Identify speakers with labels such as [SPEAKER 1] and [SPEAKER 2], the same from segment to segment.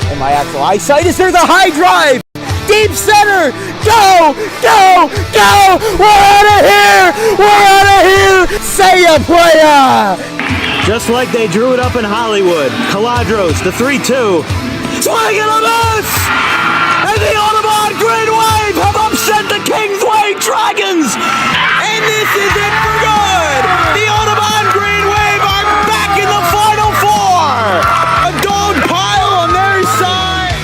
[SPEAKER 1] And my actual eyesight is there. The high drive. Deep center. Go, go, go. We're out of here. We're out of here. Say ya, playa.
[SPEAKER 2] Just like they drew it up in Hollywood. Caladros, the 3-2. Swing and a miss! And the Audubon Green Wave have upset the Kingsway Dragons! And this is it for good! The Audubon Green Wave are back in the Final Four! A dog pile on their side!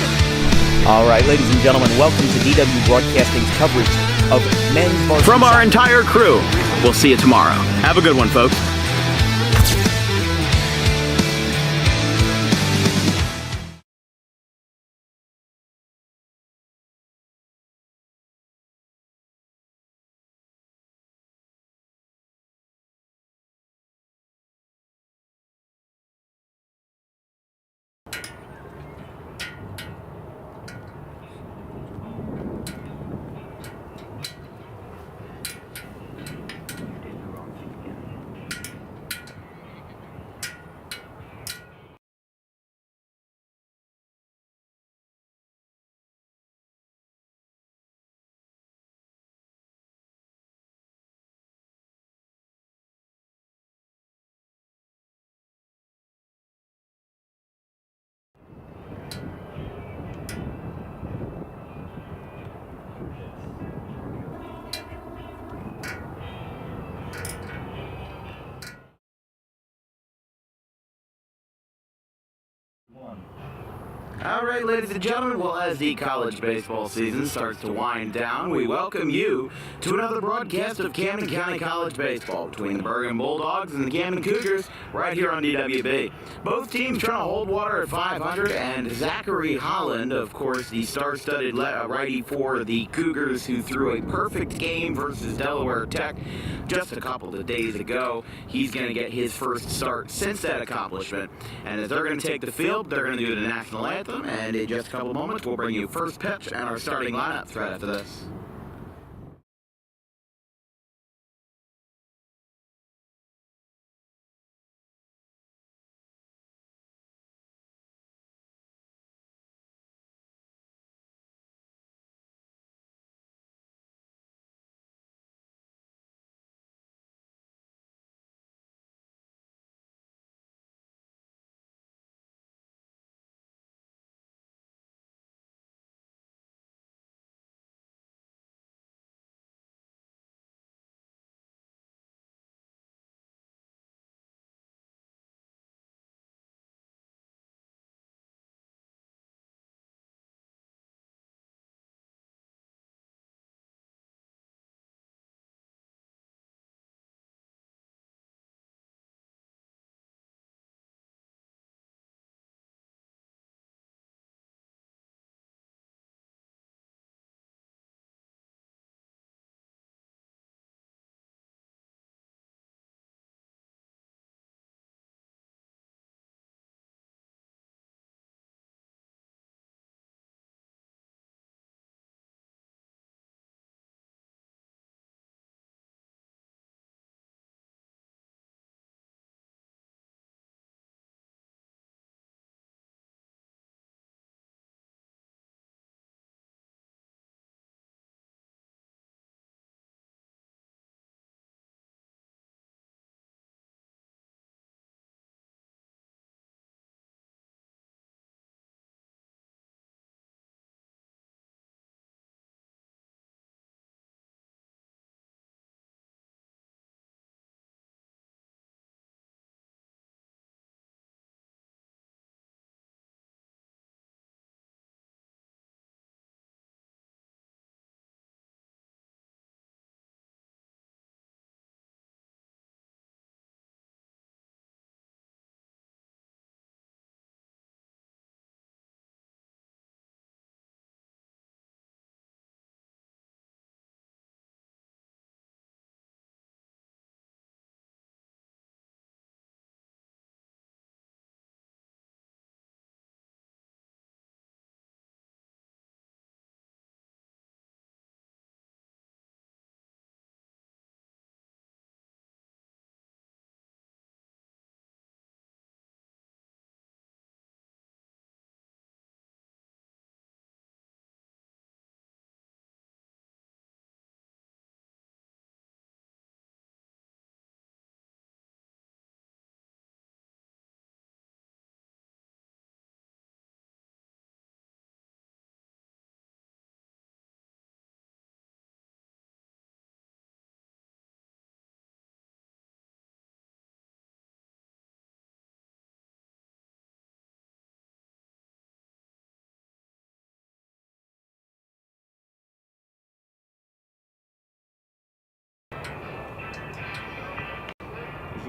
[SPEAKER 1] All right, ladies and gentlemen, welcome to DW Broadcasting's coverage of men's varsity.
[SPEAKER 2] From our entire crew, we'll see you tomorrow. Have a good one, folks. All right, ladies and gentlemen, well, as the college baseball season starts to wind down, we welcome you to another broadcast of Camden County College Baseball between the Bergen Bulldogs and the Camden Cougars right here on DWB. Both teams trying to hold water at 500, and Zachary Holland, of course, the star-studded righty for the Cougars who threw a perfect game versus Delaware Tech just a couple of days ago. He's going to get his first start since that accomplishment, and as they're going to take the field, they're going to do the national anthem. And in just a couple of moments, we'll bring you first pitch and our starting lineups right after this.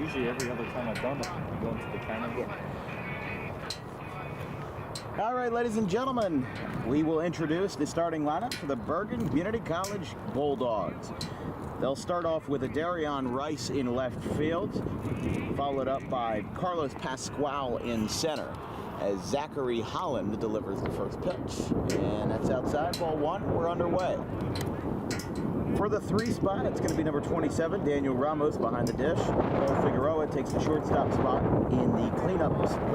[SPEAKER 3] usually every other time I've done it, I go into the Camden.
[SPEAKER 1] All right, ladies and gentlemen, we will introduce the starting lineup for the Bergen Community College Bulldogs. They'll start off with a Darion Rice in left field, followed up by Carlos Pascual in center, as Zachary Holland delivers the first pitch. And that's outside, ball one, we're underway. For the 3 spot, it's going to be number 27, Daniel Ramos behind the dish. Paul Figueroa takes the shortstop spot in the cleanup position.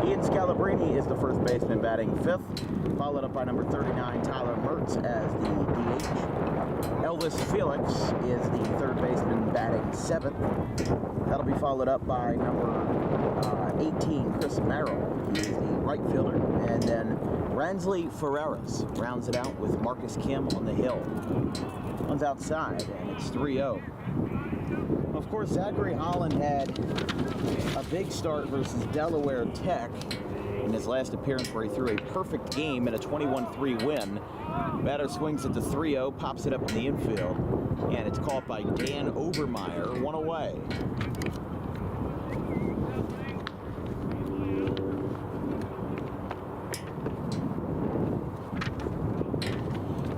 [SPEAKER 1] Ian Scalabrini is the first baseman batting 5th, followed up by number 39, Tyler Mertz as the DH. Elvis Felix is the third baseman batting 7th. That'll be followed up by number 18, Chris Merrill. He is the right fielder. And then Ransley Ferreras rounds it out with Marcus Kim on the hill. One's outside, and it's 3-0. Of course, Zachary Holland had a big start versus Delaware Tech in his last appearance, where he threw a perfect game in a 21-3 win. Batter swings at the 3-0, pops it up in the infield, and it's caught by Dan Obermeyer, 1 away.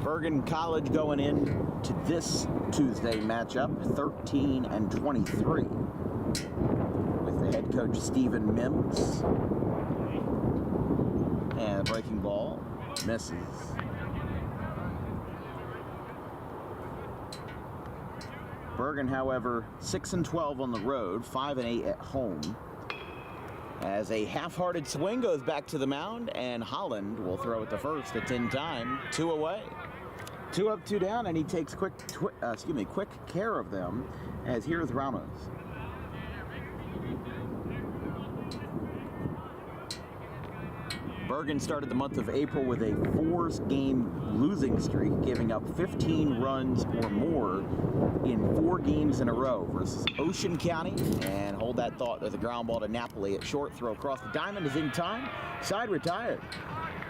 [SPEAKER 1] Bergen College going in to this Tuesday matchup, 13-23, with the head coach Stephen Mims. And the breaking ball misses. Bergen, however, 6-12 on the road, 5-8 at home. As a half-hearted swing goes back to the mound, and Holland will throw it to first. It's in time, 2 away. 2 up, 2 down, and he takes quick care of them, as here's Ramos. Bergen started the month of April with a 4-game losing streak, giving up 15 runs or more in 4 games in a row versus Ocean County. And hold that thought as a ground ball to Napoli at short. Throw across the diamond is in time. Side retired.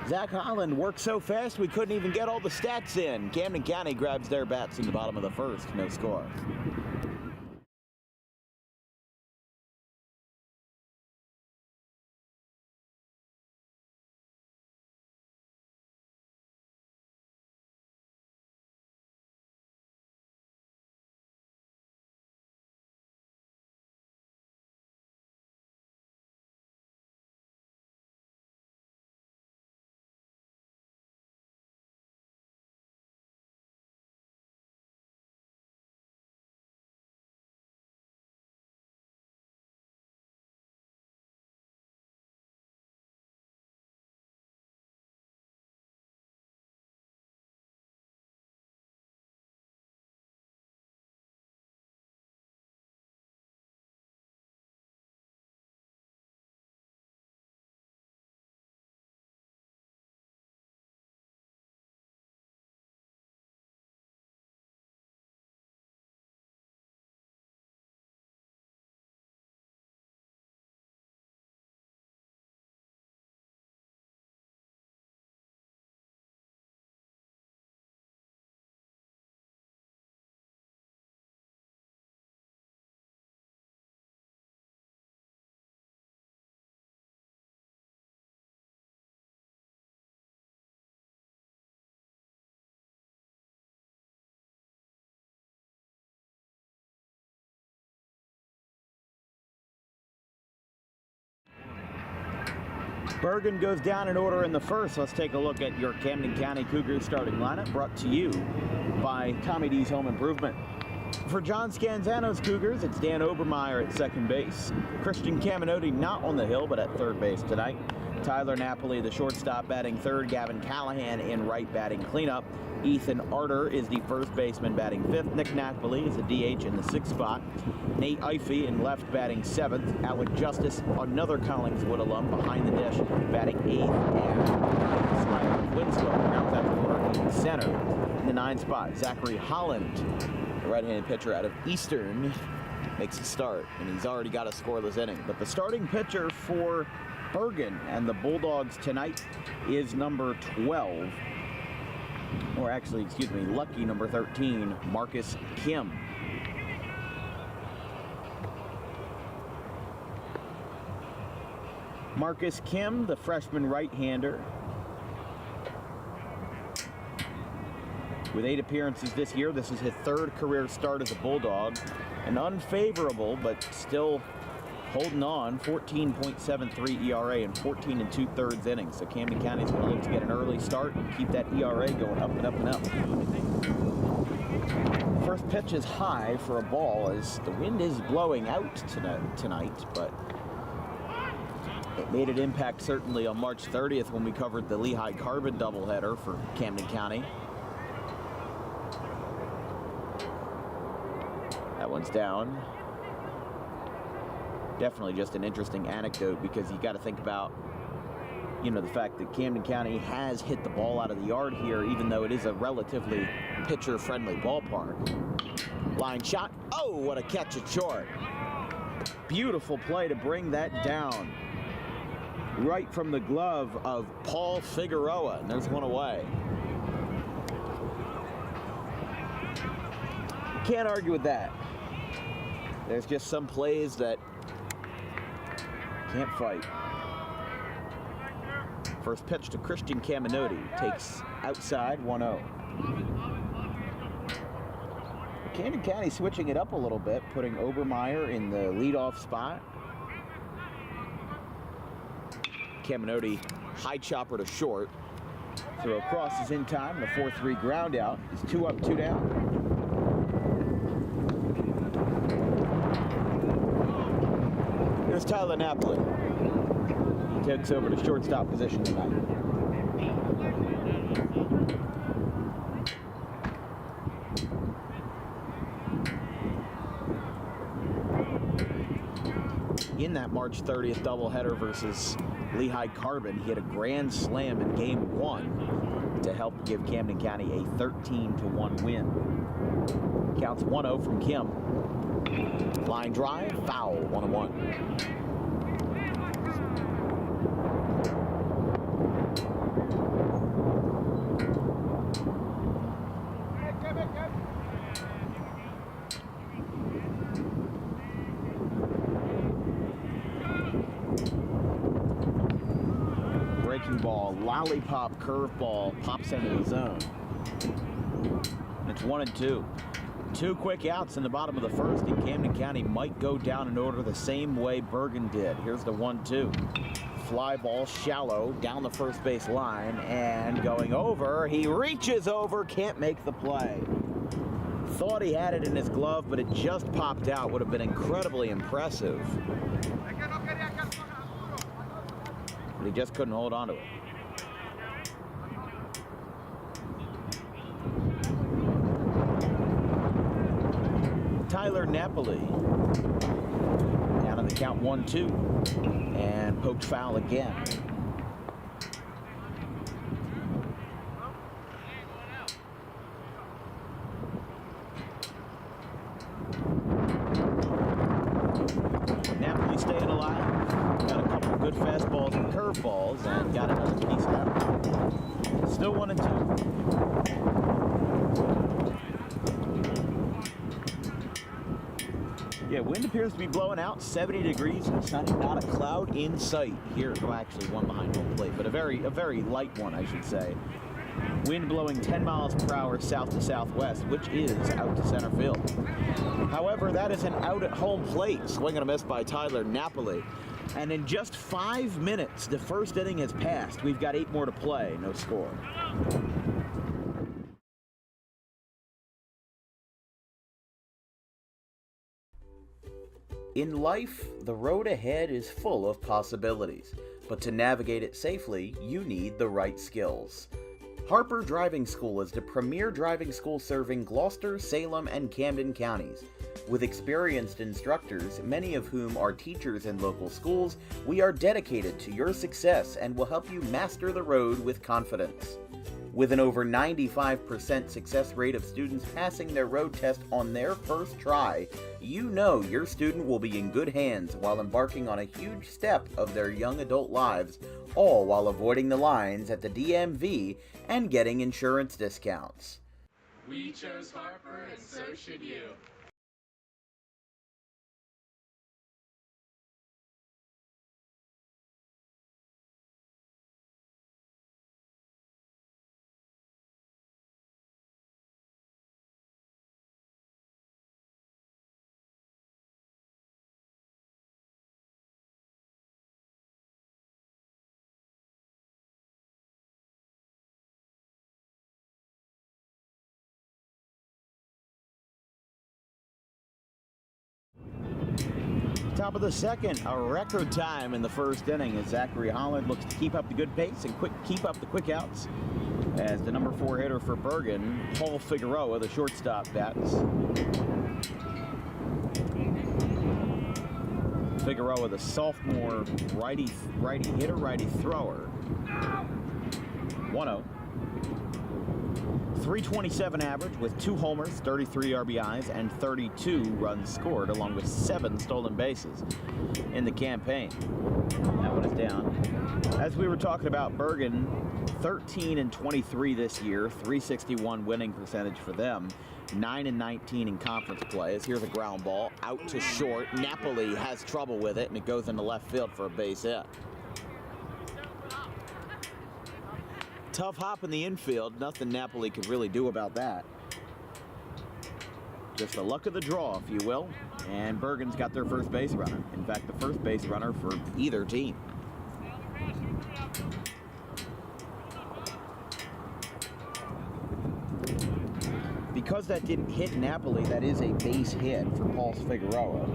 [SPEAKER 1] Zach Holland worked so fast we couldn't even get all the stats in. Camden County grabs their bats in the bottom of the first. No score. Bergen goes down in order in the first. Let's take a look at your Camden County Cougars starting lineup, brought to you by Tommy D's Home Improvement. For John Scanzano's Cougars, it's Dan Obermeyer at second base. Christian Caminotti not on the hill, but at third base tonight. Tyler Napoli, the shortstop, batting third. Gavin Callahan in right, batting cleanup. Ethan Arter is the first baseman, batting fifth. Nick Napoli is a DH in the sixth spot. Nate Ifey in left, batting seventh. Alec Justice, another Collingswood alum, behind the dish, batting eighth. And Slider Winslow rounds out the order in center. In the ninth spot, Zachary Holland, the right-handed pitcher out of Eastern, makes a start, and he's already got a scoreless inning. But the starting pitcher for Bergen and the Bulldogs tonight is number 12, or actually, excuse me, lucky number 13, Marcus Kim. Marcus Kim, the freshman right-hander, with 8 appearances this year. This is his 3rd career start as a Bulldog. An unfavorable, but still holding on, 14.73 ERA and 14 2/3 innings. So Camden County's going to look to get an early start and keep that ERA going up and up and up. First pitch is high for a ball as the wind is blowing out tonight, but it made an impact certainly on March 30th when we covered the Lehigh Carbon doubleheader for Camden County. That one's down. Definitely just an interesting anecdote because you got to think about, you know, the fact that Camden County has hit the ball out of the yard here, even though it is a relatively pitcher-friendly ballpark. Line shot. Oh, what a catch at short. Beautiful play to bring that down. Right from the glove of Paul Figueroa, and there's one away. Can't argue with that. There's just some plays that can't fight. First pitch to Christian Caminotti, takes outside 1-0. Camden County switching it up a little bit, putting Obermeyer in the leadoff spot. Caminotti high chopper to short. Throw across is in time. The 4-3 ground out. It's 2 up, 2 down. Here's Tyler Napoli. He takes over to shortstop position tonight. In that March 30th doubleheader versus Lehigh Carbon, he had a grand slam in game 1 to help give Camden County a 13-1 win. Counts 1-0 from Kim. Line drive, foul, 1-1. Breaking ball, lollipop curveball, pops into the zone. It's 1-2. 2 quick outs in the bottom of the first, and Camden County might go down in order the same way Bergen did. Here's the 1-2. Fly ball shallow down the first base line and going over. He reaches over, can't make the play. Thought he had it in his glove, but it just popped out. Would have been incredibly impressive. But he just couldn't hold on to it. Tyler Napoli down on the count 1-2 and poked foul again. Napoli staying alive. Got a couple of good fastballs and curveballs and got another piece out. Still 1-2. Yeah, wind appears to be blowing out, 70 degrees and sunny, not a cloud in sight here. Well, actually one behind home plate, but a very light one, I should say. Wind blowing 10 miles per hour south to southwest, which is out to center field. However, that is an out at home plate. Swing and a miss by Tyler Napoli. And in just 5 minutes, the first inning has passed. We've got 8 more to play, no score. In life, the road ahead is full of possibilities, but to navigate it safely, you need the right skills. Harper Driving School is the premier driving school serving Gloucester, Salem, and Camden counties. With experienced instructors, many of whom are teachers in local schools, we are dedicated to your success and will help you master the road with confidence. With an over 95% success rate of students passing their road test on their first try, you know your student will be in good hands while embarking on a huge step of their young adult lives, all while avoiding the lines at the DMV and getting insurance discounts.
[SPEAKER 4] We chose Harper, and so should you.
[SPEAKER 1] Top of the second, a record time in the first inning as Zachary Holland looks to keep up the good pace and keep up the quick outs as the number 4 hitter for Bergen, Paul Figueroa, the shortstop, bats. Figueroa, the sophomore righty hitter, righty thrower. 1-0. 327 average with 2 homers, 33 RBIs, and 32 runs scored, along with 7 stolen bases in the campaign. That one is down. As we were talking about, Bergen, 13-23 this year, 361 winning percentage for them, 9-19 in conference play. As here's a ground ball out to short. Napoli has trouble with it, and it goes into left field for a base hit. Tough hop in the infield. Nothing Napoli could really do about that. Just the luck of the draw, if you will. And Bergen's got their first base runner. In fact, the first base runner for either team. Because that didn't hit Napoli, that is a base hit for Paul Figueroa.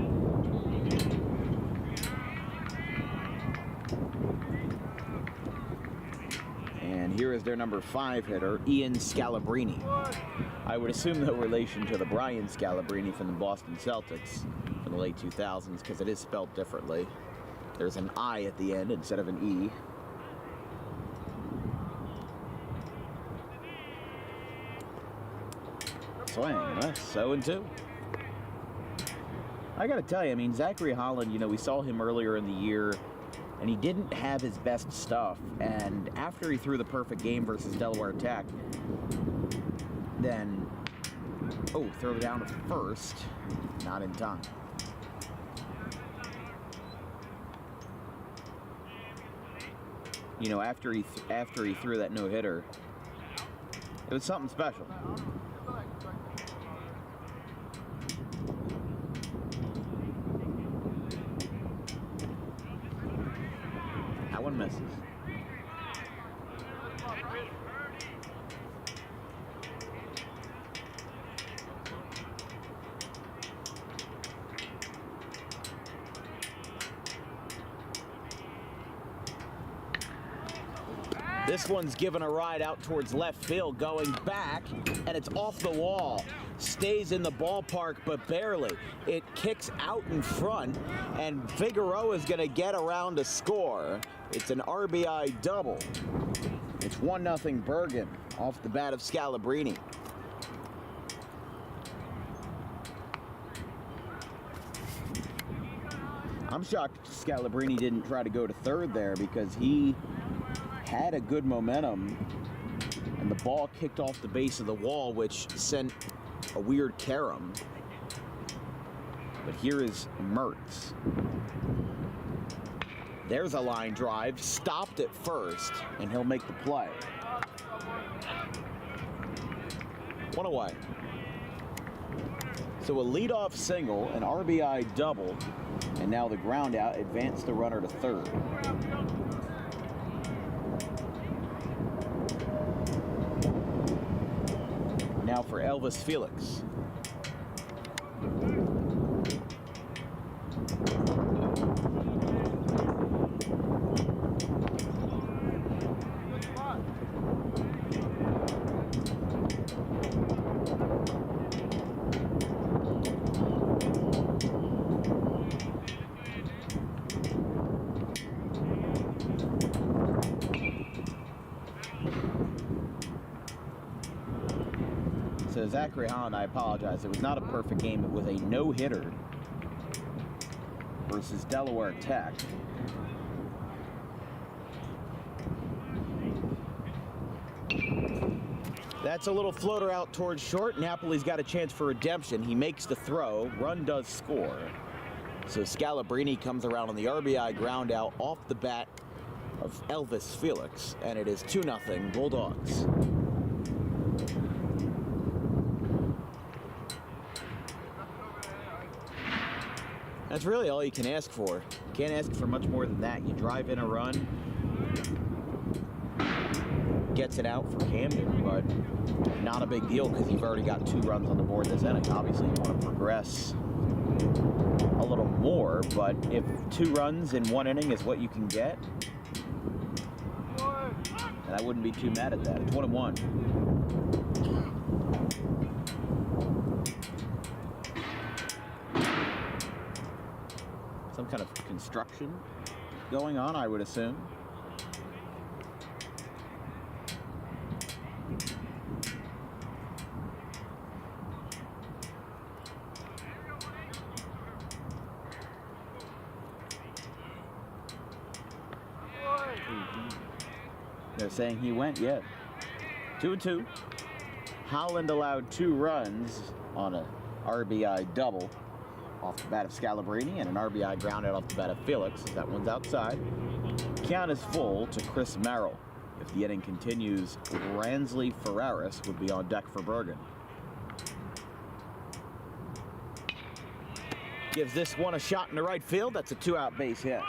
[SPEAKER 1] And here is their number 5 hitter, Ian Scalabrini. I would assume no relation to the Brian Scalabrini from the Boston Celtics from the late 2000s, because it is spelled differently. There's an I at the end instead of an E. Swing, that's 0-2. I gotta tell you, I mean, Zachary Holland, you know, we saw him earlier in the year, and he didn't have his best stuff. And after he threw the perfect game versus Delaware Tech, then, throw down to first, not in time. You know, after he threw that no-hitter, it was something special. That one misses. This one's given a ride out towards left field, going back, and it's off the wall. Stays in the ballpark, but barely. It kicks out in front, and Figueroa is going to get around to score. It's an RBI double. It's 1-0 Bergen off the bat of Scalabrini. I'm shocked Scalabrini didn't try to go to third there, because he had a good momentum, and the ball kicked off the base of the wall, which sent a weird carom. But here is Mertz. There's a line drive, stopped at first, and he'll make the play. One away. So a leadoff single, an RBI double, and now the ground out advanced the runner to third. Now for Elvis Felix. So Zachary Holland, I apologize. It was not a perfect game. It was a no-hitter versus Delaware Tech. That's a little floater out towards short. Napoli's got a chance for redemption. He makes the throw. Run does score. So Scalabrini comes around on the RBI ground out off the bat of Elvis Felix. And it is 2-0 Bulldogs. That's really all you can ask for. Can't ask for much more than that. You drive in a run, gets it out for Camden, but not a big deal because you've already got 2 runs on the board this inning. Obviously, you want to progress a a little more, but if 2 runs in 1 inning is what you can get, and I wouldn't be too mad at that. It's 1-1. Some kind of construction going on, I would assume. They're saying he went, yeah. 2-2. Holland allowed 2 runs on a RBI double off the bat of Scalabrini and an RBI ground out off the bat of Felix. That one's outside. Count is full to Chris Merrill. If the inning continues, Ransley Ferraris would be on deck for Bergen. Gives this one a shot in the right field. That's a 2-out base hit.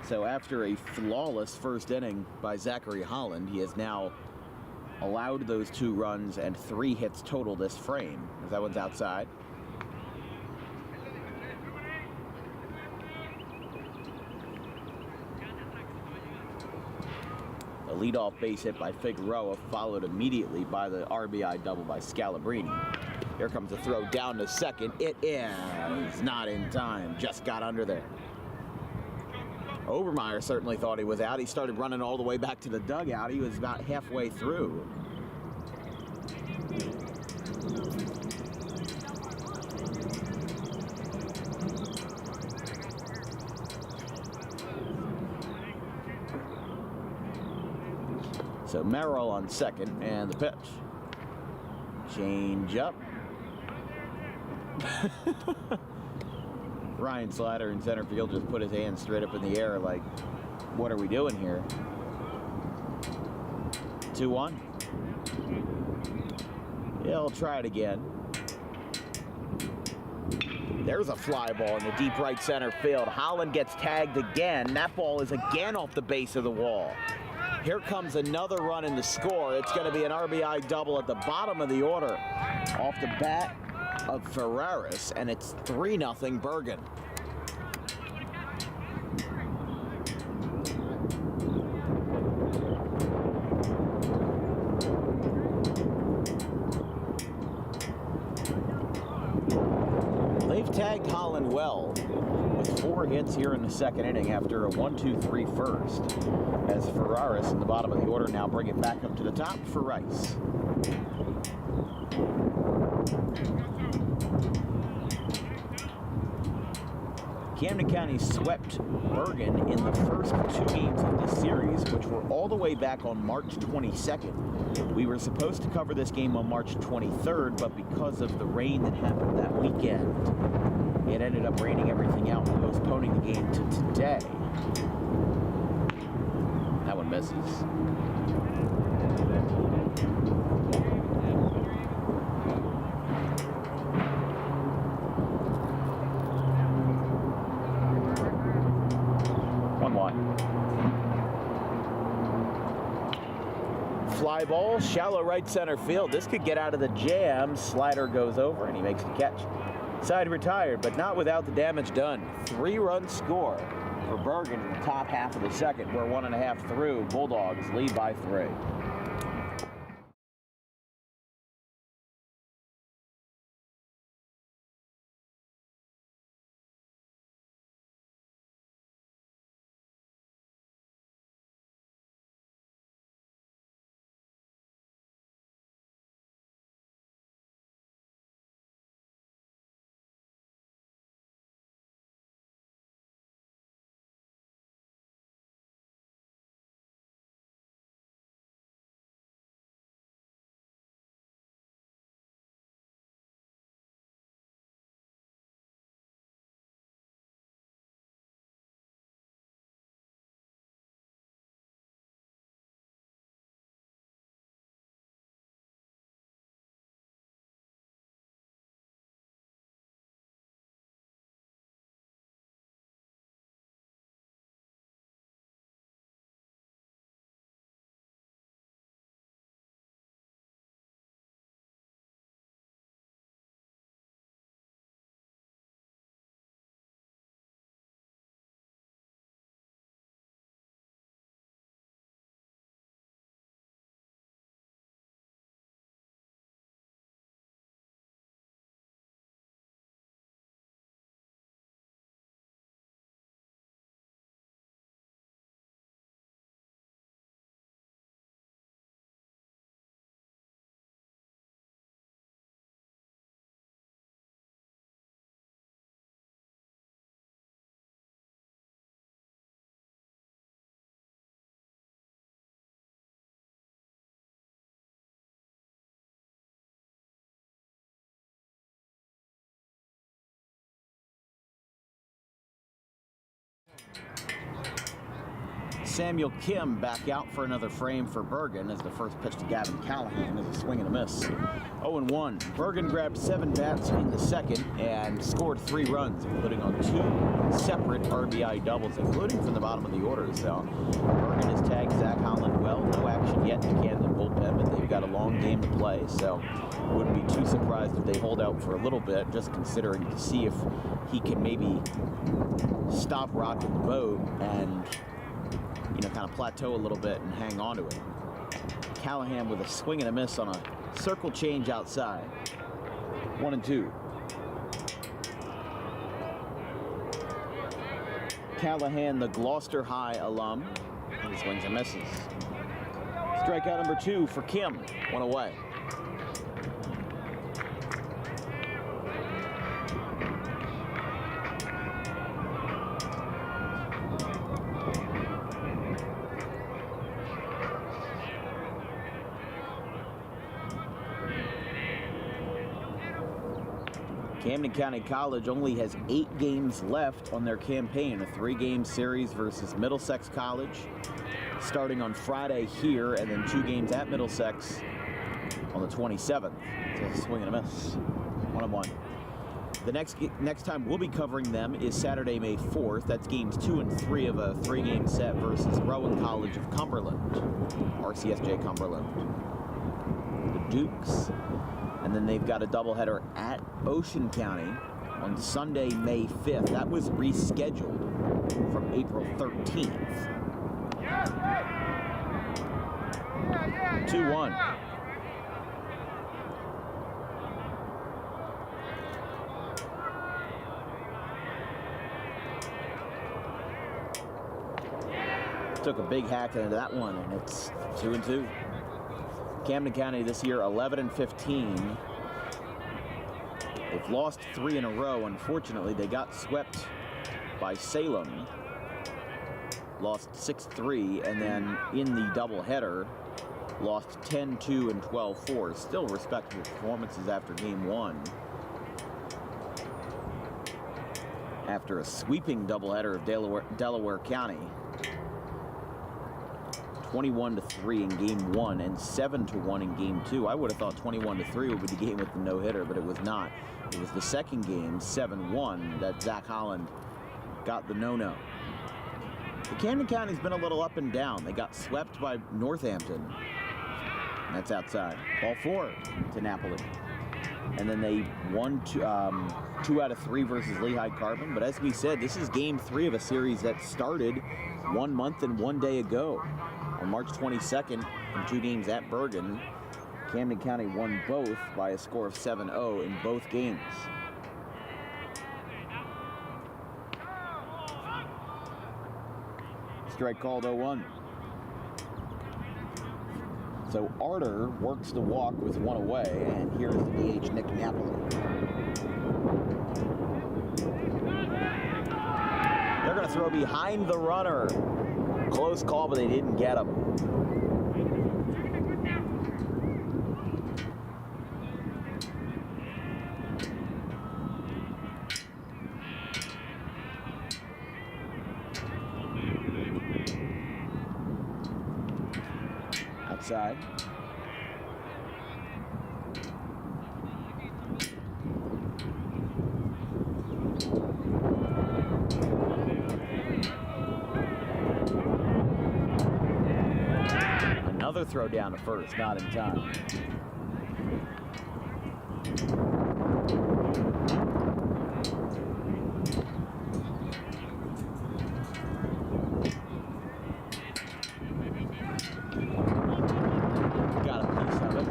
[SPEAKER 1] So after a flawless first inning by Zachary Holland, he has now allowed those 2 runs and 3 hits total this frame, as that one's outside. A leadoff base hit by Figueroa, followed immediately by the RBI double by Scalabrini. Here comes the throw down to second. It is not in time, just got under there. Obermeyer certainly thought he was out. He started running all the way back to the dugout. He was about halfway through. So Merrill on second, and the pitch. Change up. Ryan Slider in center field just put his hand straight up in the air like, what are we doing here? 2-1. Yeah, I'll try it again. There's a fly ball in the deep right center field. Holland gets tagged again. That ball is again off the base of the wall. Here comes another run in the score. It's going to be an RBI double at the bottom of the order off the bat of Ferraris, and it's 3-0 Bergen. They've tagged Holland well with 4 hits here in the second inning after a 1-2-3 first, as Ferraris in the bottom of the order now bring it back up to the top for Rice. Camden County swept Bergen in the first 2 games of the series, which were all the way back on March 22nd. We were supposed to cover this game on March 23rd, but because of the rain that happened that weekend, it ended up raining everything out and postponing the game to today. That one misses. Fly ball, shallow right center field. This could get out of the jam. Slider goes over and he makes the catch. Side retired, but not without the damage done. 3-run score for Bergen in the top half of the second. We're 1.5 through. Bulldogs lead by 3. Samuel Kim back out for another frame for Bergen as the first pitch to Gavin Callahan is a swing and a miss. 0-1. Bergen grabbed 7 bats in the second and scored 3 runs, including on 2 separate RBI doubles, including from the bottom of the order. So Bergen has tagged Zach Holland well. No action yet in the Camden bullpen, but they've got a long game to play. So wouldn't be too surprised if they hold out for a little bit, just considering to see if he can maybe stop rocking the boat and, kind of plateau a little bit and hang on to it. Callahan with a swing and a miss on a circle change outside. 1-2. Callahan, the Gloucester High alum, and he swings and misses. Strikeout number 2 for Kim. 1 away. Camden County College only has 8 games left on their campaign, a 3-game series versus Middlesex College, starting on Friday here, and then 2 games at Middlesex on the 27th. It's a swing and a miss. 1-1. The next time we'll be covering them is Saturday, May 4th. That's games 2 and 3 of a 3-game set versus Rowan College of Cumberland, RCSJ Cumberland. The Dukes. And then they've got a doubleheader at Ocean County on Sunday, May 5th. That was rescheduled from April 13th. 2-1. Took a big hack into that one, and it's 2-2. Camden County this year 11-15. They've lost 3 in a row. Unfortunately, they got swept by Salem. Lost 6-3, and then in the doubleheader, lost 10-2 and 12-4. Still respectable performances after game 1. After a sweeping doubleheader of Delaware County. 21-3 in game 1 and 7-1 in game 2. I would have thought 21-3 would be the game with the no-hitter, but it was not. It was the second game, 7-1, that Zach Holland got the no-no. The Camden County's been a little up and down. They got swept by Northampton. That's outside. Ball 4 to Napoli. And then they won 2 out of 3 versus Lehigh Carbon. But as we said, this is game 3 of a series that started 1 month and 1 day ago. On March 22nd, in 2 games at Bergen, Camden County won both by a score of 7-0 in both games. Strike called 0-1. So Arter works the walk with 1 away, and here's the DH Nick Napoli. They're going to throw behind the runner. Close call, but they didn't get him. Outside. Another throw down to first, not in time. Got a piece of it.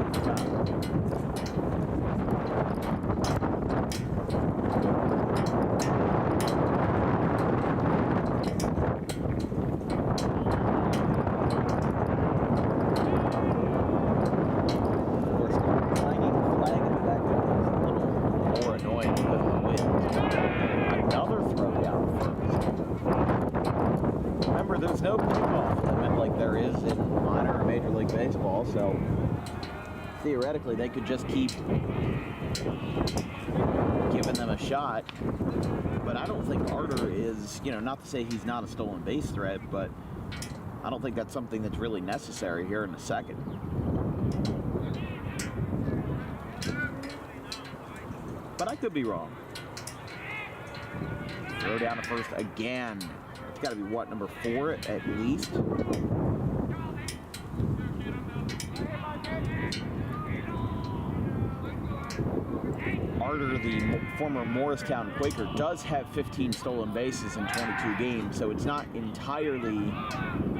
[SPEAKER 1] There's no kickoff limit like there is in minor or Major League Baseball, so theoretically they could just keep giving them a shot. But I don't think Arter is, not to say he's not a stolen base threat, but I don't think that's something that's really necessary here in the second. But I could be wrong. Throw down to first again. It's got to be, what, number 4 at least? Arter, the former Morristown Quaker, does have 15 stolen bases in 22 games, so it's not entirely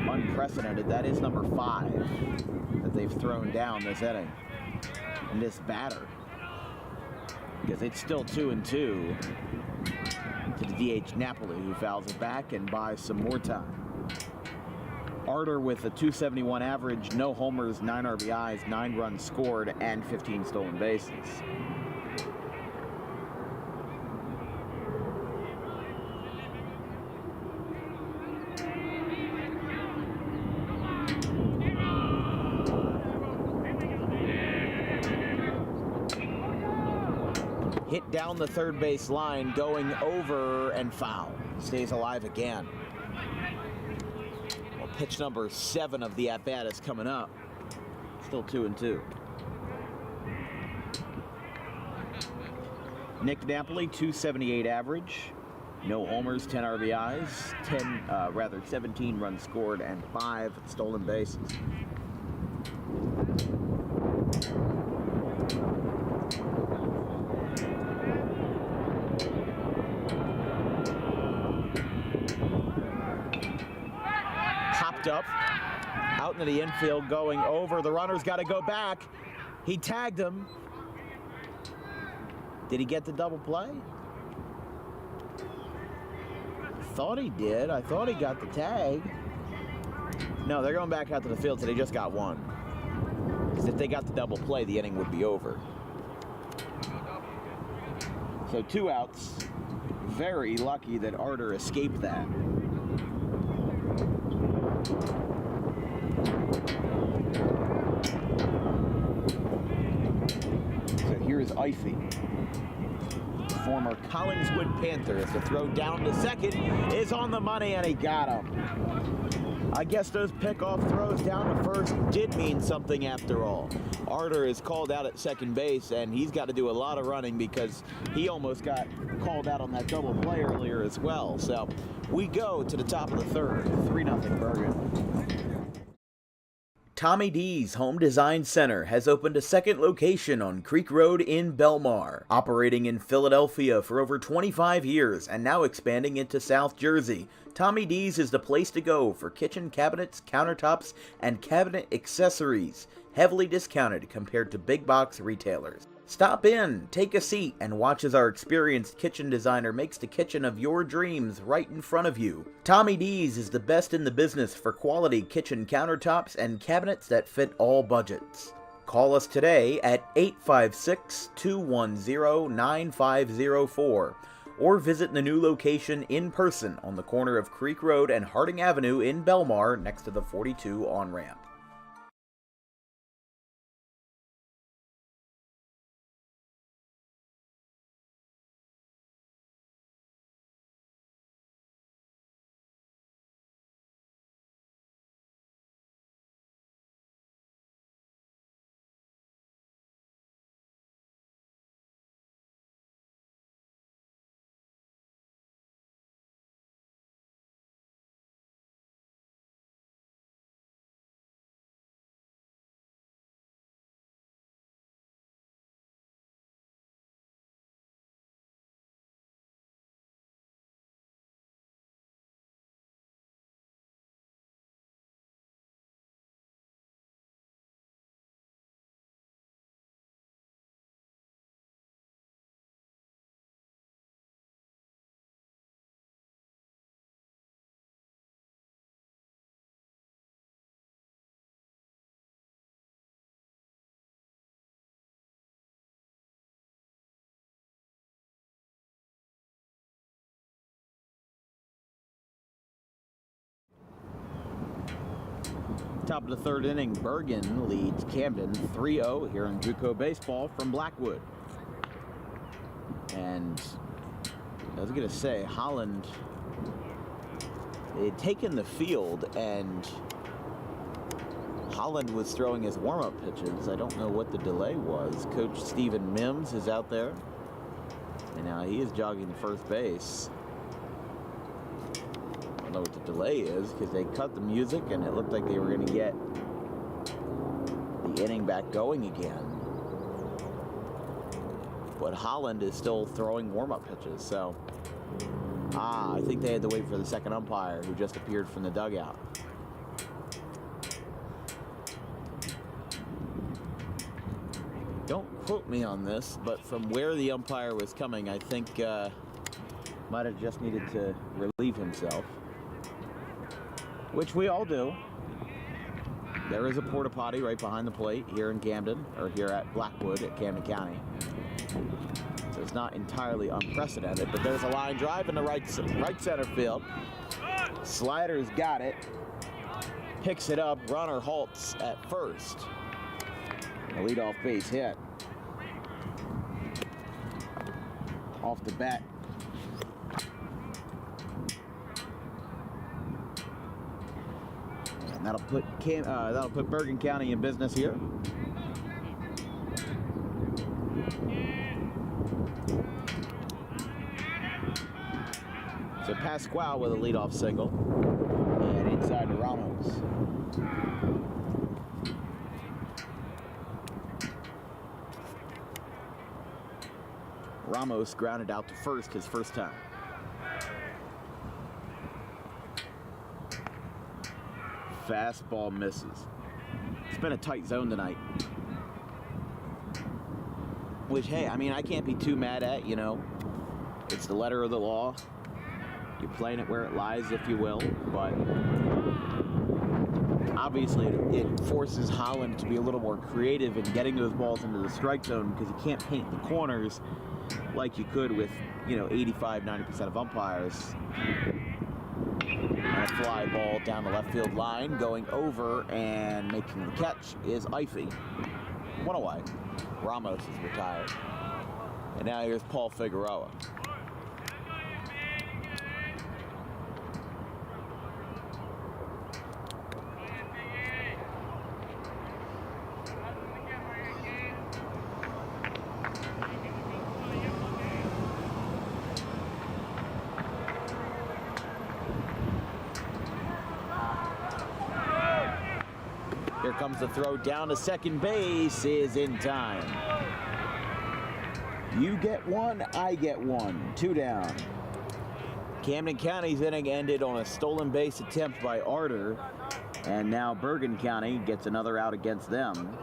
[SPEAKER 1] unprecedented. That is number 5 that they've thrown down this inning. And this batter, because it's still 2-2 to the DH Napoli, who fouls it back and buys some more time. Arter with a .271 average, no homers, 9 RBIs, 9 runs scored, and 15 stolen bases. Hit down the third base line, going over and foul. Stays alive again. Well, pitch number 7 of the at-bat is coming up. Still 2-2. Nick Napoli, .278 average. No homers, 10 RBIs, 17 runs scored, and 5 stolen bases. Up, out into the infield, going over. The runner's got to go back. He tagged him. Did he get the double play? Thought he did. I thought he got the tag. No, they're going back out to the field, so they just got one. Because if they got the double play, the inning would be over. So 2 outs. Very lucky that Arter escaped that. So here's Ify, former Collingswood Panther, as the throw down to second is on the money, and he got him. I guess those pickoff throws down to first did mean something after all. Arter is called out at second base, and he's got to do a lot of running because he almost got called out on that double play earlier as well. So we go to the top of the third, 3-0 Bergen. Tommy D's Home Design Center has opened a second location on Creek Road in Belmar, operating in Philadelphia for over 25 years and now expanding into South Jersey. Tommy D's is the place to go for kitchen cabinets, countertops, and cabinet accessories, heavily discounted compared to big box retailers. Stop in, take a seat, and watch as our experienced kitchen designer makes the kitchen of your dreams right in front of you. Tommy D's is the best in the business for quality kitchen countertops and cabinets that fit all budgets. Call us today at 856-210-9504 or visit the new location in person on the corner of Creek Road and Harding Avenue in Belmar next to the 42 on-ramp. Top of the third inning, Bergen leads Camden 3-0 here in JUCO baseball from Blackwood. And I was going to say, Holland, they had taken the field and Holland was throwing his warm-up pitches. I don't know what the delay was. Coach Stephen Mims is out there. And now he is jogging to first base. I don't know what the delay is because they cut the music and it looked like they were going to get the inning back going again. But Holland is still throwing warm-up pitches, so I think they had to wait for the second umpire who just appeared from the dugout. Don't quote me on this, but from where the umpire was coming, I think might have just needed to relieve himself, which we all do. There is a porta potty right behind the plate here in Camden, or here at Blackwood at Camden County. So it's not entirely unprecedented, but there's a line drive in the right center field. Sliders got it, picks it up, runner halts at first. A leadoff base hit. Off the bat. And that'll put Bergen County in business here. So Pasquale with a leadoff single. And inside to Ramos. Ramos grounded out to first his first time. Fastball misses. It's been a tight zone tonight. Which, hey, I mean, I can't be too mad at, you know. It's the letter of the law. You're playing it where it lies, if you will. But obviously it forces Holland to be a little more creative in getting those balls into the strike zone because you can't paint the corners like you could with, you know, 85-90% of umpires. And a fly ball down the left field line, going over and making the catch is Ify. One away. Ramos is retired. And now here's Paul Figueroa. Here comes the throw down to second base, is in time. You get one, I get one. 2 down. Camden County's inning ended on a stolen base attempt by Arter, and now Bergen County gets another out against them.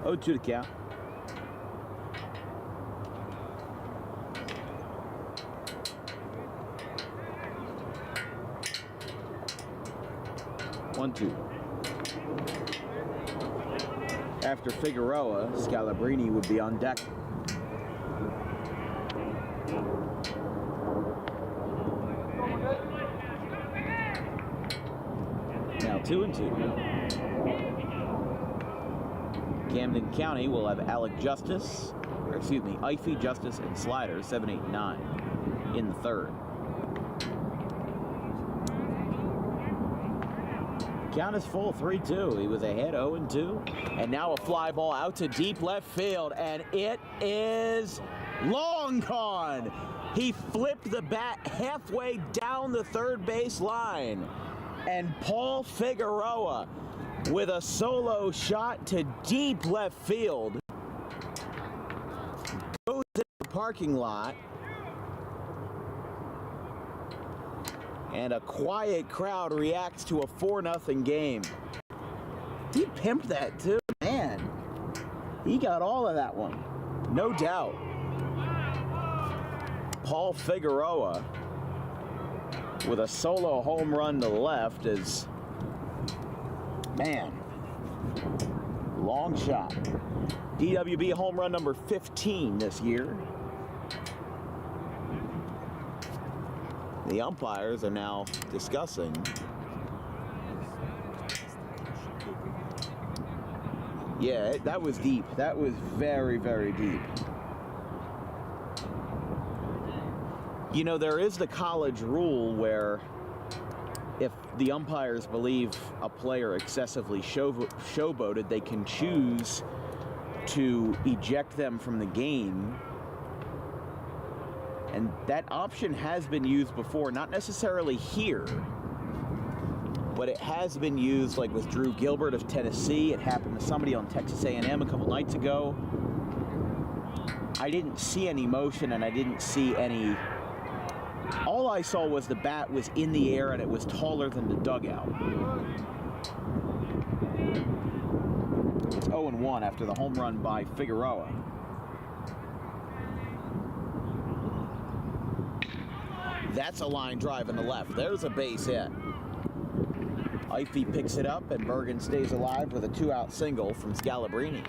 [SPEAKER 1] Oh, 2 to count. One, two. After Figueroa, Scalabrini would be on deck. Now 2 and 2. Camden County will have Ify, Justice, and Slider, 7, 8, 9 in the third. Count is full, 3-2. He was ahead 0-2. And now a fly ball out to deep left field, and it is long gone. He flipped the bat halfway down the third base line. And Paul Figueroa, with a solo shot to deep left field, goes in the parking lot, and a quiet crowd reacts to a 4-0 game. He pimped that too, man. He got all of that one, no doubt. Paul Figueroa with a solo home run to the left is, man, long shot. DWB home run number 15 this year. The umpires are now discussing Yeah, that was deep. That was very, very deep. You know, there is the college rule where if the umpires believe a player excessively showboated, they can choose to eject them from the game. And that option has been used before, not necessarily here, but it has been used, like with Drew Gilbert of Tennessee. It happened to somebody on Texas A&M a couple nights ago. I didn't see any motion, and I didn't see any... All I saw was the bat was in the air, and it was taller than the dugout. It's 0-1 after the home run by Figueroa. That's a line drive in the left. There's a base hit. Ify picks it up, and Bergen stays alive with a 2-out single from Scalabrini.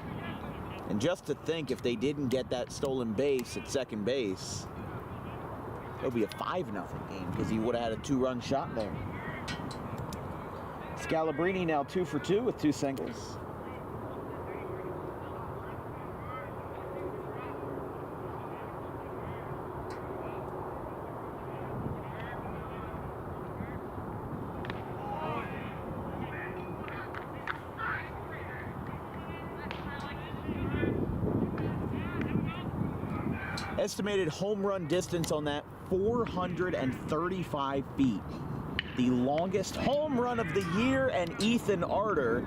[SPEAKER 1] And just to think, if they didn't get that stolen base at second base, it'll be a 5-0 game because he would have had a 2-run shot there. Scalabrini now 2 for 2 with 2 singles. Estimated home run distance on that, 435 feet. The longest home run of the year, and Ethan Arter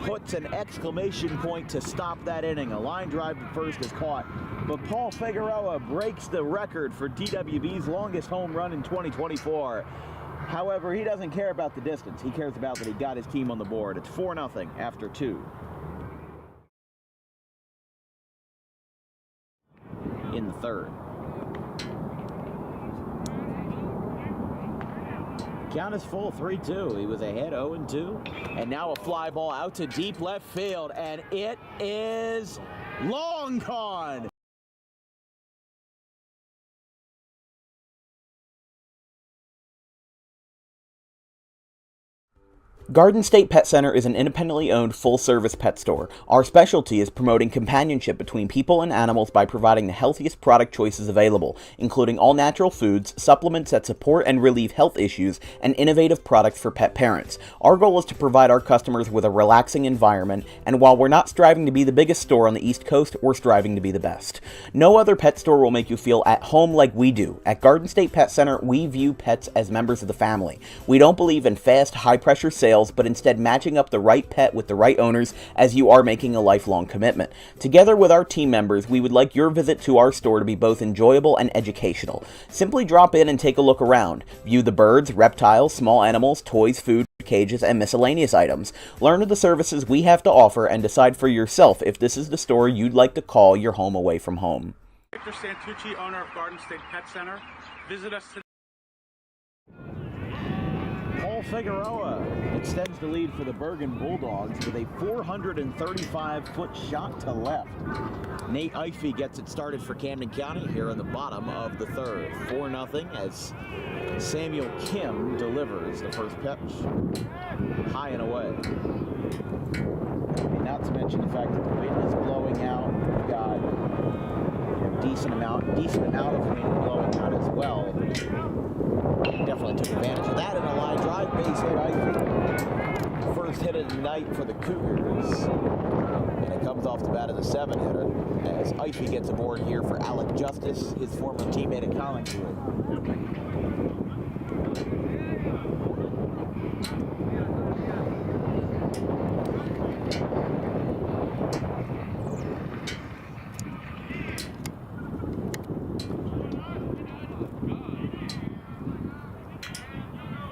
[SPEAKER 1] puts an exclamation point to stop that inning. A line drive to first is caught, but Paul Figueroa breaks the record for DWB's longest home run in 2024. However, he doesn't care about the distance. He cares about that he got his team on the board. It's 4-0 after 2. In the third. Count is full, 3-2. He was ahead 0-2. And now a fly ball out to deep left field, and it is long gone. Garden State Pet Center is an independently owned full-service pet store. Our specialty is promoting companionship between people and animals by providing the healthiest product choices available, including all-natural foods, supplements that support and relieve health issues, and innovative products for pet parents. Our goal is to provide our customers with a relaxing environment, and while we're not striving to be the biggest store on the East Coast, we're striving to be the best. No other pet store will make you feel at home like we do. At Garden State Pet Center, we view pets as members of the family. We don't believe in fast, high-pressure sales, but instead matching up the right pet with the right owners, as you are making a lifelong commitment. Together with our team members, we would like your visit to our store to be both enjoyable and educational. Simply drop in and take a look around. View the birds, reptiles, small animals, toys, food, cages, and miscellaneous items. Learn of the services we have to offer and decide for yourself if this is the store you'd like to call your home away from home.
[SPEAKER 5] Victor Santucci, owner of Garden State Pet Center. Visit us today.
[SPEAKER 1] Paul Figueroa extends the lead for the Bergen Bulldogs with a 435-foot shot to left. Nate Ify gets it started for Camden County here in the bottom of the third. 4-0 as Samuel Kim delivers the first pitch. High and away. Not to mention the fact that the wind is blowing out. We've got decent amount of wind blowing out as well. Definitely took advantage of that in a line drive. Base hit Ify. First hit of the night for the Cougars. And it comes off the bat of the 7-hitter as Ify gets aboard here for Alec Justice, his former teammate at Collingswood.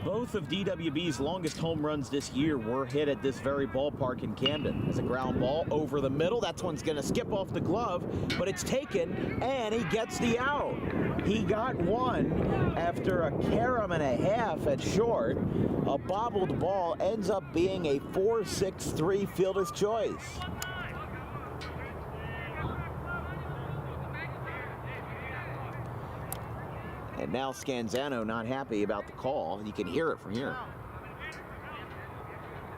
[SPEAKER 1] Both of DWB's longest home runs this year were hit at this very ballpark in Camden. As a ground ball over the middle, that one's going to skip off the glove, but it's taken, and he gets the out. He got one after a carom and a half at short. A bobbled ball ends up being a 4-6-3 fielder's choice. And now Scanzano not happy about the call. You can hear it from here.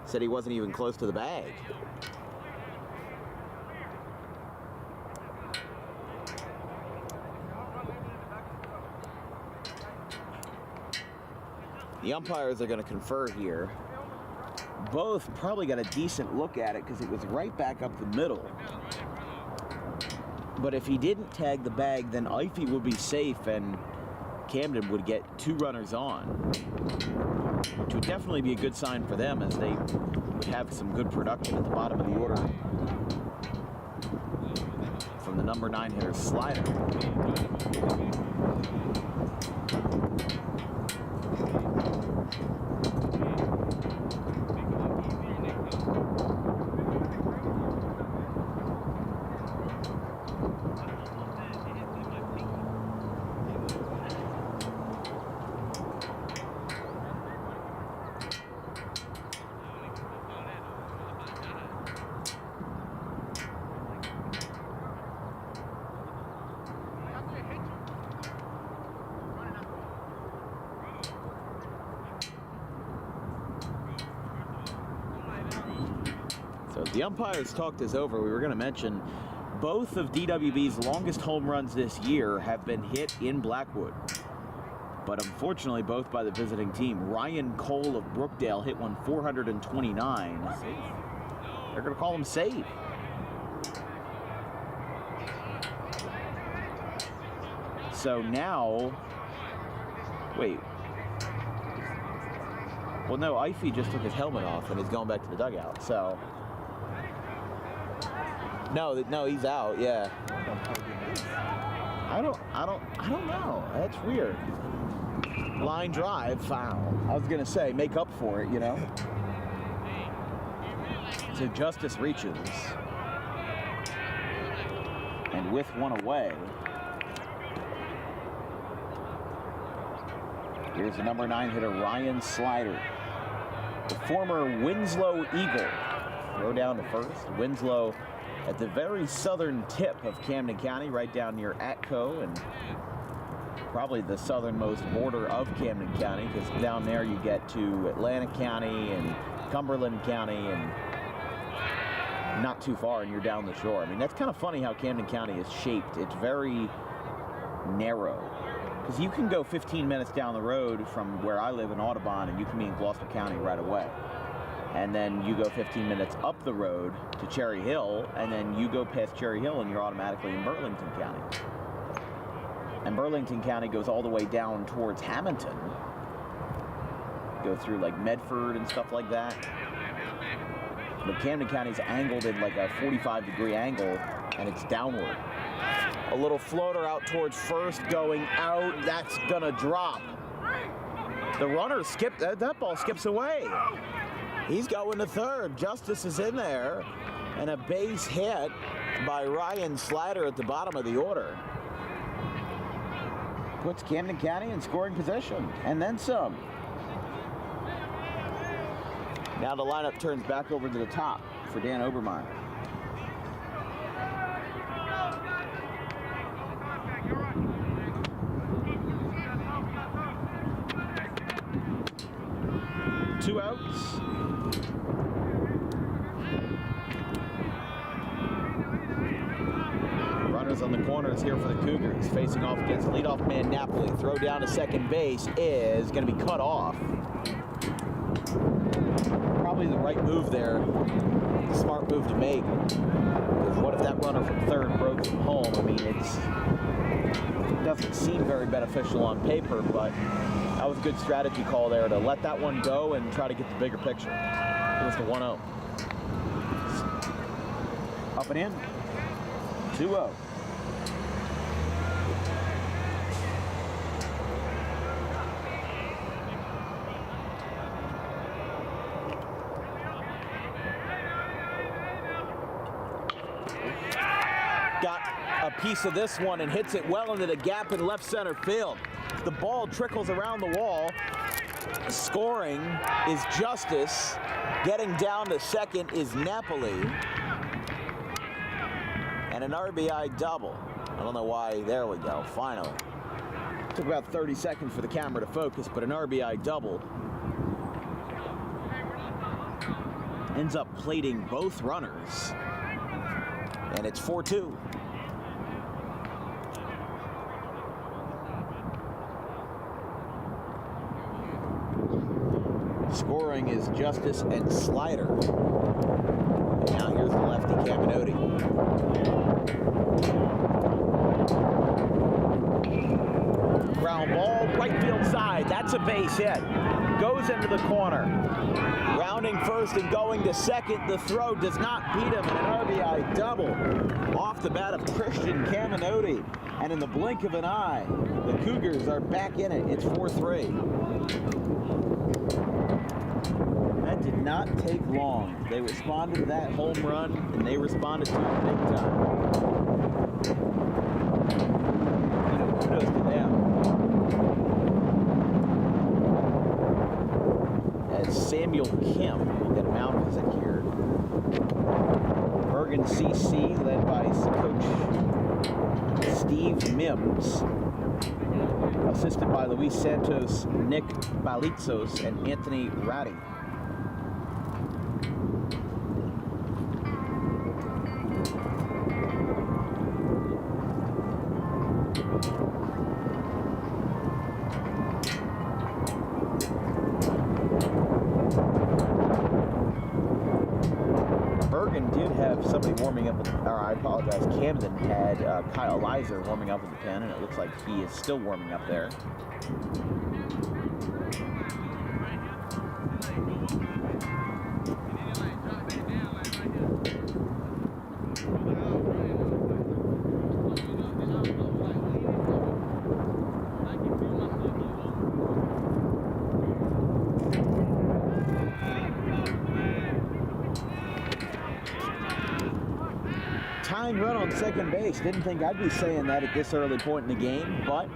[SPEAKER 1] Said he wasn't even close to the bag. The umpires are going to confer here. Both probably got a decent look at it because it was right back up the middle. But if he didn't tag the bag, then Ify would be safe and Camden would get 2 runners on, which would definitely be a good sign for them as they would have some good production at the bottom of the order from the number 9 hitter, Slider. So the umpires talked this over. We were going to mention both of DWB's longest home runs this year have been hit in Blackwood. But unfortunately, both by the visiting team. Ryan Cole of Brookdale hit one 429. They're going to call him save. So now, wait. Well, no, Ify just took his helmet off and he's going back to the dugout. So, no, he's out. Yeah. I don't know. That's weird. Line drive, foul. I was gonna say, make up for it, you know. So Justice reaches, and with one away, here's the number 9 hitter, Ryan Slider, the former Winslow Eagle. Throw down to first. Winslow at the very southern tip of Camden County, right down near Atco, and probably the southernmost border of Camden County, because down there you get to Atlantic County and Cumberland County, and not too far, and you're down the shore. I mean, that's kind of funny how Camden County is shaped. It's very narrow, because you can go 15 minutes down the road from where I live in Audubon, and you can be in Gloucester County right away. And then you go 15 minutes up the road to Cherry Hill, and then you go past Cherry Hill, and you're automatically in Burlington County. And Burlington County goes all the way down towards Hamilton. Go through like Medford and stuff like that. But Camden County's angled in like a 45-degree angle, and it's downward. A little floater out towards first, going out. That's gonna drop. The runner skipped. That ball skips away. He's going to third. Justice is in there, and a base hit by Ryan Slider at the bottom of the order puts Camden County in scoring position, and then some. Now the lineup turns back over to the top for Dan Obermeyer. Two outs. Runners on the corners here for the Cougars, facing off against leadoff man Napoli. Throw down to second base is going to be cut off. Probably the right move there, the smart move to make. Because what if that runner from third broke from home? I mean, it doesn't seem very beneficial on paper, but that was a good strategy call there to let that one go and try to get the bigger picture. It was the 1-0. Up and in. 2-0. Got a piece of this one and hits it well into the gap in left center field. The ball trickles around the wall. Scoring is Justice. Getting down to second is Napoli. And an RBI double. I don't know why. There we go. Finally. Took about 30 seconds for the camera to focus, but an RBI double. Ends up plating both runners. And it's 4-2. scoring is Justice and Slider. And now here's the lefty Caminoti. Ground ball, right field side. That's a base hit. Goes into the corner. Rounding first and going to second. The throw does not beat him, and an RBI double off the bat of Christian Caminoti. And in the blink of an eye, the Cougars are back in it. It's 4-3. That did not take long. They responded to that home run, and they responded to it big time. You know, kudos to them. As Samuel Kim will get a mound visit here. Bergen CC led by coach Steve Mims, assisted by Luis Santos, Nick Balitzos, and Anthony Ratty. Bergen did have somebody warming up, Camden had Kyle Lizer warming up with the pen, and it looks like he is still warming up there. Tying run on second base. Didn't think I'd be saying that at this early point in the game, but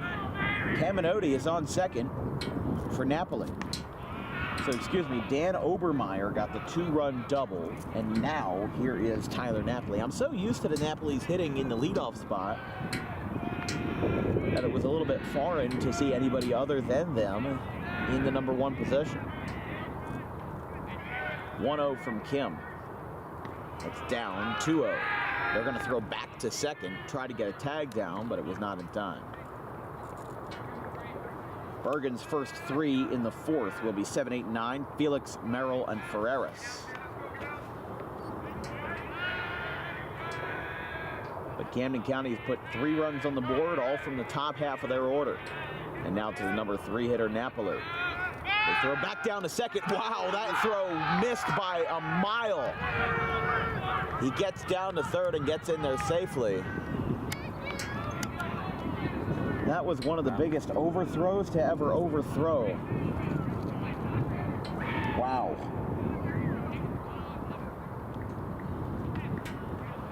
[SPEAKER 1] Caminoti is on second for Napoli. So, excuse me, Dan Obermeyer got the 2-run double, and now here is Tyler Napoli. I'm so used to the Napoli's hitting in the leadoff spot that it was a little bit foreign to see anybody other than them in the number 1 position. 1-0 from Kim. It's down 2-0. They're going to throw back to second, try to get a tag down, but it was not in time. Bergen's first 3 in the 4th will be 7, 8, 9, Felix, Merrill, and Ferreras. But Camden County has put 3 runs on the board, all from the top half of their order. And now to the number 3 hitter, Napoli. They throw back down to second. Wow, that throw missed by a mile. He gets down to third and gets in there safely. That was one of the biggest overthrows to ever overthrow. Wow.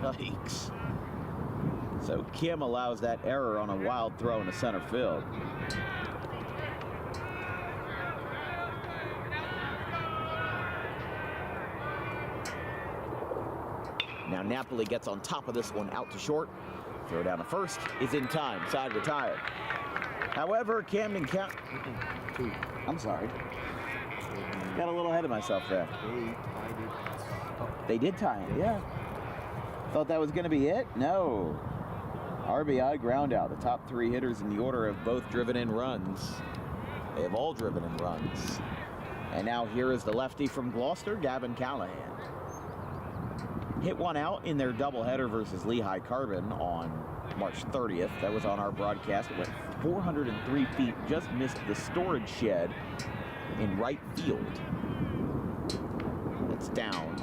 [SPEAKER 1] Yikes. So Kim allows that error on a wild throw into center field. Now Napoli gets on top of this one out to short. Throw down to first is in time. Side retired. However, Camden County... I'm sorry. Got a little ahead of myself there. They did tie it, yeah. Thought that was going to be it? No. RBI ground out. The top 3 hitters in the order have both driven in runs. They have all driven in runs. And now here is the lefty from Gloucester, Gavin Callahan. Hit one out in their doubleheader versus Lehigh Carbon on March 30th. That was on our broadcast. It went 403 feet, just missed the storage shed in right field. It's down.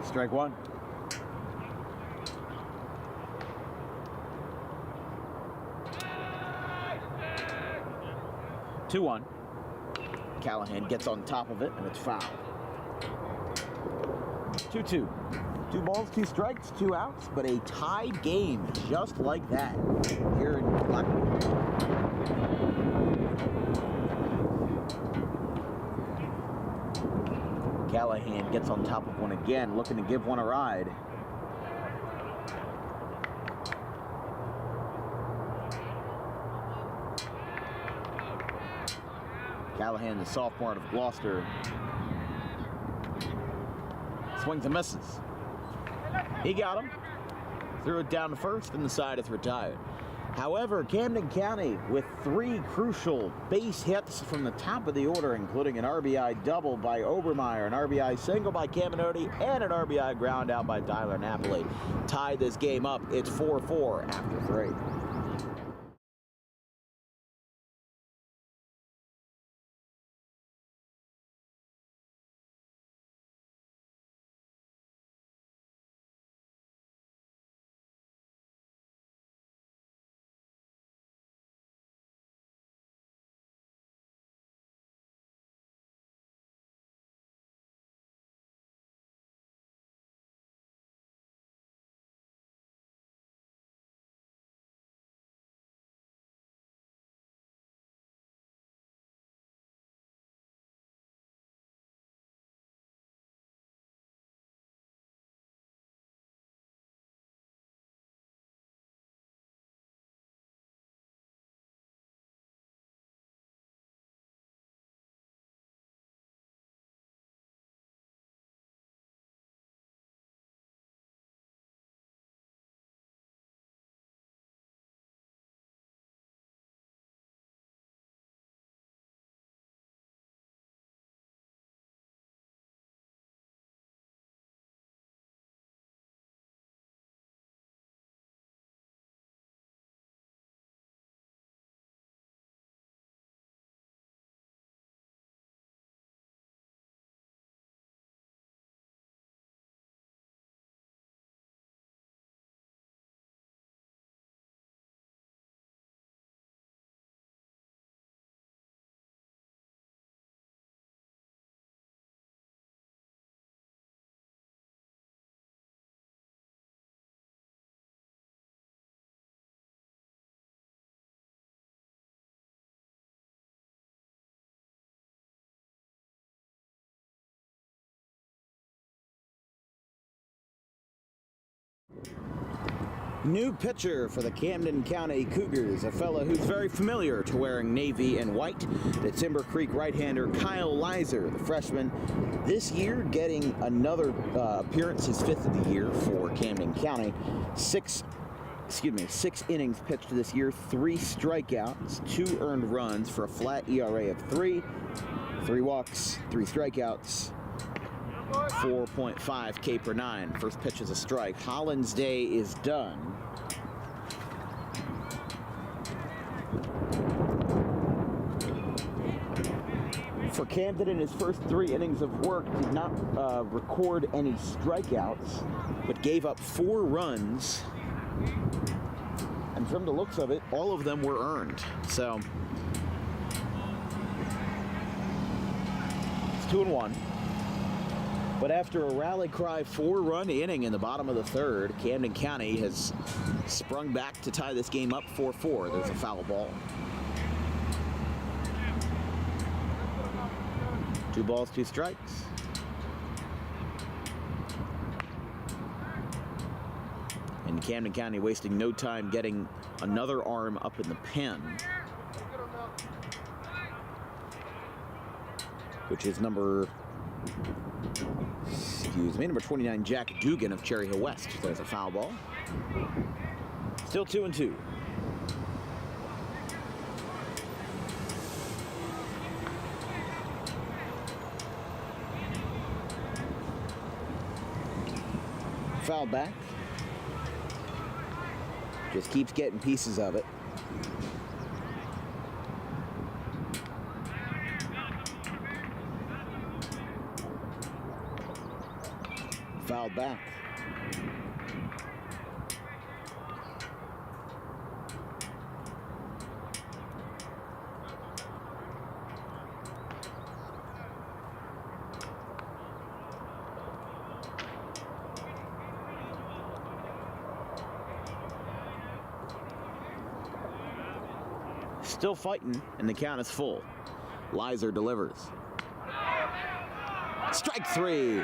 [SPEAKER 1] Strike 1. Two 1. Callahan gets on top of it, and it's foul. 2-2. 2 balls, 2 strikes, 2 outs, but a tied game just like that here in Blackpool. Callahan gets on top of one again, looking to give one a ride. Callahan, the sophomore out of Gloucester, swings and misses. He got him. Threw it down to first, and the side is retired. However, Camden County with 3 crucial base hits from the top of the order, including an RBI double by Obermeyer, an RBI single by Caminoti, and an RBI ground out by Tyler Napoli, tied this game up. It's 4-4 after 3. New pitcher for the Camden County Cougars, a fellow who's very familiar to wearing navy and white, the Timber Creek right-hander Kyle Lizer, the freshman, this year getting another appearance, his 5th of the year for Camden County. 6 innings pitched this year, 3 strikeouts, 2 earned runs for a flat ERA of 3, 3 walks, 3 strikeouts, 4.5 K per 9. First pitch is a strike. Holland's day is done. For Camden, in his first 3 innings of work, did not record any strikeouts, but gave up 4 runs. And from the looks of it, all of them were earned. So it's 2-1. But after a rally cry 4-run inning in the bottom of the 3rd, Camden County has sprung back to tie this game up 4-4. There's a foul ball. 2 balls, 2 strikes. And Camden County wasting no time getting another arm up in the pen, which is number 29, Jack Dugan of Cherry Hill West. There's a foul ball. Still 2-2. Foul back. Just keeps getting pieces of it. Fouled back. Still fighting, and the count is full. Lizer delivers. Strike 3.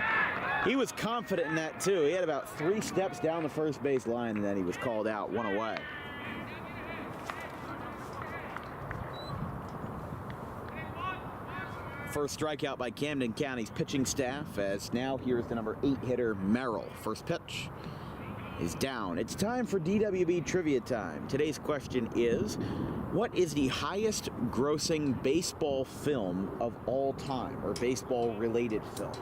[SPEAKER 1] He was confident in that too. He had about 3 steps down the first base line, and then he was called out, 1 away. First strikeout by Camden County's pitching staff, as now here's the number 8 hitter, Merrill. First pitch is down. It's time for DWB Trivia Time. Today's question is, what is the highest grossing baseball film of all time, or baseball related film?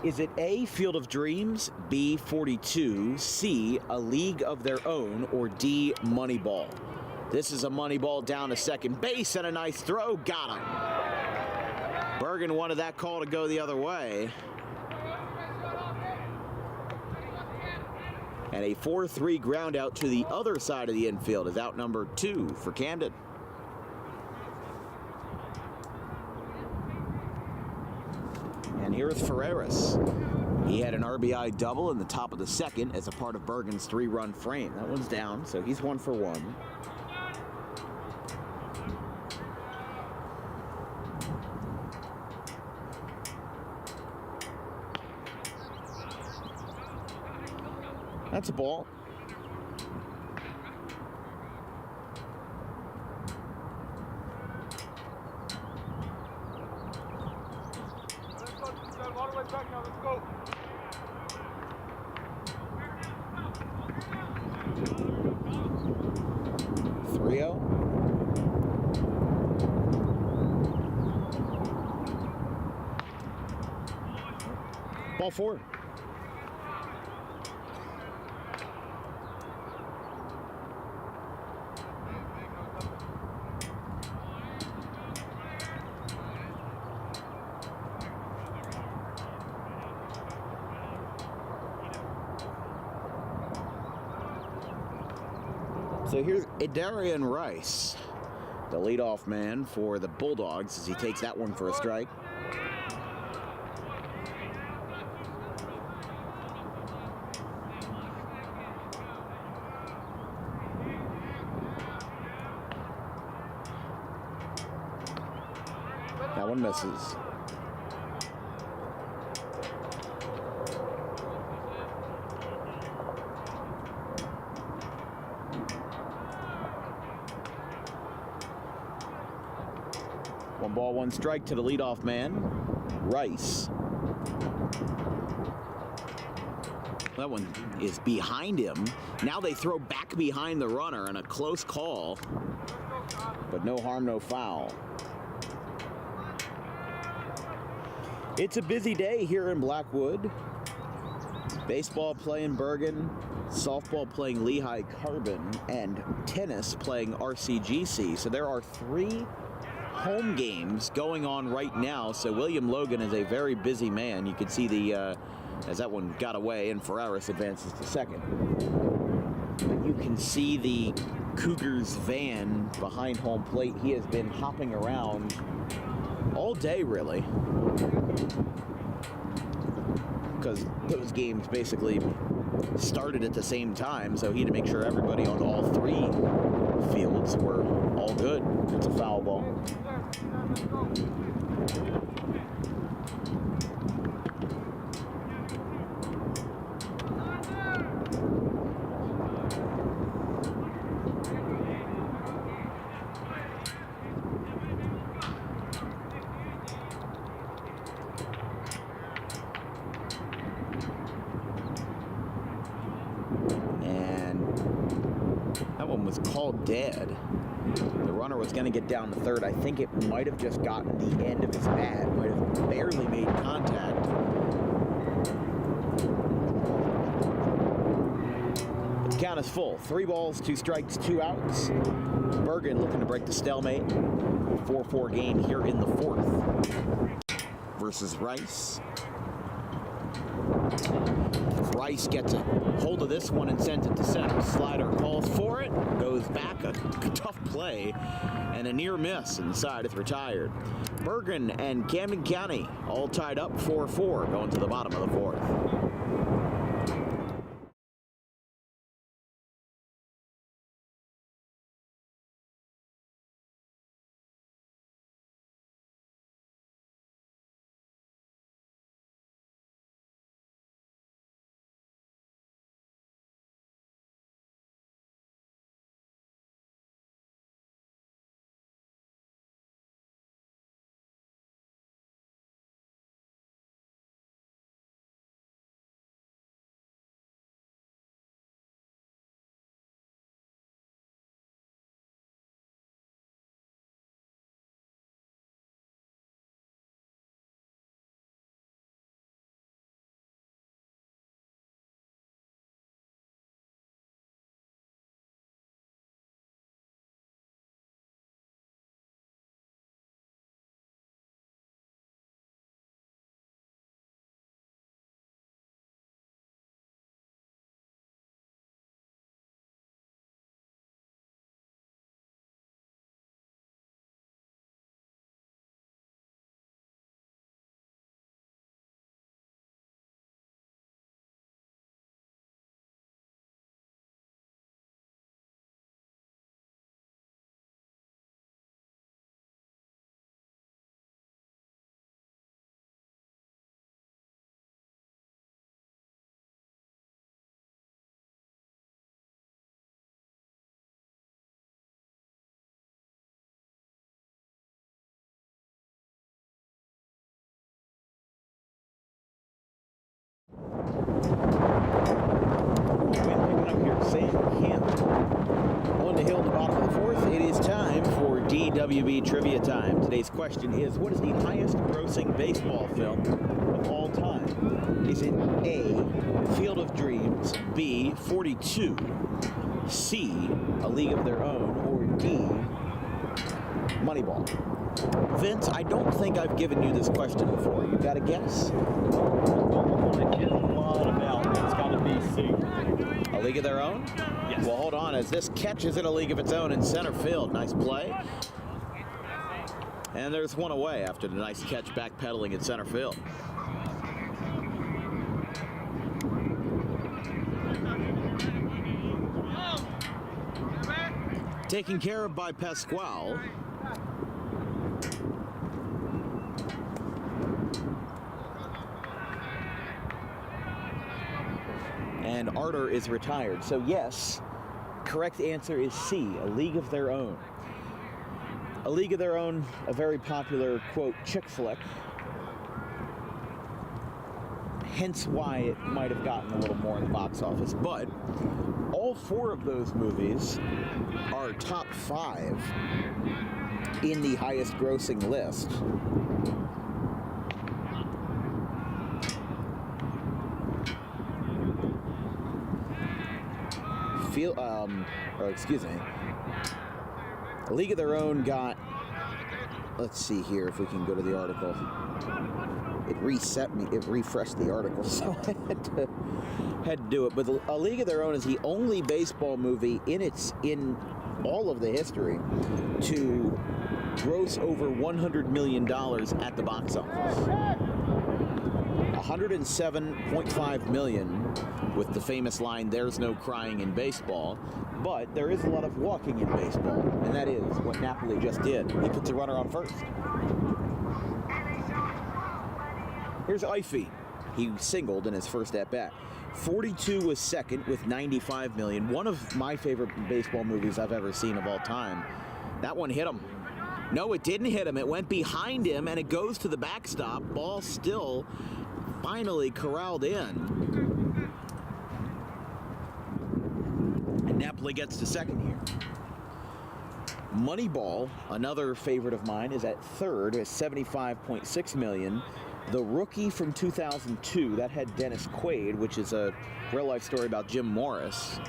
[SPEAKER 1] Is it A, Field of Dreams, B, 42, C, A League of Their Own, or D, Moneyball? This is a Moneyball down to second base, and a nice throw. Got him. Bergen wanted that call to go the other way. And a 4-3 ground out to the other side of the infield is out number 2 for Camden. And here's Ferreras. He had an RBI double in the top of the second as a part of Bergen's 3-run frame. That one's down, so he's 1 for 1. That's a ball.
[SPEAKER 5] All the way back now, let's go.
[SPEAKER 1] Three-oh. Ball 4. So here's Adarian Rice, the leadoff man for the Bulldogs, as he takes that one for a strike. That one misses. One ball, one strike to the leadoff man, Rice. That one is behind him. Now they throw back behind the runner, and a close call, but no harm, no foul. It's a busy day here in Blackwood. Baseball playing Bergen, softball playing Lehigh Carbon, and tennis playing RCGC. So there are 3 home games going on right now, so William Logan is a very busy man. You can see the as that one got away and Ferreras advances to second. You can see the Cougars van behind home plate. He has been hopping around all day, really, because those games basically started at the same time, so he had to make sure everybody on all 3 fields were all good. It's a foul ball. That one was called dead. The runner was going to get down to third. I think it might have just gotten the end of his bat. Might have barely made contact. But the count is full. 3 balls, 2 strikes, 2 outs. Bergen looking to break the stalemate. 4-4 game here in the 4th. Versus Rice. Rice gets a hold of this one and sends it to center. Slider calls for it, goes back, a tough play, and a near miss, and the side is retired. Bergen and Camden County all tied up 4-4 going to the bottom of the 4th. Sam Campbell. 1-0 in the bottom of the fourth. It is time for DWB Trivia Time. Today's question is, what is the highest grossing baseball film of all time? Is it A, Field of Dreams, B, 42, C, A League of Their Own, or D, Moneyball? Vince, I don't think I've given you this question before. You got a guess?
[SPEAKER 3] I don't want to get a lot about it. It's got to be C.
[SPEAKER 1] A League of Their Own?
[SPEAKER 3] Yes.
[SPEAKER 1] Well, hold on, as this catches in a league of its own in center field. Nice play. And there's one away after the nice catch backpedaling in center field. Taken care of by Pasquale. And Arter is retired. So yes, correct answer is C, A League of Their Own. A League of Their Own, a very popular, quote, chick flick. Hence why it might have gotten a little more in the box office. But all four of those movies are top 5 in the highest grossing list. Excuse me. A League of Their Own got, let's see here if we can go to the article. It refreshed the article, so I had to do it. But A League of Their Own is the only baseball movie in all of the history to gross over $100 million at the box office. 107.5 million with the famous line, "There's no crying in baseball," but there is a lot of walking in baseball, and that is what Napoli just did. He puts a runner on first. Here's Ify. He singled in his first at-bat. 42 was second with 95 million. One of my favorite baseball movies I've ever seen of all time. That one hit him. No, it didn't hit him. It went behind him, and it goes to the backstop. Ball still finally corralled in. And Napoli gets to second here. Moneyball, another favorite of mine, is at third at 75.6 million. The Rookie from 2002, that had Dennis Quaid, which is a real-life story about Jim Morris.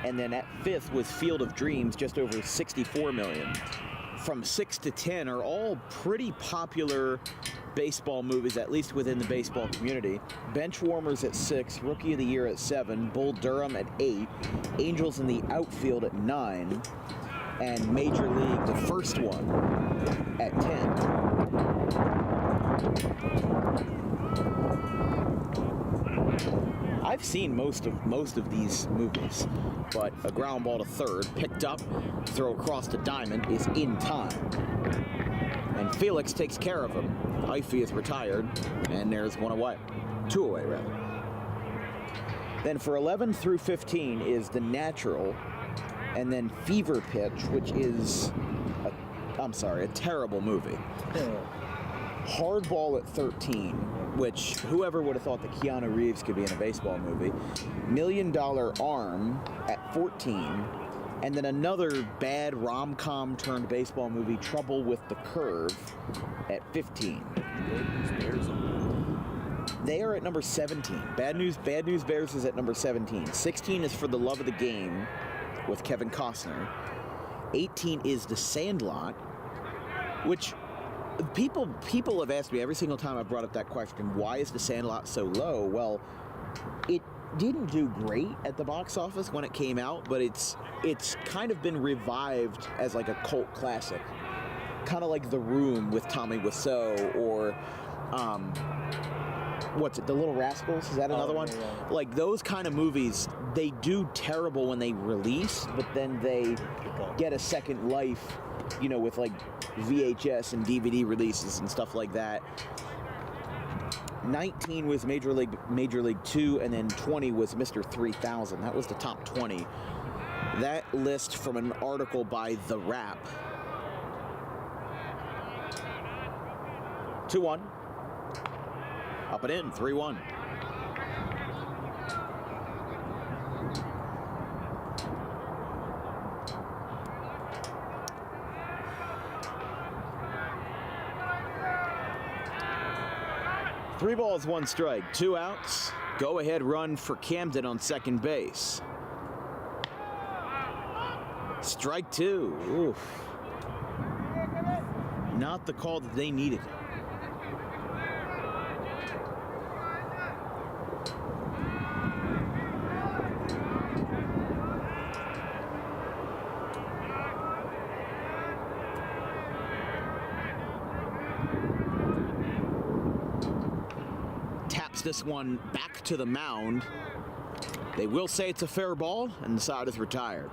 [SPEAKER 1] And then at fifth was Field of Dreams, just over 64 million. From 6 to 10 are all pretty popular baseball movies, at least within the baseball community. Benchwarmers at 6, Rookie of the Year at 7, Bull Durham at 8, Angels in the Outfield at 9, and Major League, the first one, at 10. I've seen most of these movies, but a ground ball to third, picked up, throw across to Diamond is in time. And Felix takes care of him. Ify is retired, and there's one away. 2 away, rather. Then for 11 through 15 is The Natural, and then Fever Pitch, which is, a terrible movie. Hardball at 13, which whoever would have thought that Keanu Reeves could be in a baseball movie. $1 Million Arm at 14, and then another bad rom-com turned baseball movie, Trouble with the Curve, at 15. They are at number 17. Bad News Bears is at number 17. 16 is For the Love of the Game with Kevin Costner. 18 is The Sandlot, which people have asked me every single time I brought up that question, why is The Sandlot so low? Well, it didn't do great at the box office when it came out, but it's kind of been revived as like a cult classic. Kind of like The Room with Tommy Wiseau, or what's it, The Little Rascals? Is that another one? Yeah. Like those kind of movies, they do terrible when they release, but then they get a second life, you know, with like VHS and DVD releases and stuff like that. 19 was Major League 2, and then 20 was Mr. 3000. That was the top 20. That list from an article by The Wrap. 2-1. Up and in, 3-1. 3 balls, 1 strike, 2 outs. Go ahead run for Camden on second base. Strike 2. Oof. Not the call that they needed. Taps this one back to the mound. They will say it's a fair ball, and the side is retired.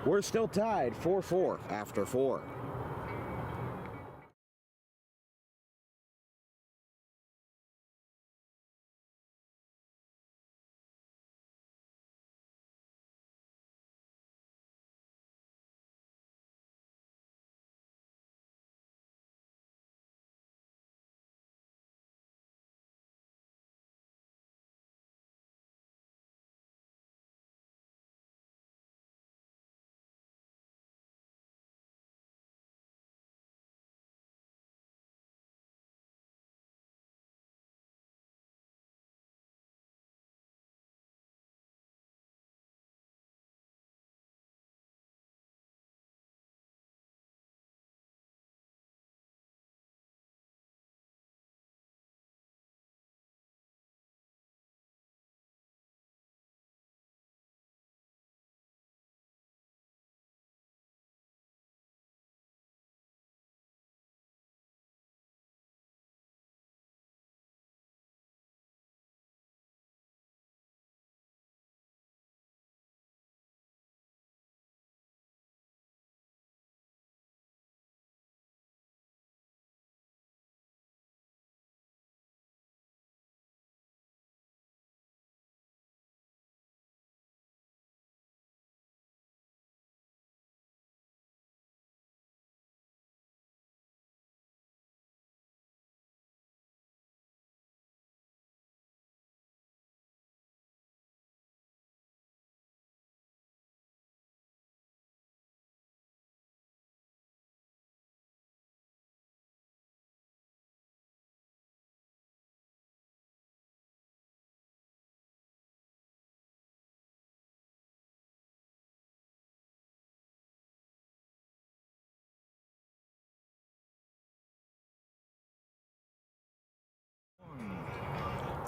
[SPEAKER 1] We're still tied 4-4 after 4.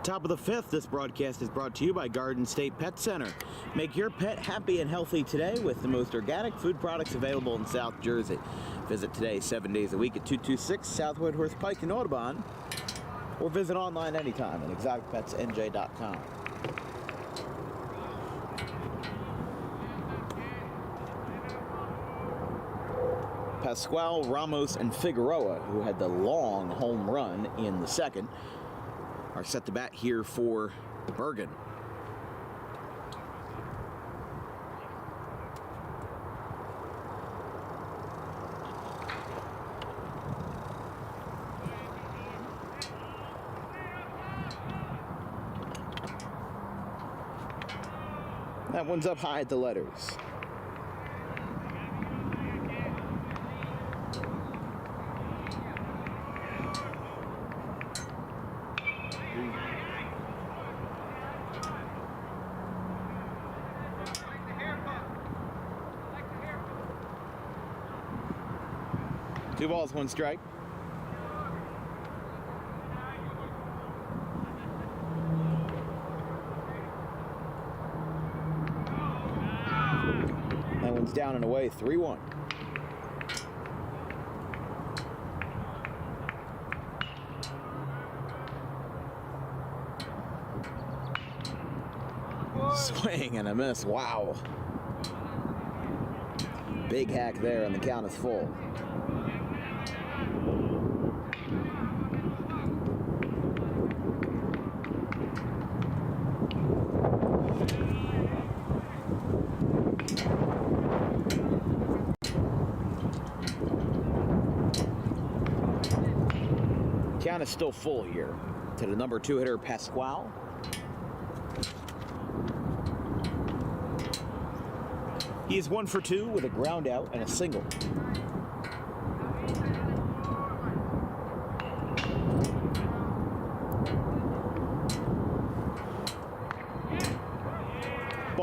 [SPEAKER 1] Top of the 5th, this broadcast is brought to you by Garden State Pet Center. Make your pet happy and healthy today with the most organic food products available in South Jersey. Visit today 7 days a week at 226 South Woodworth Pike in Audubon, or visit online anytime at exoticpetsnj.com. Pascual, Ramos, and Figueroa, who had the long home run in the second, are set to bat here for Bergen. That one's up high at the letters. Two balls, one strike. That one's down and away, 3-1. Swing and a miss, wow. Big hack there, and the count is full. Count is still full here to the number 2 hitter, Pascual. He is 1 for 2 with a ground out and a single.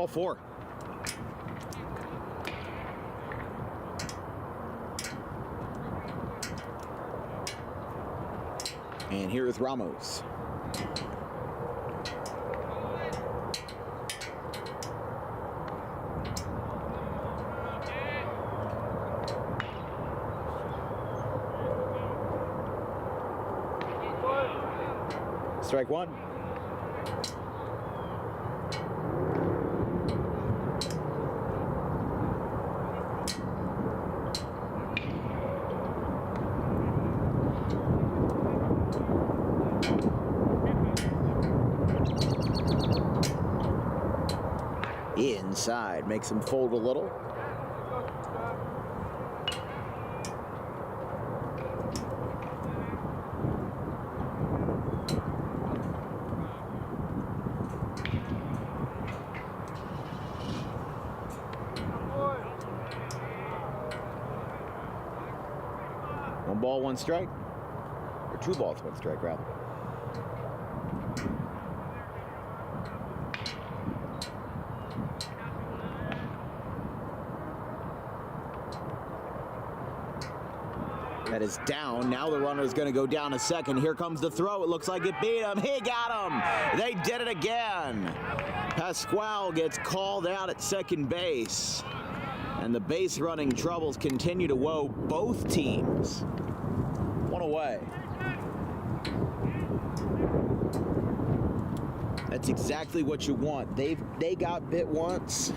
[SPEAKER 1] Ball 4. And here is Ramos. Strike 1. Inside, makes him fold a little. One ball, one strike. Or 2 balls, 1 strike, rather. That is down. Now the runner is going to go down a second. Here comes the throw. It looks like it beat him. He got him. They did it again. Pasquale gets called out at second base. And the base running troubles continue to woe both teams. 1 away. That's exactly what you want. They got bit once.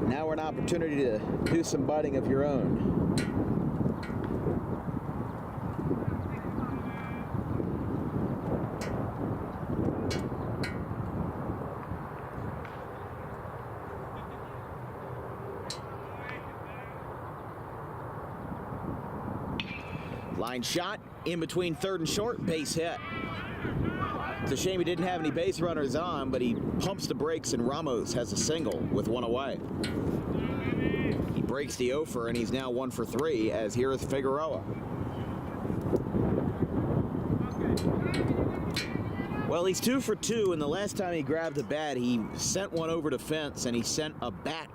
[SPEAKER 1] Now an opportunity to do some biting of your own. Line shot in between third and short, base hit. It's a shame he didn't have any base runners on, but he pumps the brakes and Ramos has a single with 1 away. He breaks the offer and he's now 1 for 3 as here is Figueroa. Well, he's 2 for 2, and the last time he grabbed a bat, he sent one over the fence and he sent a bat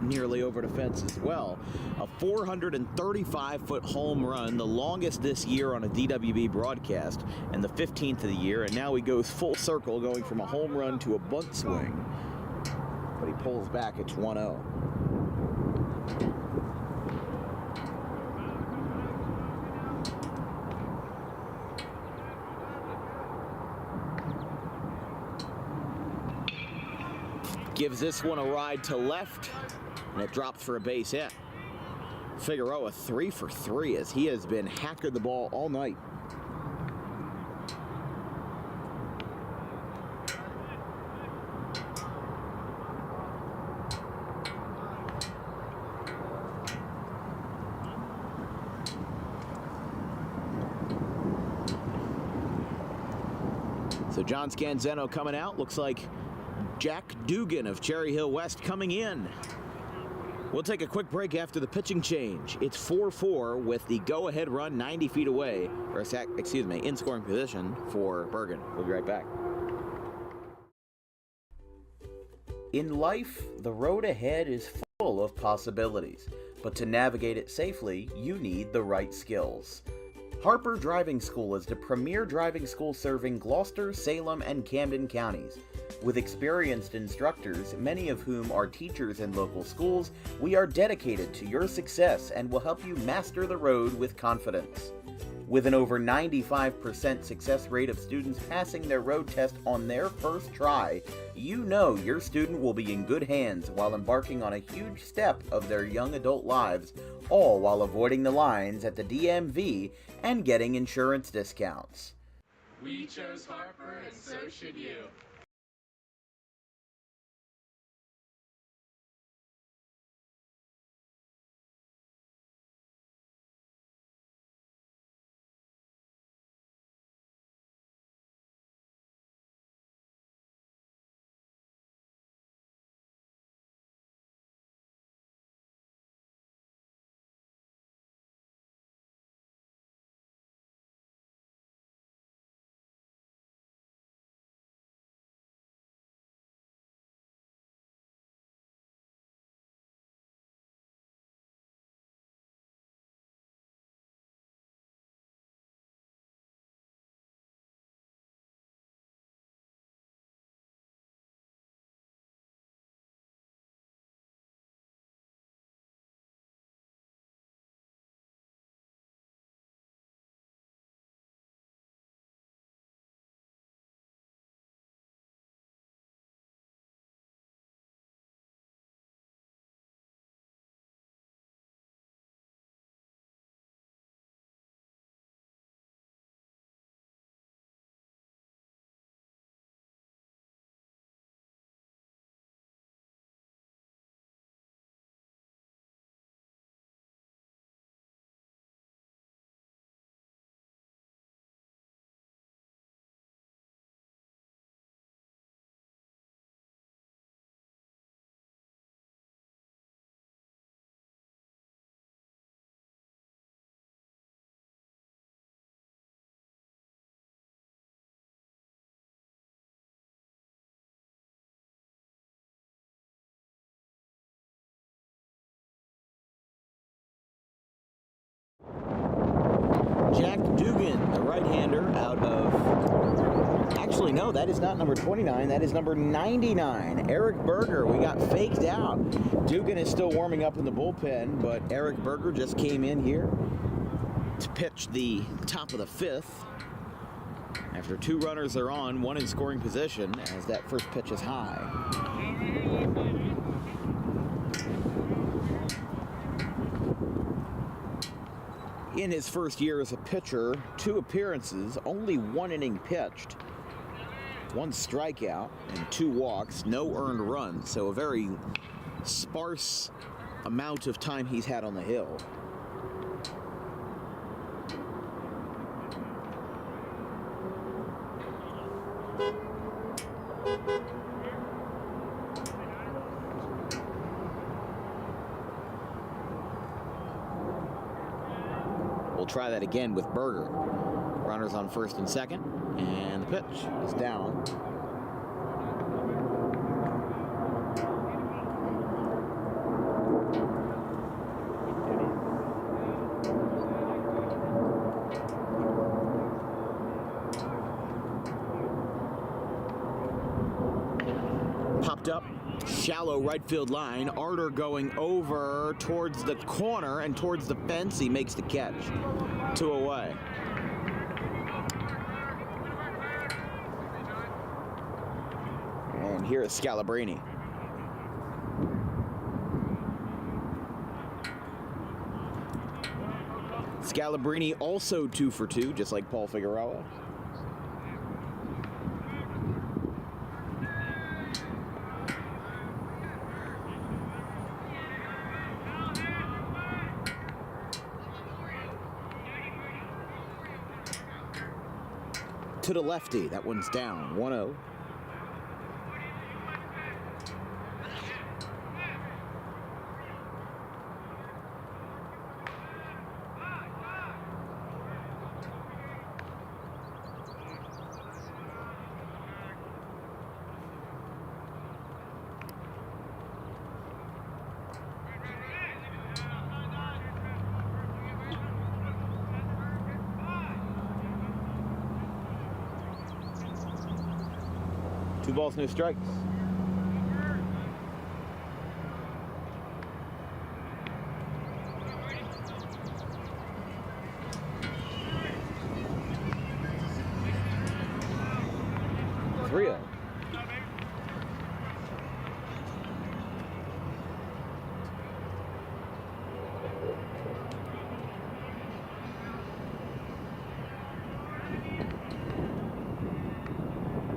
[SPEAKER 1] nearly over the fence as well. A 435-foot home run, the longest this year on a DWB broadcast, and the 15th of the year, and now he goes full circle, going from a home run to a bunt swing. But he pulls back, it's 1-0. Gives this one a ride to left, and it drops for a base hit. Figueroa 3 for 3 as he has been hacking the ball all night. So John Scanzeno coming out. Looks like Jack Dugan of Cherry Hill West coming in. We'll take a quick break after the pitching change. It's 4-4 with the go-ahead run 90 feet away, or excuse me, in scoring position for Bergen. We'll be right back. In life, the road ahead is full of possibilities, but to navigate it safely, you need the right skills. Harper Driving School is the premier driving school serving Gloucester, Salem, and Camden counties. With experienced instructors, many of whom are teachers in local schools, we are dedicated to your success and will help you master the road with confidence. With an over 95% success rate of students passing their road test on their first try, you know your student will be in good hands while embarking on a huge step of their young adult lives, all while avoiding the lines at the DMV and getting insurance discounts.
[SPEAKER 4] We chose Harper, and so should you.
[SPEAKER 1] Jack Dugan, the right-hander out of... Actually, no, that is not number 29. That is number 99. Eric Berger, we got faked out. Dugan is still warming up in the bullpen, but Eric Berger just came in here to pitch the top of the fifth. After 2 runners are on, 1 in scoring position, as that first pitch is high. In his first year as a pitcher, 2 appearances, only 1 inning pitched, 1 strikeout, and 2 walks, no earned runs. So a very sparse amount of time he's had on the hill. We'll try that again with Berger. Runners on first and second, and the pitch is down. Popped up. Shallow right field line. Arter going over towards the corner and towards the fence. He makes the catch. 2 away. And here is Scalabrini. Scalabrini also 2 for 2, just like Paul Figueroa. To the lefty, that one's down, 1-0. Two balls, no strikes. Three-oh.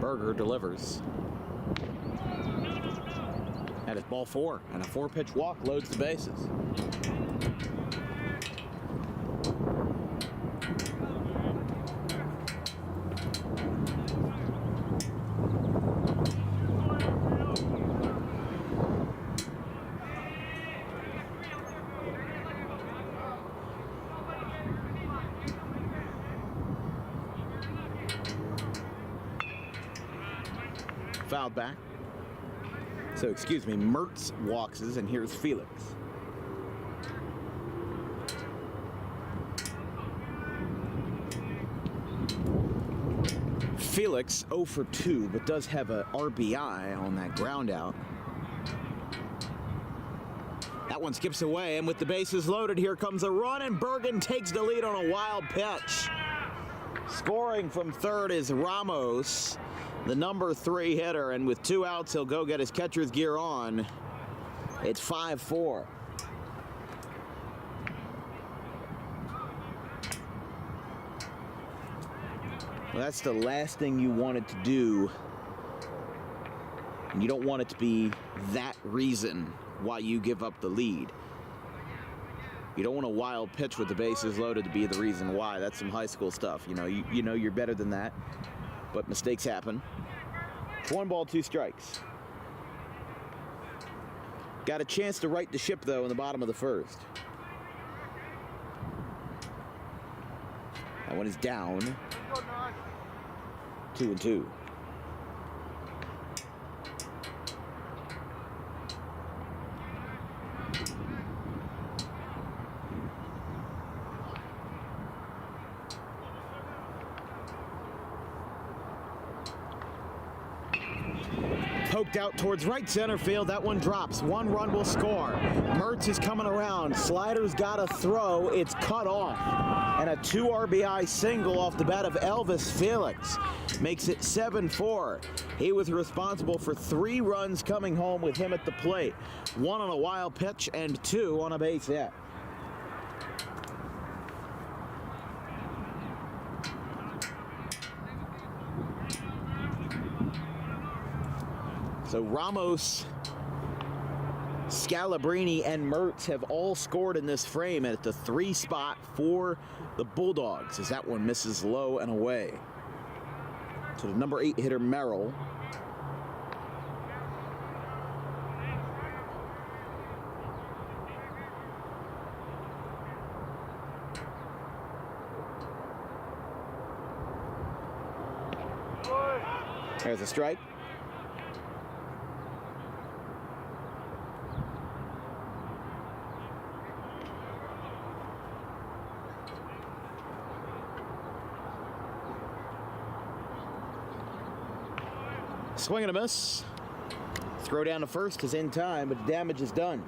[SPEAKER 1] Berger delivers. That is ball 4, and a 4-pitch walk loads the bases. Fouled back. So, excuse me, Mertz walks, and here's Felix. Felix 0 for 2, but does have a RBI on that ground out. That one skips away, and with the bases loaded, here comes a run, and Bergen takes the lead on a wild pitch. Scoring from third is Ramos, the number 3 hitter, and with 2 outs, he'll go get his catcher's gear on. It's 5-4. Well, that's the last thing you want it to do, and you don't want it to be that reason why you give up the lead. You don't want a wild pitch with the bases loaded to be the reason why. That's some high school stuff. You know you're better than that, but mistakes happen. 1 ball, 2 strikes. Got a chance to right the ship, though, in the bottom of the first. That one is down. 2-2. poked out towards right center field. That one drops. 1 run will score. Mertz is coming around. Slider's got a throw. It's cut off. And a 2 RBI single off the bat of Elvis Felix makes it 7-4. He was responsible for 3 runs coming home with him at the plate. 1 on a wild pitch and 2 on a base hit. So Ramos, Scalabrini, and Mertz have all scored in this frame at the 3 spot for the Bulldogs, as that one misses low and away to the number 8 hitter Merrill. There's a strike. Swing and a miss. Throw down to first is in time, but damage is done.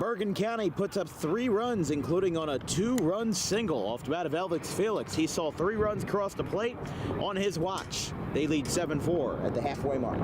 [SPEAKER 1] Bergen County puts up 3 runs, including on a 2-run single off the bat of Elvis Felix. He saw 3 runs cross the plate on his watch. They lead 7-4 at the halfway mark.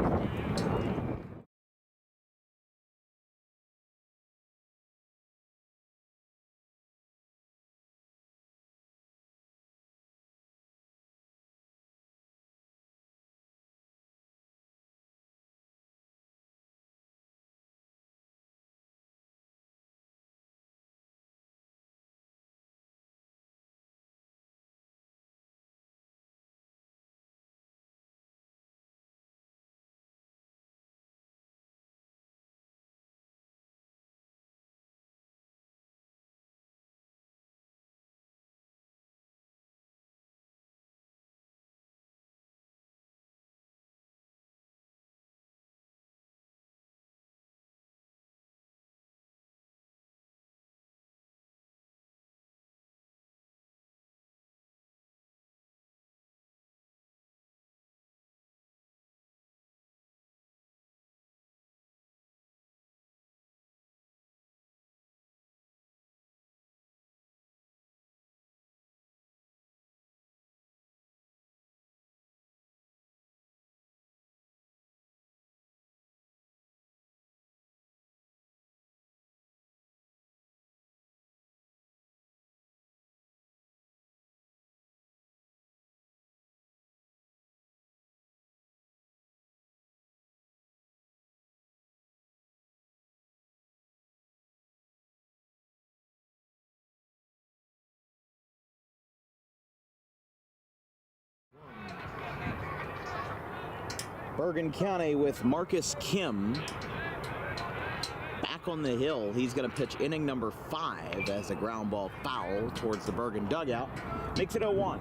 [SPEAKER 1] Bergen County with Marcus Kim back on the hill. He's going to pitch inning number 5 as a ground ball foul towards the Bergen dugout. Makes it 0-1.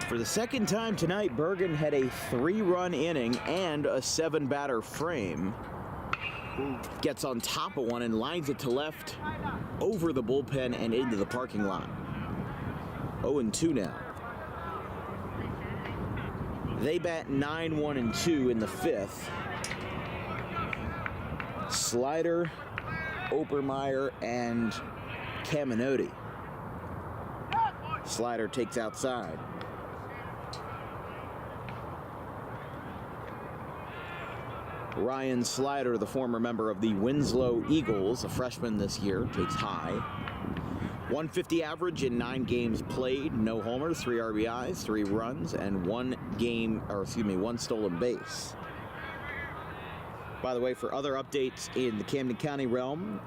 [SPEAKER 1] For the second time tonight, Bergen had a 3-run inning and a 7-batter frame. Gets on top of one and lines it to left over the bullpen and into the parking lot. 0-2 now. They bat 9-1-2 in the 5th. Slider, Obermeyer, and Caminotti. Slider takes outside. Ryan Slider, the former member of the Winslow Eagles, a freshman this year, takes high. 150 average in 9 games played, no homers, 3 RBIs, 3 runs, and 1 stolen base. By the way, for other updates in the Camden County realm,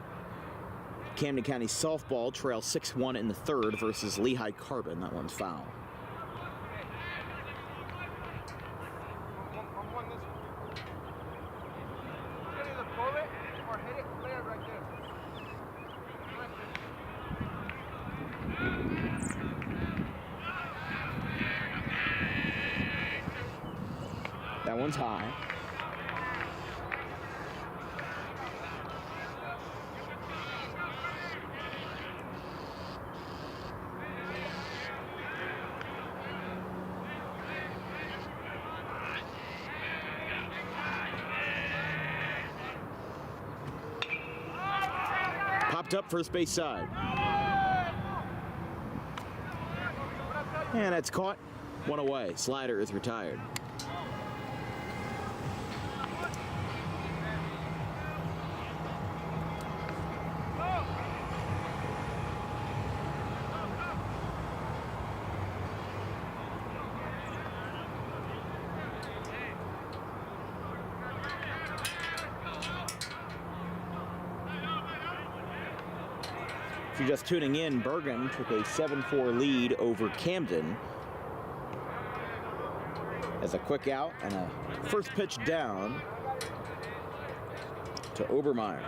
[SPEAKER 1] Camden County softball trails 6-1 in the 3rd versus Lehigh Carbon. That one's foul. That one's high. Picked up first base side. And that's caught. One away. Slider is retired. If you're just tuning in, Bergen took a 7-4 lead over Camden. As a quick out and a first pitch down to Obermeyer.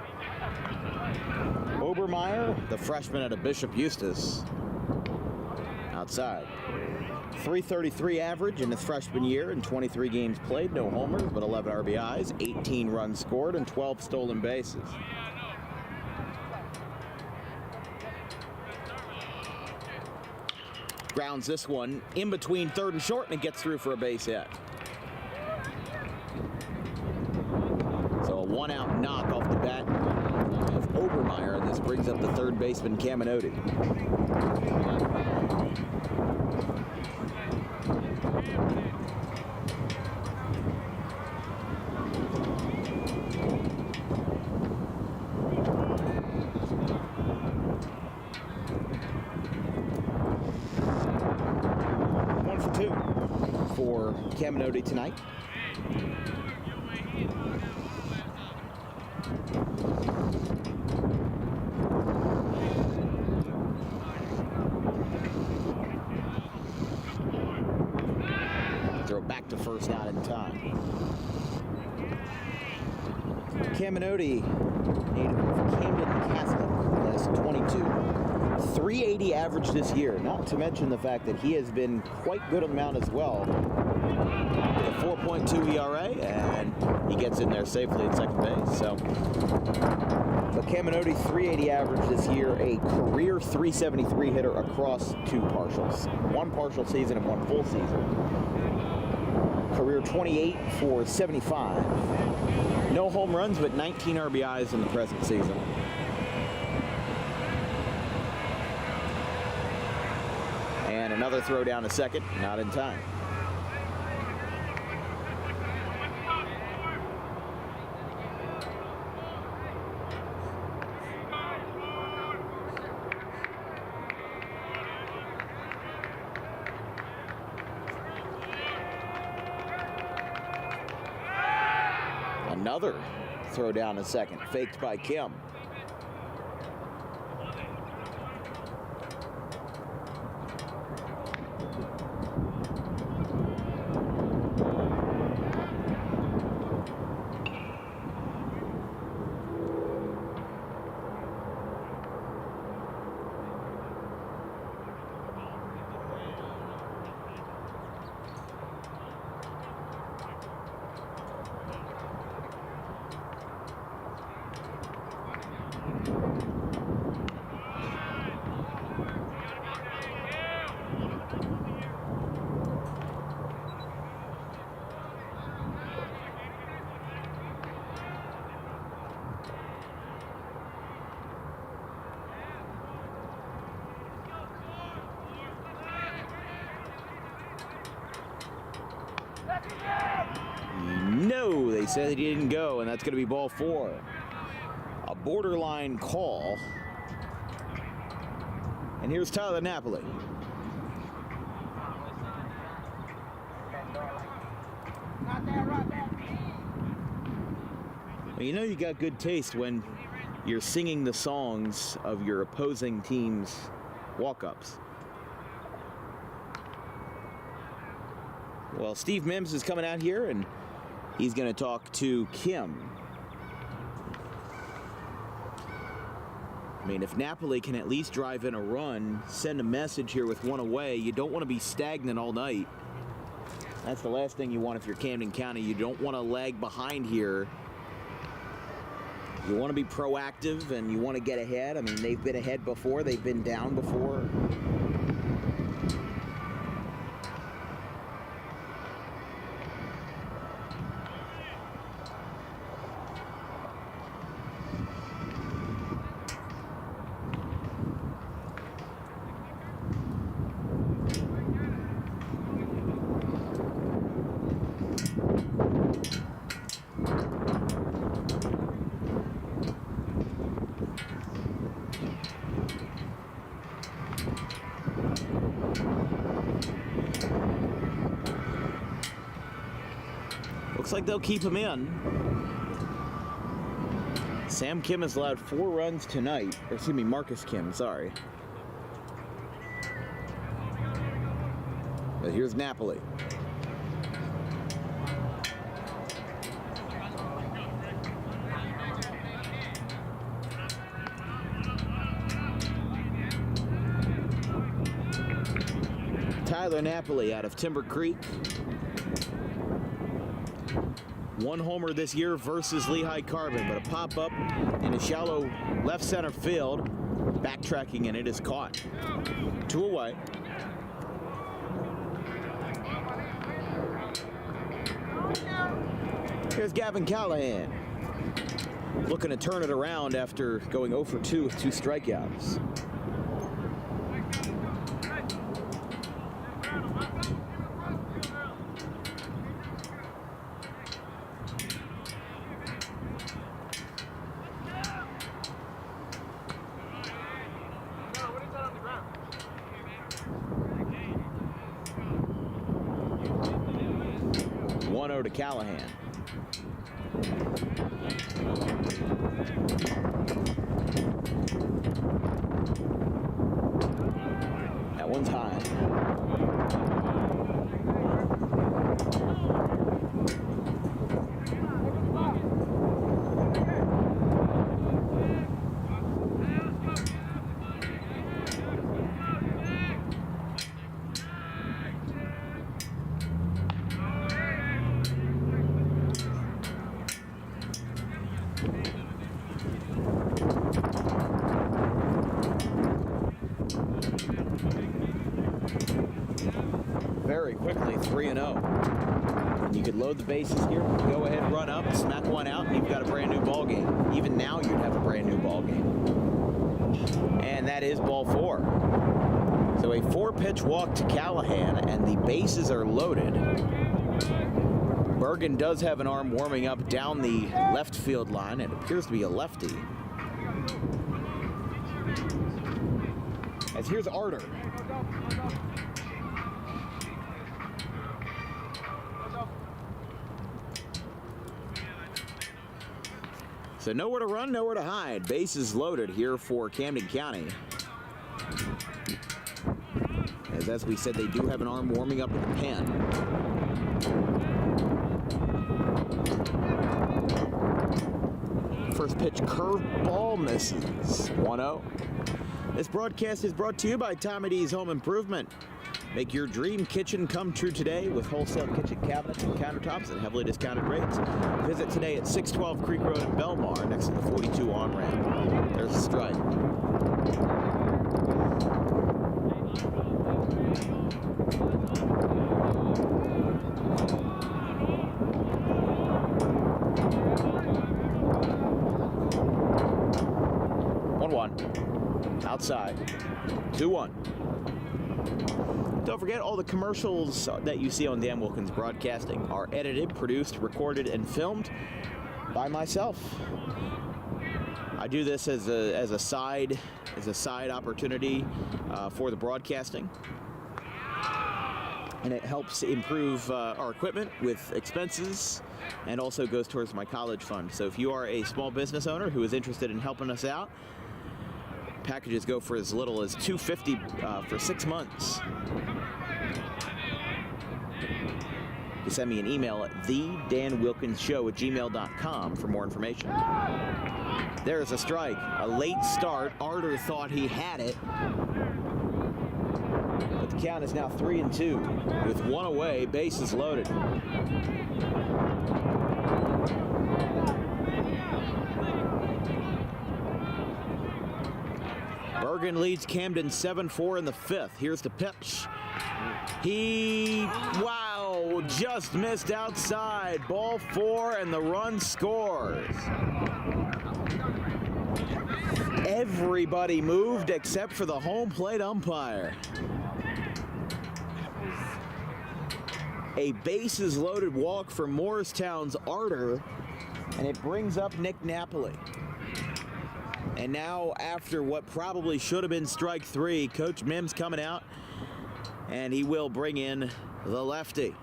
[SPEAKER 1] Obermeyer, the freshman out of Bishop Eustace, outside. .333 average in his freshman year in 23 games played, no homers, but 11 RBIs, 18 runs scored, and 12 stolen bases. Grounds this one in between third and short, and it gets through for a base hit. So a one-out knock off the bat of Obermeyer, and this brings up the third baseman, Camden. 1 for 2 for Camden tonight. Throw back to first, not in time. Camden, native of Camden Catholic, class 22. 380 average this year, not to mention the fact that he has been quite good on the mound as well. With a 4.2 ERA, and he gets in there safely at second base. So, but Camden 380 average this year, a career 373 hitter across 2 partials. 1 partial season and 1 full season. Career 28 for 75. No home runs, but 19 RBIs in the present season. And another throw down to second, not in time. Another throw down to second, faked by Kim. No, they said he didn't go, and that's going to be ball 4. A borderline call. And here's Tyler Napoli. Well, you know you got good taste when you're singing the songs of your opposing team's walk-ups. Well, Steve Mims is coming out here, and he's going to talk to Kim. I mean, if Napoli can at least drive in a run, send a message here with 1 away, you don't want to be stagnant all night. That's the last thing you want if you're Camden County. You don't want to lag behind here. You want to be proactive, and you want to get ahead. I mean, they've been ahead before. They've been down before. Looks like they'll keep him in. Sam Kim has allowed 4 runs tonight. Or excuse me, Marcus Kim, sorry. But here's Napoli. Tyler Napoli out of Timber Creek. 1 homer this year versus Lehigh Carbon, but a pop-up in a shallow left center field. Backtracking, and it is caught. 2 away. Here's Gavin Callahan. Looking to turn it around after going 0 for 2 with 2 strikeouts. To Callahan. That one's high. Very quickly, 3-0. And you could load the bases here, go ahead, run up, smack one out, and you've got a brand new ball game. Even now, you'd have a brand new ball game. And that is ball 4. So a 4-pitch walk to Callahan, and the bases are loaded. Bergen does have an arm warming up down the left field line. It appears to be a lefty. As here's Arter. So nowhere to run, nowhere to hide. Bases loaded here for Camden County. As we said, they do have an arm warming up at the pen. First pitch curveball misses. 1-0. This broadcast is brought to you by Tommy D's Home Improvement. Make your dream kitchen come true today with wholesale kitchen cabinets and countertops at heavily discounted rates. Visit today at 612 Creek Road in Belmar, next to the 42 on-ramp. There's a strike. Outside. 2-1. Don't forget, all the commercials that you see on Dan Wilkins Broadcasting are edited, produced, recorded, and filmed by myself. I do this as a side opportunity for the broadcasting, and it helps improve our equipment with expenses, and also goes towards my college fund. So if you are a small business owner who is interested in helping us out, packages go for as little as $250 for 6 months. You send me an email at thedanwilkinsshow@gmail.com for more information. There's a strike. A late start. Arter thought he had it. But the count is now 3-2 with 1 away, bases loaded. Bergen leads Camden 7-4 in the 5th. Here's the pitch. Wow, just missed outside. Ball 4, and the run scores. Everybody moved except for the home plate umpire. A bases loaded walk for Morristown's Arter, and it brings up Nick Napoli. And now, after what probably should have been strike 3, Coach Mims coming out, and he will bring in the lefty.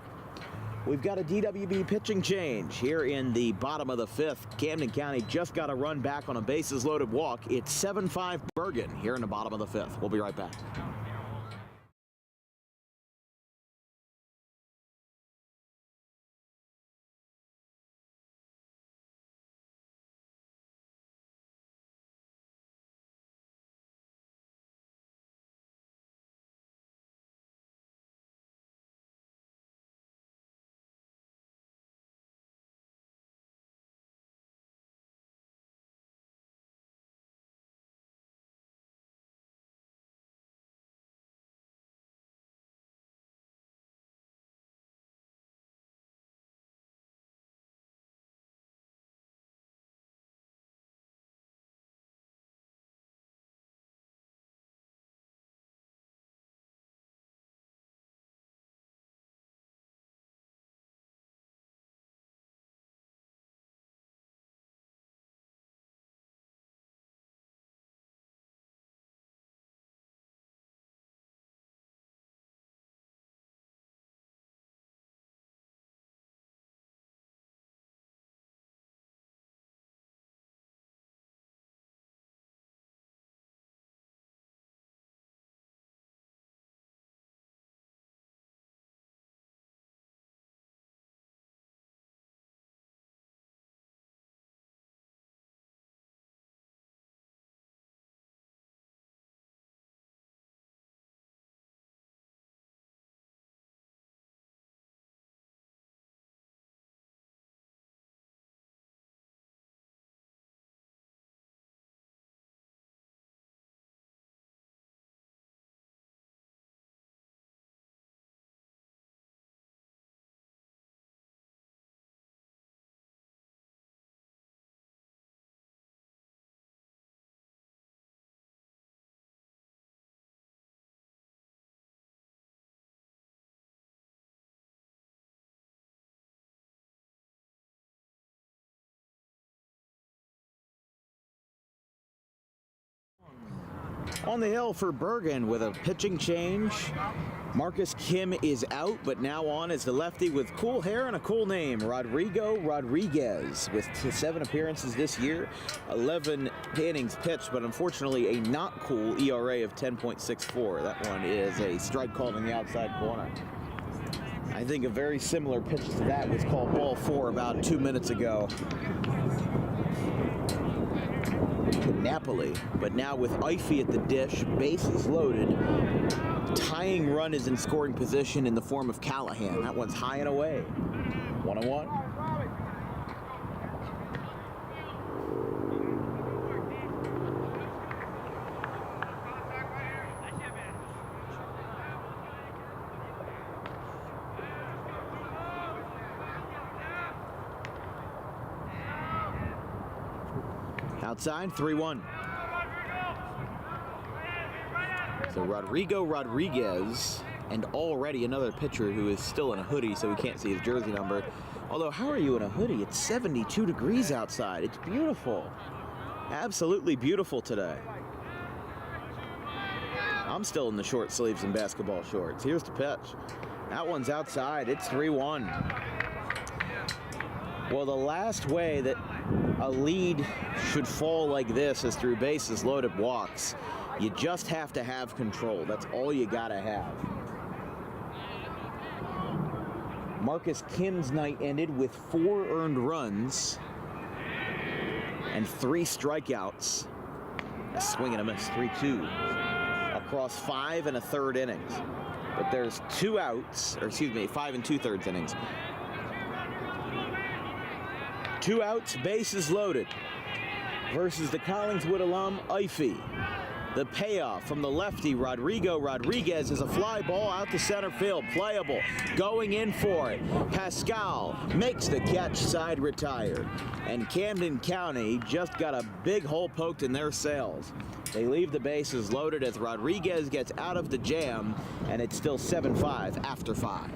[SPEAKER 1] We've got a DWB pitching change here in the bottom of the fifth. Camden County just got a run back on a bases loaded walk. It's 7-5 Bergen here in the bottom of the fifth. We'll be right back. On the hill for Bergen with a pitching change. Marcus Kim is out, but now on is the lefty with cool hair and a cool name, Rodrigo Rodriguez, with 7 appearances this year, 11 innings pitched, but unfortunately a not cool ERA of 10.64. That one is a strike called in the outside corner. I think a very similar pitch to that was called ball 4 about 2 minutes ago. Napoli, but now with Ify at the dish, bases loaded. Tying run is in scoring position in the form of Callahan. That one's high and away. 1-1. Outside, 3-1. So Rodrigo Rodriguez, and already another pitcher who is still in a hoodie, so we can't see his jersey number. Although, how are you in a hoodie? It's 72 degrees outside. It's beautiful. Absolutely beautiful today. I'm still in the short sleeves and basketball shorts. Here's the pitch. That one's outside. It's 3-1. Well, the last way that a lead should fall like this is through bases loaded walks. You just have to have control. That's all you gotta have. Marcus Kim's night ended with 4 earned runs and 3 strikeouts. A swing and a miss, 3-2 across 5 1/3 innings. But there's 2 outs, or excuse me, 5 2/3 innings. 2 outs, bases loaded, versus the Collingswood alum, Ify. The payoff from the lefty, Rodrigo Rodriguez, is a fly ball out to center field, playable, going in for it. Pascal makes the catch, side retired. And Camden County just got a big hole poked in their sails. They leave the bases loaded as Rodriguez gets out of the jam, and it's still 7-5 after 5.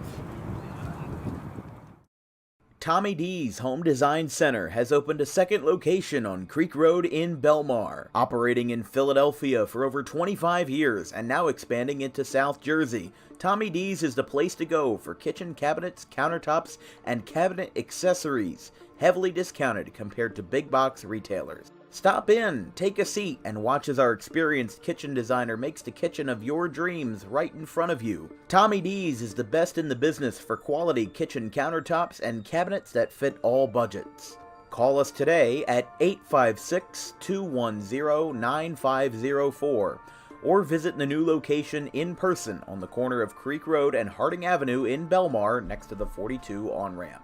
[SPEAKER 1] Tommy D's Home Design Center has opened a second location on Creek Road in Belmar, operating in Philadelphia for over 25 years and now expanding into South Jersey. Tommy D's is the place to go for kitchen cabinets, countertops, and cabinet accessories, heavily discounted compared to big box retailers. Stop in, take a seat, and watch as our experienced kitchen designer makes the kitchen of your dreams right in front of you. Tommy D's is the best in the business for quality kitchen countertops and cabinets that fit all budgets. Call us today at 856-210-9504 or visit the new location in person on the corner of Creek Road and Harding Avenue in Belmar next to the 42 on-ramp.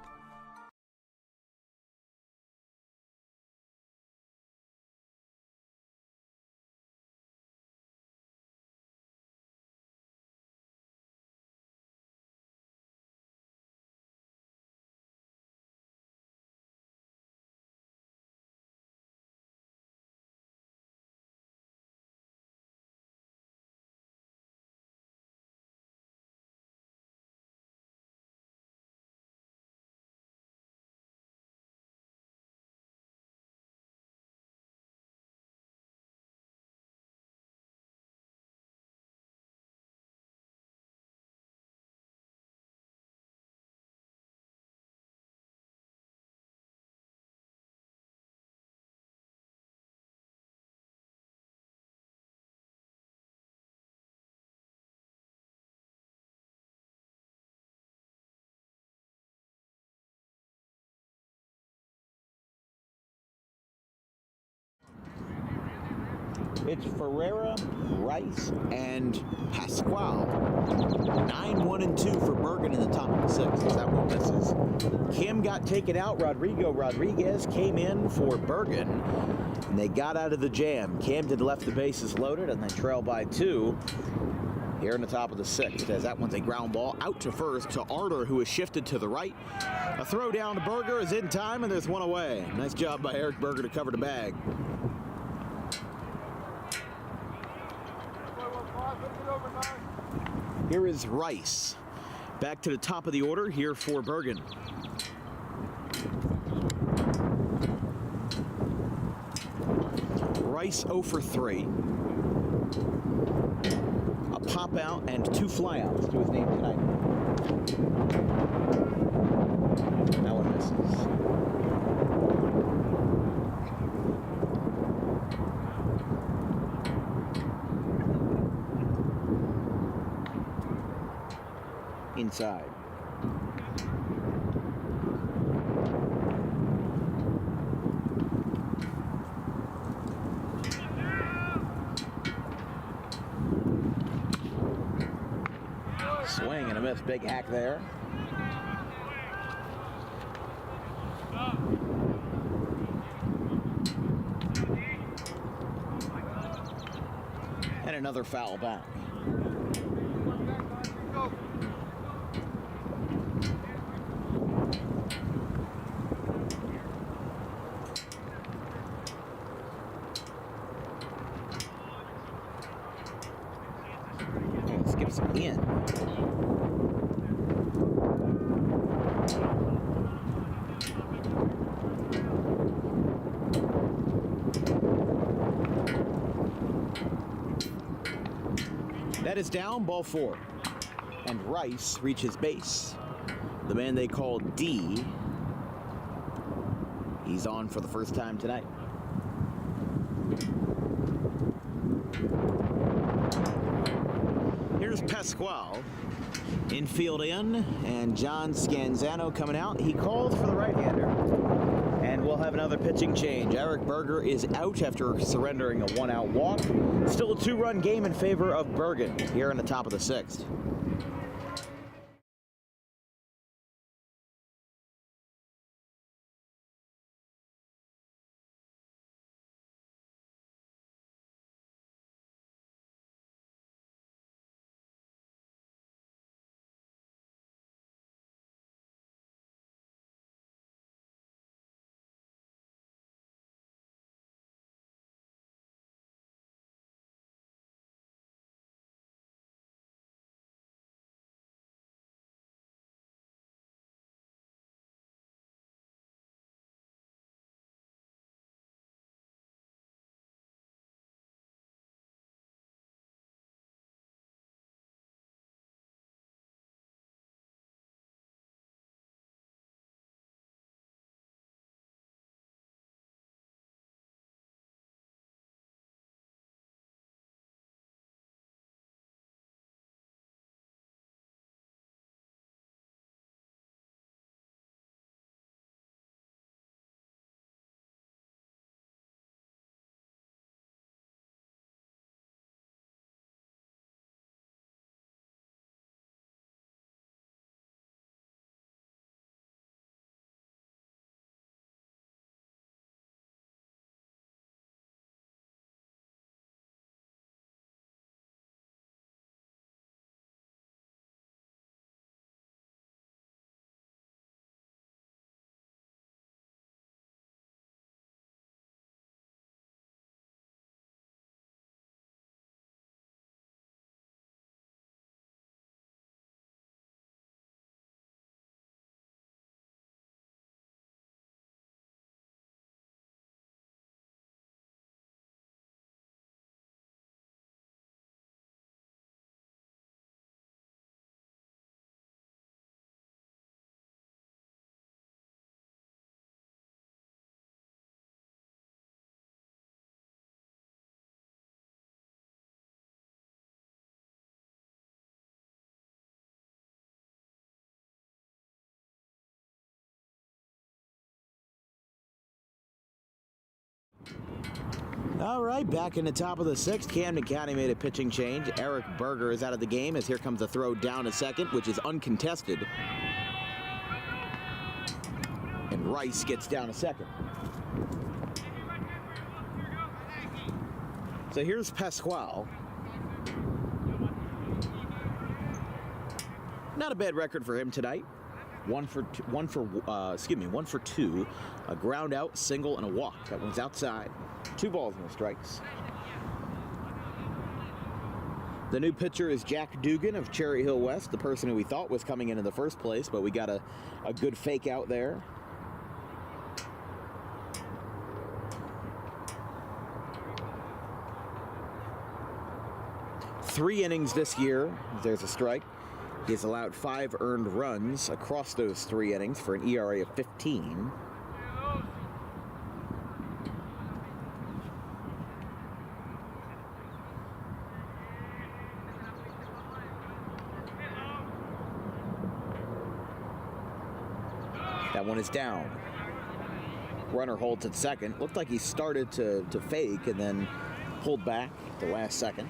[SPEAKER 1] It's Ferreira, Rice, and Pasquale. 9-1-2 for Bergen in the top of the sixth. Is that one misses? Kim got taken out. Rodriguez came in for Bergen, and they got out of the jam. Camden left the bases loaded, and they trail by 2 here in the top of the sixth, as that one's a ground ball out to first to Arter, who is shifted to the right. A throw down to Berger is in time, and there's one away. Nice job by Eric Berger to cover the bag. Here is Rice. Back to the top of the order here for Bergen. Rice 0 for 3. A pop out and 2 flyouts to his name tonight. That one misses. Inside. Swing and a miss. Big hack there. And another foul back. Skips in. That is down, ball 4. And Rice reaches base. The man they call D. He's on for the first time tonight. Here's Pasquale. Infield in, and John Scanzano coming out. He calls for the right-hander. And we'll have another pitching change. Eric Berger is out after surrendering a 1-out walk. Still a 2-run game in favor of Bergen here in the top of the 6th. All right, back in the top of the sixth. Camden County made a pitching change. Eric Berger is out of the game as here comes a throw down to second, which is uncontested. And Rice gets down to second. So here's Pasquale. Not a bad record for him tonight. One for two. A ground out, single, and a walk. That one's outside. 2 balls, no strikes. The new pitcher is Jack Dugan of Cherry Hill West, the person who we thought was coming in the first place, but we got a good fake out there. Three innings this year. There's a strike. He's allowed 5 earned runs across those 3 innings for an ERA of 15. That one is down. Runner holds at second. Looked like he started to fake and then pulled back at the last second.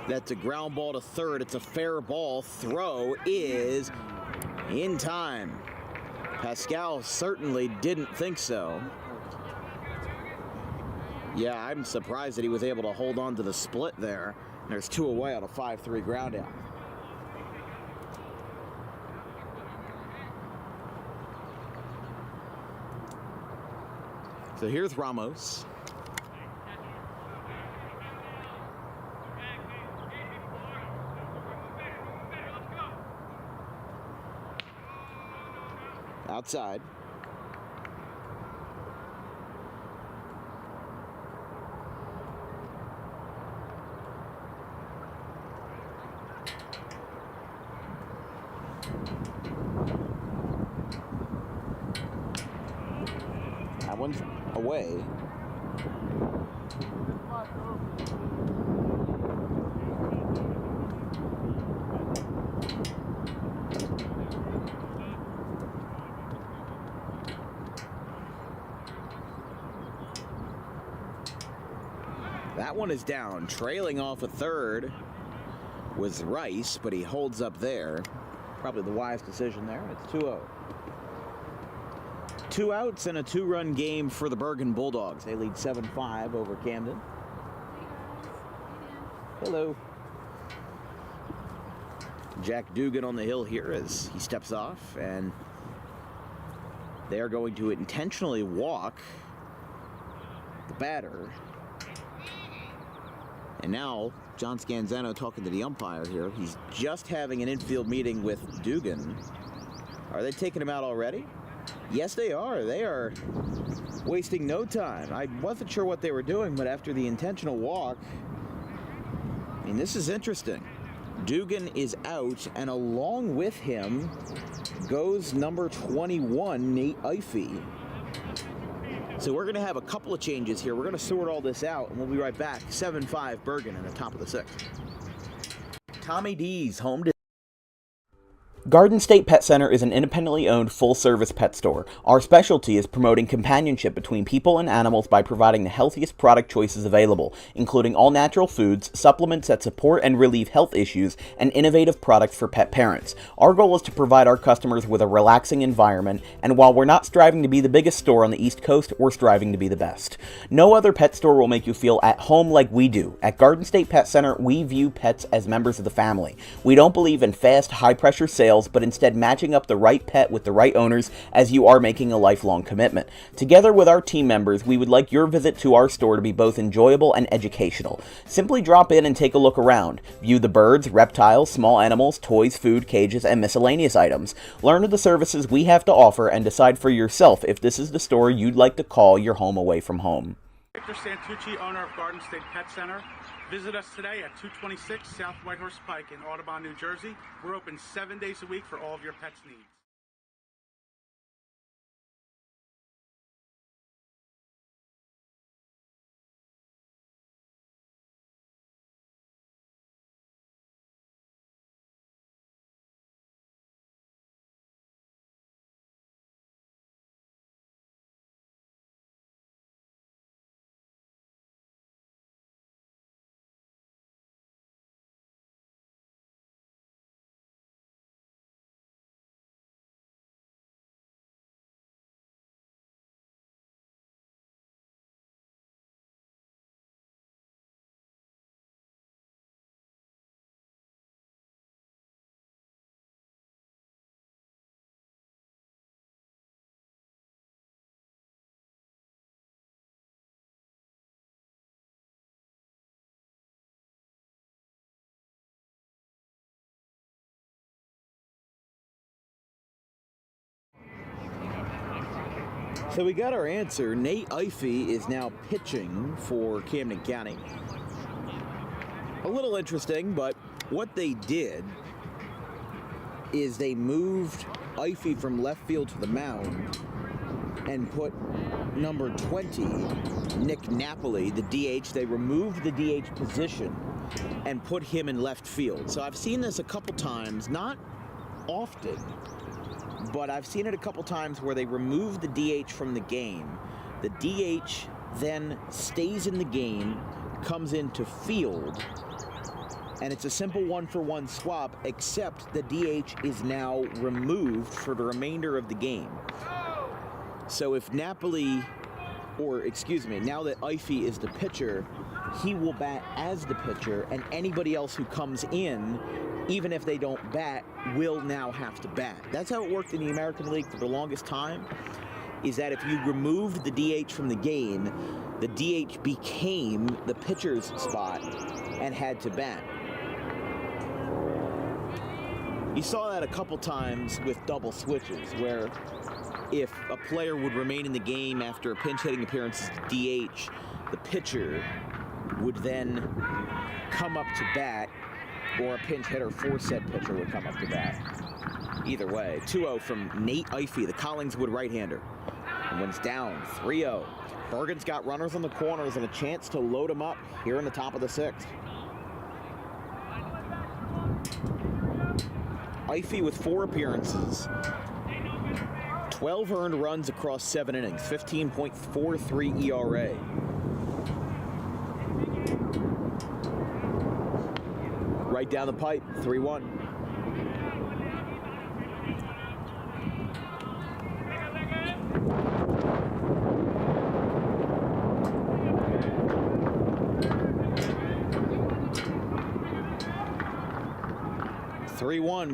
[SPEAKER 1] That's a ground ball to third. It's a fair ball. Throw is in time. Pascal certainly didn't think so. Yeah, I'm surprised that he was able to hold on to the split there. There's 2 away on a 5-3 ground out. So here's Ramos. Outside. That one's away. That one is down. Trailing off a third was Rice, but he holds up there. Probably the wise decision there. It's 2-0. 2 outs and a 2-run game for the Bergen Bulldogs. They lead 7-5 over Camden. Hello. Jack Dugan on the hill here as he steps off, and they are going to intentionally walk the batter. And now, John Scanzano talking to the umpire here. He's just having an infield meeting with Dugan. Are they taking him out already? Yes, they are. They are wasting no time. I wasn't sure what they were doing, but after the intentional walk, I mean, this is interesting. Dugan is out, and along with him goes number 21, Nate Ifey. So we're going to have a couple of changes here. We're going to sort all this out, and we'll be right back. 7-5 Bergen in the top of the sixth. Tommy D's home to Garden State Pet Center is an independently owned full-service pet store. Our specialty is promoting companionship between people and animals by providing the healthiest product choices available, including all-natural foods, supplements that support and relieve health issues, and innovative products for pet parents. Our goal is to provide our customers with a relaxing environment, and while we're not striving to be the biggest store on the East Coast, we're striving to be the best. No other pet store will make you feel at home like we do. At Garden State Pet Center, we view pets as members of the family. We don't believe in fast, high-pressure sales, but instead matching up the right pet with the right owners, as you are making a lifelong commitment. Together with our team members, we would like your visit to our store to be both enjoyable and educational. Simply drop in and take a look around. View the birds, reptiles, small animals, toys, food, cages, and miscellaneous items. Learn of the services we have to offer and decide for yourself if this is the store you'd like to call your home away from home.
[SPEAKER 5] Victor Santucci, owner of Garden State Pet Center. Visit us today at 226 South Whitehorse Pike in Audubon, New Jersey. We're open 7 days a week for all of your pets' needs.
[SPEAKER 1] So we got our answer. Nate Ifey is now pitching for Camden County. A little interesting, but what they did is they moved Ifey from left field to the mound and put number 20, Nick Napoli, the DH. They removed the DH position and put him in left field. So I've seen this a couple times, not often, but I've seen it a couple times where they remove the DH from the game. The DH then stays in the game, comes into field, and it's a simple 1-for-1 swap, except the DH is now removed for the remainder of the game. So if Napoli, or excuse me, now that Ifey is the pitcher, he will bat as the pitcher, and anybody else who comes in, even if they don't bat, will now have to bat. That's how it worked in the American League for the longest time, is that if you removed the DH from the game, the DH became the pitcher's spot and had to bat. You saw that a couple times with double switches, where if a player would remain in the game after a pinch hitting appearance as DH, the pitcher would then come up to bat, or a pinch hitter for said pitcher would come up to bat. Either way, 2-0 from Nate Ifey, the Collingswood right-hander. And when it's down, 3-0. Bergen's got runners on the corners and a chance to load them up here in the top of the 6th. Ifey with 4 appearances, 12 earned runs across 7 innings, 15.43 ERA. Right down the pipe, 3-1.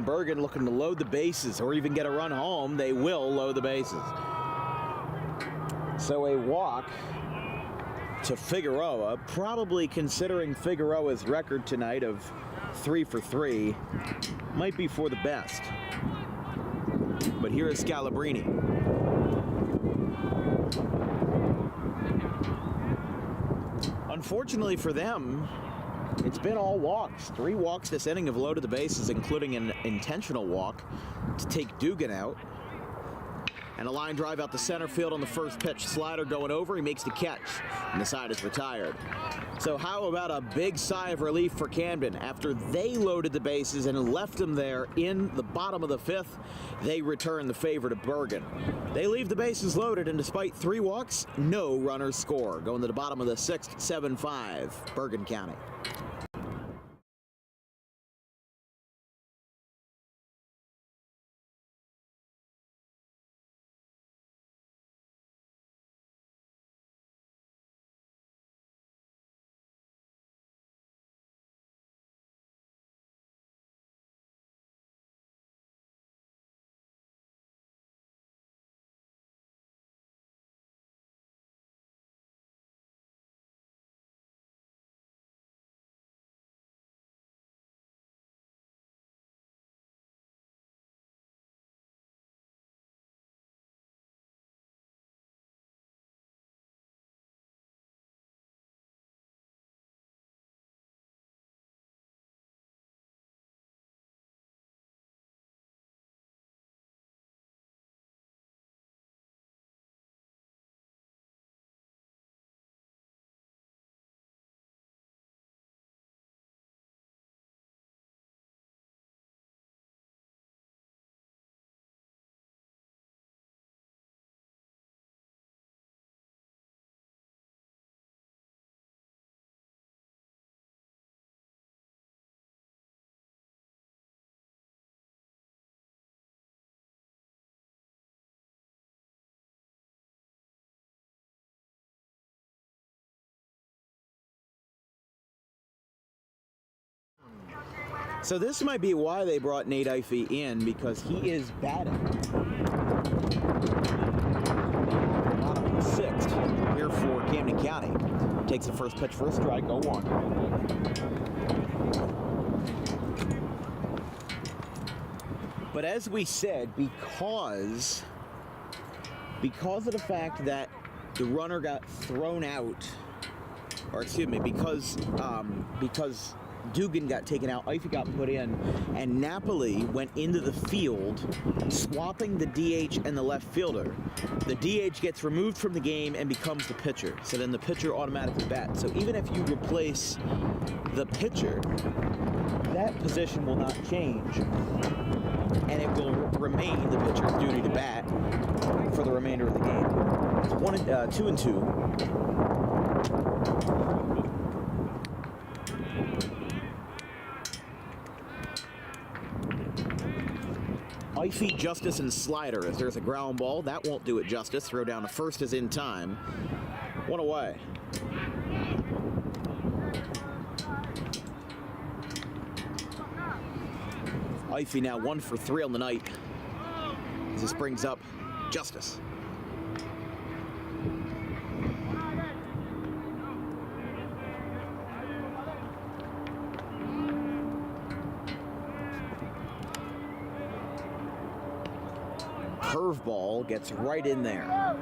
[SPEAKER 1] Bergen looking to load the bases or even get a run home. They will load the bases. So a walk to Figueroa, probably considering Figueroa's record tonight of 3 for 3, might be for the best. But here is Scalabrini. Unfortunately for them, it's been all walks. 3 walks this inning have loaded the bases, including an intentional walk to take Dugan out. And a line drive out to center field on the first pitch. Slider going over, he makes the catch, and the side is retired. So how about a big sigh of relief for Camden? After they loaded the bases and left them there in the bottom of the 5th, they return the favor to Bergen. They leave the bases loaded, and despite 3 walks, no runners score. Going to the bottom of the 6th, 7-5, Bergen County. So this might be why they brought Nate Ifey in, because he is batting. Bottom of the 6th here for Camden County. Takes the first pitch for a strike, 0-1. But as we said, because because of the fact that the runner got thrown out, or excuse me, because Dugan got taken out, Ify got put in, and Napoli went into the field, swapping the DH and the left fielder. The DH gets removed from the game and becomes the pitcher. So then the pitcher automatically bats. So even if you replace the pitcher, that position will not change, and it will remain the pitcher's duty to bat for the remainder of the game. It's 2 and 2. Ify, Justice, and Slider. As there's a ground ball, that won't do it justice. Throw down to first is in time. 1 away. Ify now 1 for 3 on the night. As this brings up Justice. Curveball gets right in there.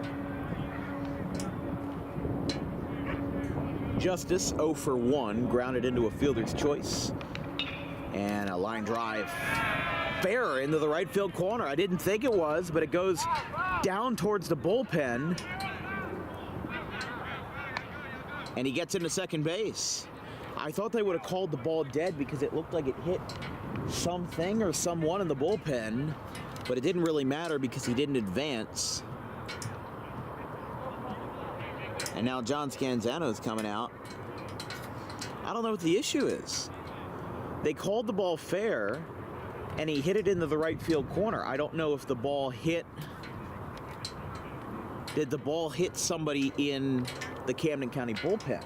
[SPEAKER 1] Justice 0 for 1, grounded into a fielder's choice. And a line drive fair into the right field corner. I didn't think it was, but it goes down towards the bullpen. And he gets into second base. I thought they would have called the ball dead because it looked like it hit something or someone in the bullpen. But it didn't really matter because he didn't advance. And now John Scanzano's coming out. I don't know what the issue is. They called the ball fair, and he hit it into the right field corner. I don't know if the ball hit... Did the ball hit somebody in the Camden County bullpen?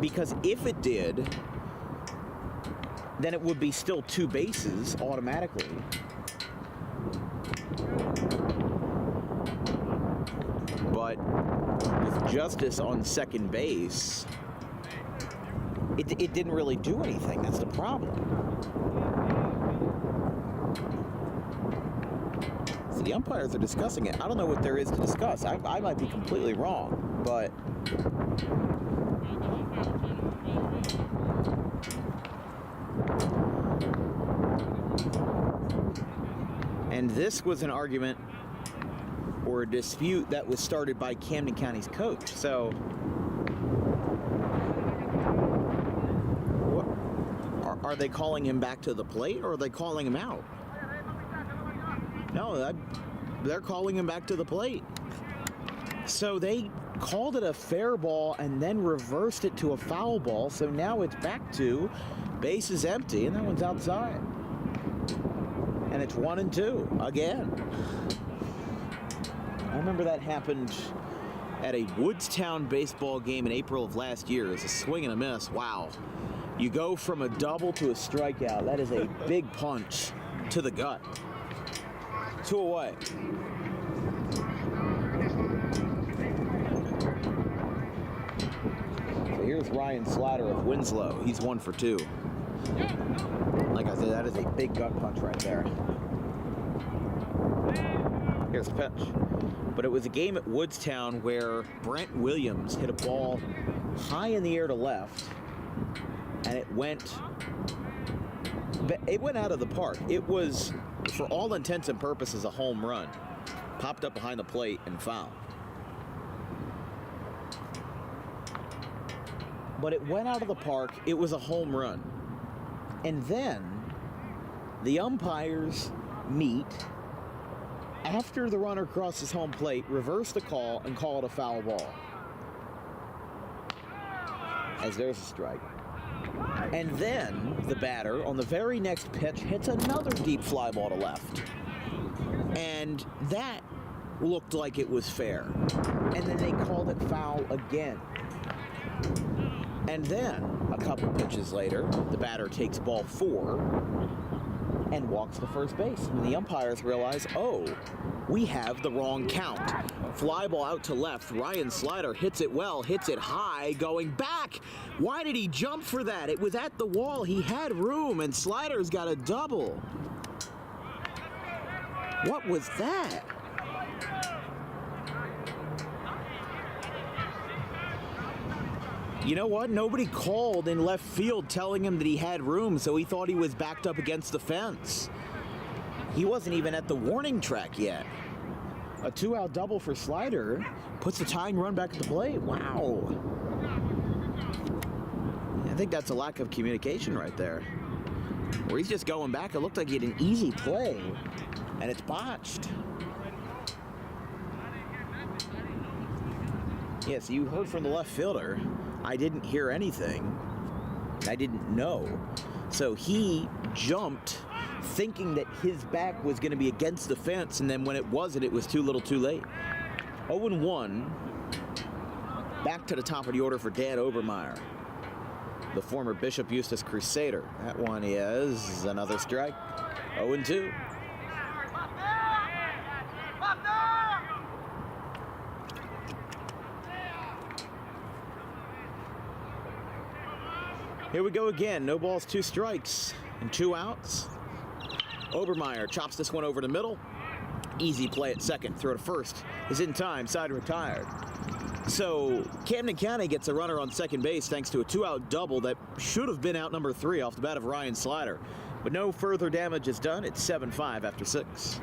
[SPEAKER 1] Because if it did, then it would be still 2 bases automatically. But with Justice on second base, it didn't really do anything. That's the problem. So the umpires are discussing it. I don't know what there is to discuss. I might be completely wrong, but... And this was an argument or a dispute that was started by Camden County's coach. So, what, are they calling him back to the plate, or are they calling him out? No, they're calling him back to the plate. So they called it a fair ball and then reversed it to a foul ball. So now it's back to base is empty, and that one's outside. And it's 1 and 2 again. I remember that happened at a Woodstown baseball game in April of last year. It's a swing and a miss. Wow. You go from a double to a strikeout. That is a big punch to the gut. 2 away. So here's Ryan Slider of Winslow. He's 1 for 2. Like I said, that is a big gut punch right there. Here's the pitch. But it was a game at Woodstown where Brent Williams hit a ball high in the air to left, and it went out of the park. It was, for all intents and purposes, a home run. Popped up behind the plate and foul. But it went out of the park. It was a home run. And then the umpires meet after the runner crosses home plate, reverse the call, and call it a foul ball. As there's a strike. And then the batter, on the very next pitch, hits another deep fly ball to left. And that looked like it was fair. And then they called it foul again. And then, a couple pitches later, the batter takes ball 4 and walks to first base. And the umpires realize, oh, we have the wrong count. Fly ball out to left. Ryan Slider hits it well, hits it high, going back. Why did he jump for that? It was at the wall. He had room, and Slider's got a double. What was that? You know what? Nobody called in left field telling him that he had room, so he thought he was backed up against the fence. He wasn't even at the warning track yet. A 2-out double for Slider puts the tying run back at the plate. Wow. I think that's a lack of communication right there. Where he's just going back. It looked like he had an easy play, and it's botched. Yes, you heard from the left fielder. I didn't hear anything. I didn't know. So he jumped thinking that his back was going to be against the fence, and then when it wasn't, it was too little too late. 0-1. Back to the top of the order for Dan Obermeyer, the former Bishop Eustace Crusader. That one is another strike. 0-2. Here we go again. No balls, 2 strikes, and 2 outs. Obermeyer chops this one over the middle. Easy play at second. Throw to first is in time. Side retired. So Camden County gets a runner on second base thanks to a 2-out double that should have been out number 3 off the bat of Ryan Slider. But no further damage is done. It's 7-5 after 6.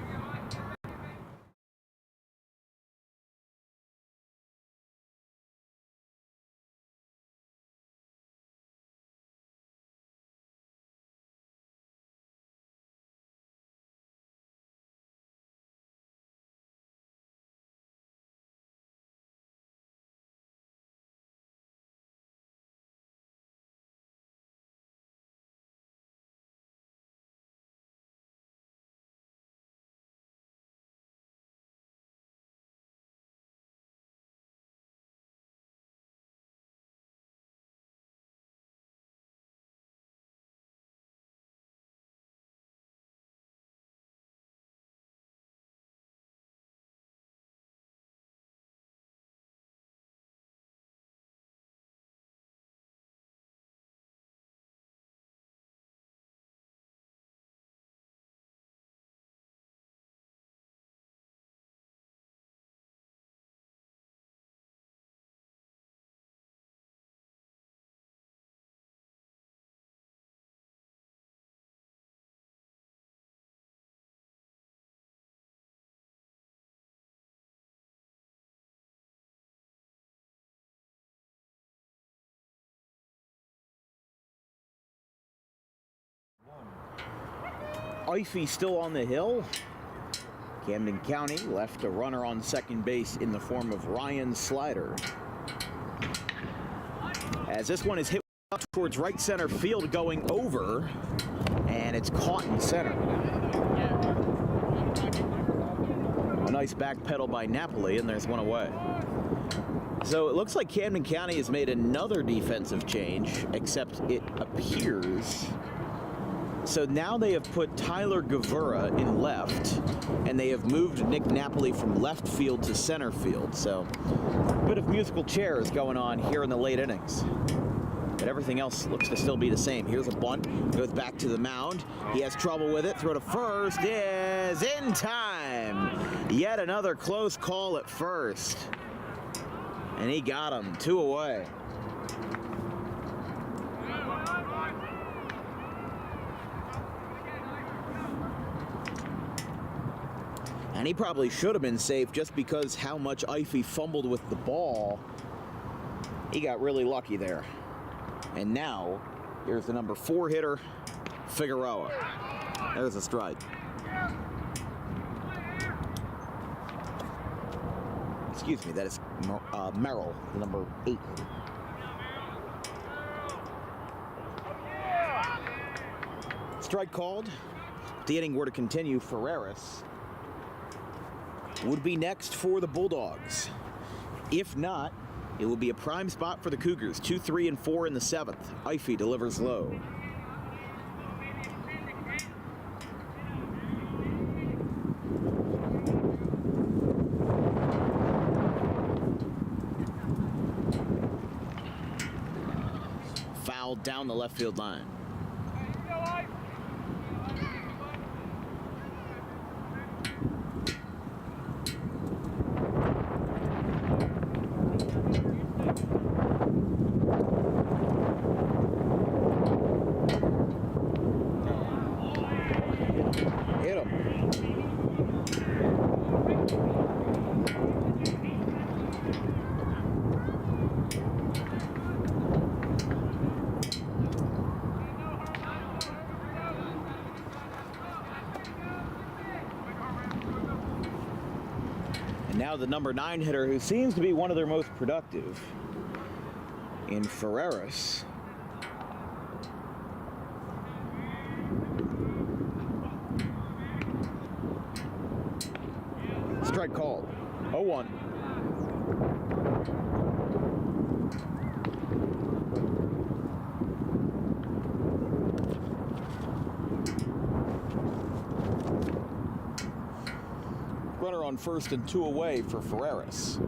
[SPEAKER 1] Ify still on the hill. Camden County left a runner on second base in the form of Ryan Slider. As this one is hit towards right center field going over, and it's caught in center. A nice back pedal by Napoli, and there's one away. So it looks like Camden County has made another defensive change, except it appears. So now they have put Tyler Gavura in left, and they have moved Nick Napoli from left field to center field. So a bit of musical chairs going on here in the late innings. But everything else looks to still be the same. Here's a bunt, goes back to the mound. He has trouble with it. Throw to first is in time. Yet another close call at first. And he got him, 2 away. And he probably should have been safe just because how much Ify fumbled with the ball. He got really lucky there. And now, here's the number 4 hitter, Figueroa. There's a strike. Excuse me, that is Merrill, the number 8 hitter. Strike called. If the inning were to continue, Ferreras would be next for the Bulldogs. If not, it will be a prime spot for the Cougars. 2, 3, and 4 in the 7th. Ify delivers low. Fouled down the left field line. now the number 9 hitter, who seems to be one of their most productive, in Ferreras. Strike called. 0-1. Runner on first and 2 away for Ferreras.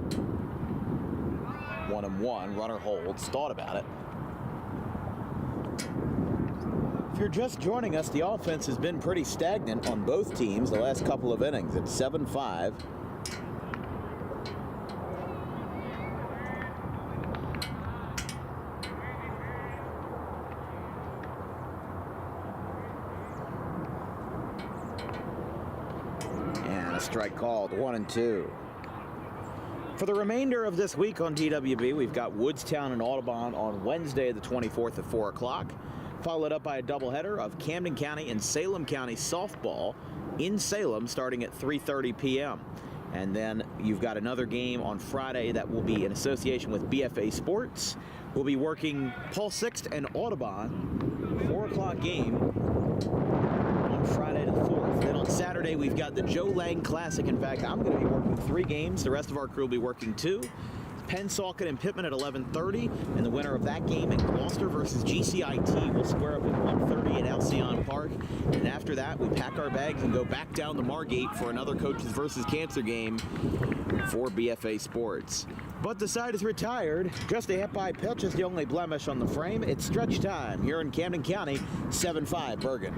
[SPEAKER 1] 1-1. Runner holds. Thought about it. If you're just joining us, the offense has been pretty stagnant on both teams the last couple of innings. It's 7-5. And a strike called. 1-2. For the remainder of this week on DWB, we've got Woodstown and Audubon on Wednesday the 24th at 4 o'clock. Followed up by a doubleheader of Camden County and Salem County softball in Salem starting at 3:30 p.m. And then you've got another game on Friday that will be in association with BFA Sports. We'll be working Paul Sixth and Audubon, 4 o'clock game on Friday the 4th. Then on Saturday, we've got the Joe Lang Classic. In fact, I'm going to be working 3 games. The rest of our crew will be working 2. Pennsauken and Pittman at 11:30, and the winner of that game in Gloucester versus GCIT will square up at 1:30 at Alcyon Park. And after that, we pack our bags and go back down to Margate for another Coaches versus Cancer game for BFA Sports. But the side is retired. Just a hit-by pitch is the only blemish on the frame. It's stretch time here in Camden County, 7-5 Bergen.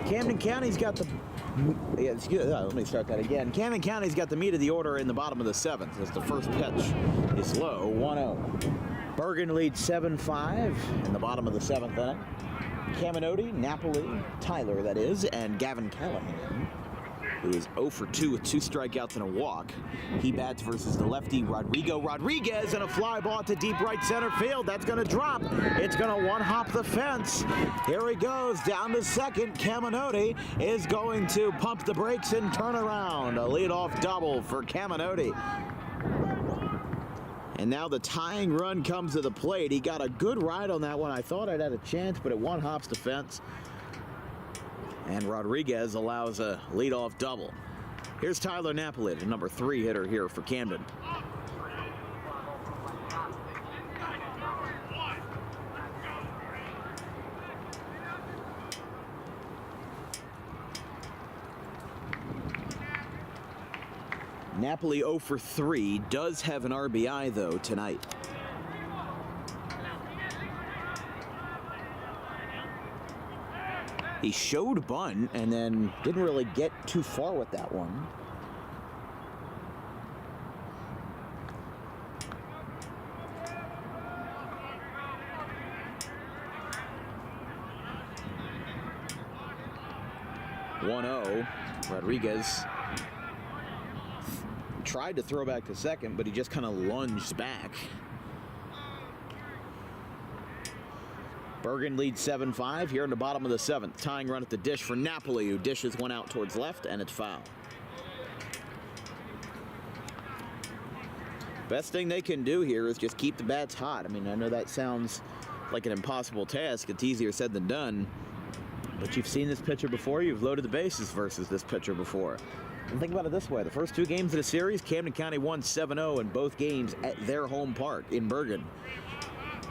[SPEAKER 1] Camden County's got the let me start that again. Camden County's got the meat of the order in the bottom of the 7th as the first pitch is low, 1-0. Bergen leads 7-5 in the bottom of the 7th inning. Caminoti, Napoli, Tyler that is, and Gavin Callahan, who is 0 for 2 with 2 strikeouts and a walk. He bats versus the lefty Rodrigo Rodriguez, and a fly ball to deep right center field. That's going to drop. It's going to one-hop the fence. Here he goes down to second. Caminoti is going to pump the brakes and turn around. A leadoff double for Caminoti. And now the tying run comes to the plate. He got a good ride on that one. I thought I'd had a chance, but it one-hops the fence. And Rodriguez allows a leadoff double. Here's Tyler Napoli, the number 3 hitter here for Camden. Napoli 0 for 3, does have an RBI though tonight. He showed bunt and then didn't really get too far with that one. Rodriguez tried to throw back to second, but he just kind of lunged back. Bergen leads 7-5 here in the bottom of the 7th. Tying run at the dish for Napoli, who dishes one out towards left, and it's foul. Best thing they can do here is just keep the bats hot. I mean, I know that sounds like an impossible task. It's easier said than done. But you've seen this pitcher before. You've loaded the bases versus this pitcher before. And think about it this way. The first 2 games of the series, Camden County won 7-0 in both games at their home park in Bergen.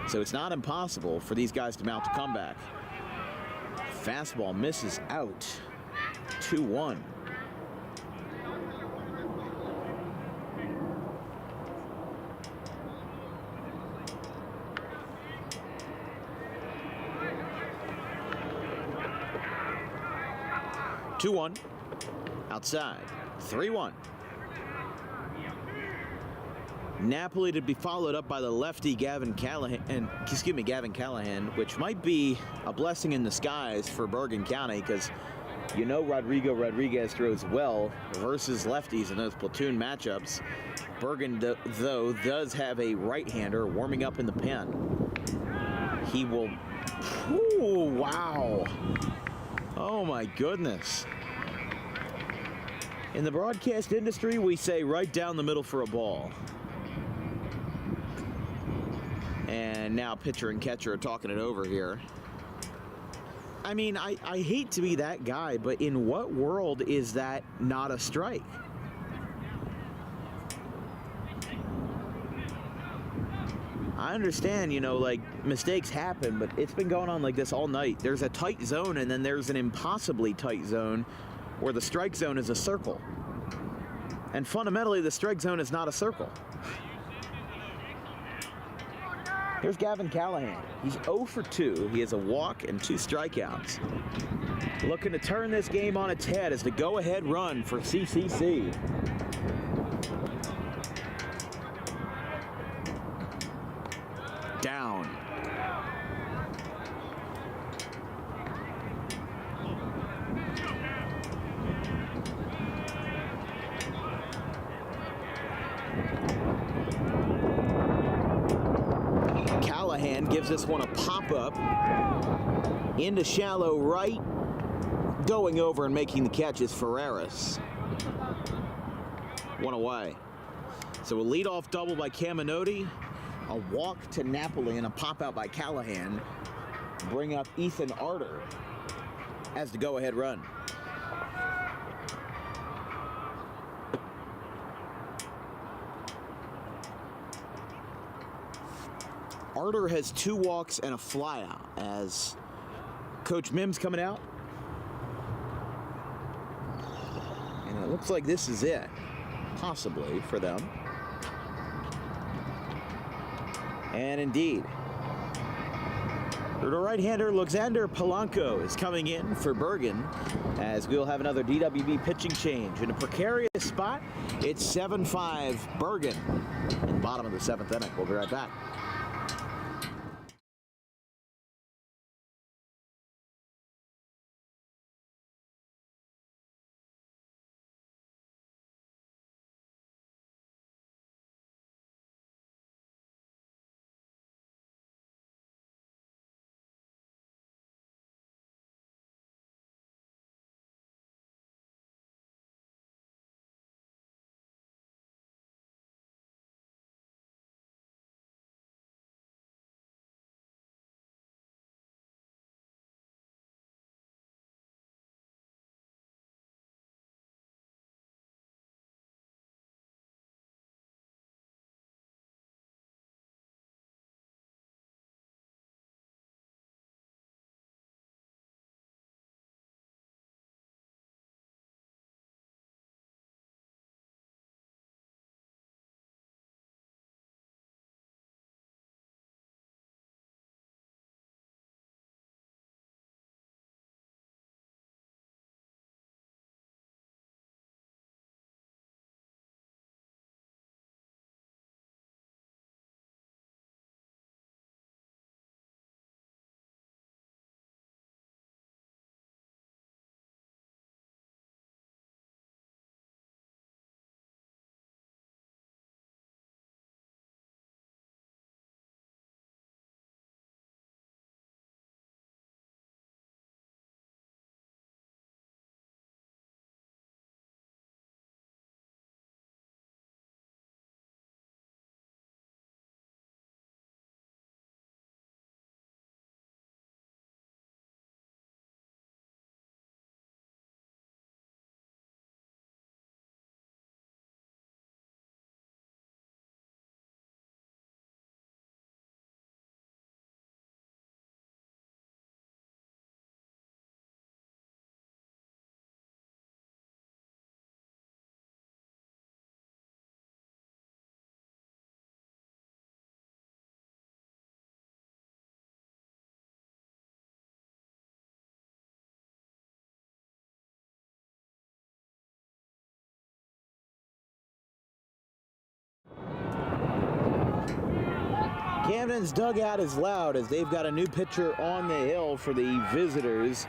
[SPEAKER 1] So it's not impossible for these guys to mount a comeback. Fastball misses out. 2-1. Outside. 3-1. Napoli to be followed up by the lefty Gavin Callahan, which might be a blessing in disguise for Bergen County because you know Rodrigo Rodriguez throws well versus lefties in those platoon matchups. Bergen, though, does have a right-hander warming up in the pen. He will... Ooh, wow. Oh, my goodness. In the broadcast industry, we say right down the middle for a ball. And now pitcher and catcher are talking it over here. I mean, I hate to be that guy, but in what world is that not a strike? I understand, you know, like, mistakes happen, but it's been going on like this all night. There's a tight zone, and then there's an impossibly tight zone where the strike zone is a circle. And fundamentally, the strike zone is not a circle. Here's Gavin Callahan. He's 0 for 2. He has a walk and 2 strikeouts. Looking to turn this game on its head as the go-ahead run for CCC. Down. Callahan gives this one a pop-up into shallow right. Going over and making the catch is Ferreras. One away. So a leadoff double by Caminotti, a walk to Napoli, and a pop-out by Callahan bring up Ethan Arter as the go-ahead run. Arter has 2 walks and a flyout as Coach Mims coming out. And it looks like this is it, possibly, for them. And indeed, the right-hander Alexander Polanco is coming in for Bergen as we'll have another DWB pitching change. In a precarious spot, it's 7-5 Bergen in the bottom of the 7th inning. We'll be right back. Camden's dugout is loud as they've got a new pitcher on the hill for the visitors.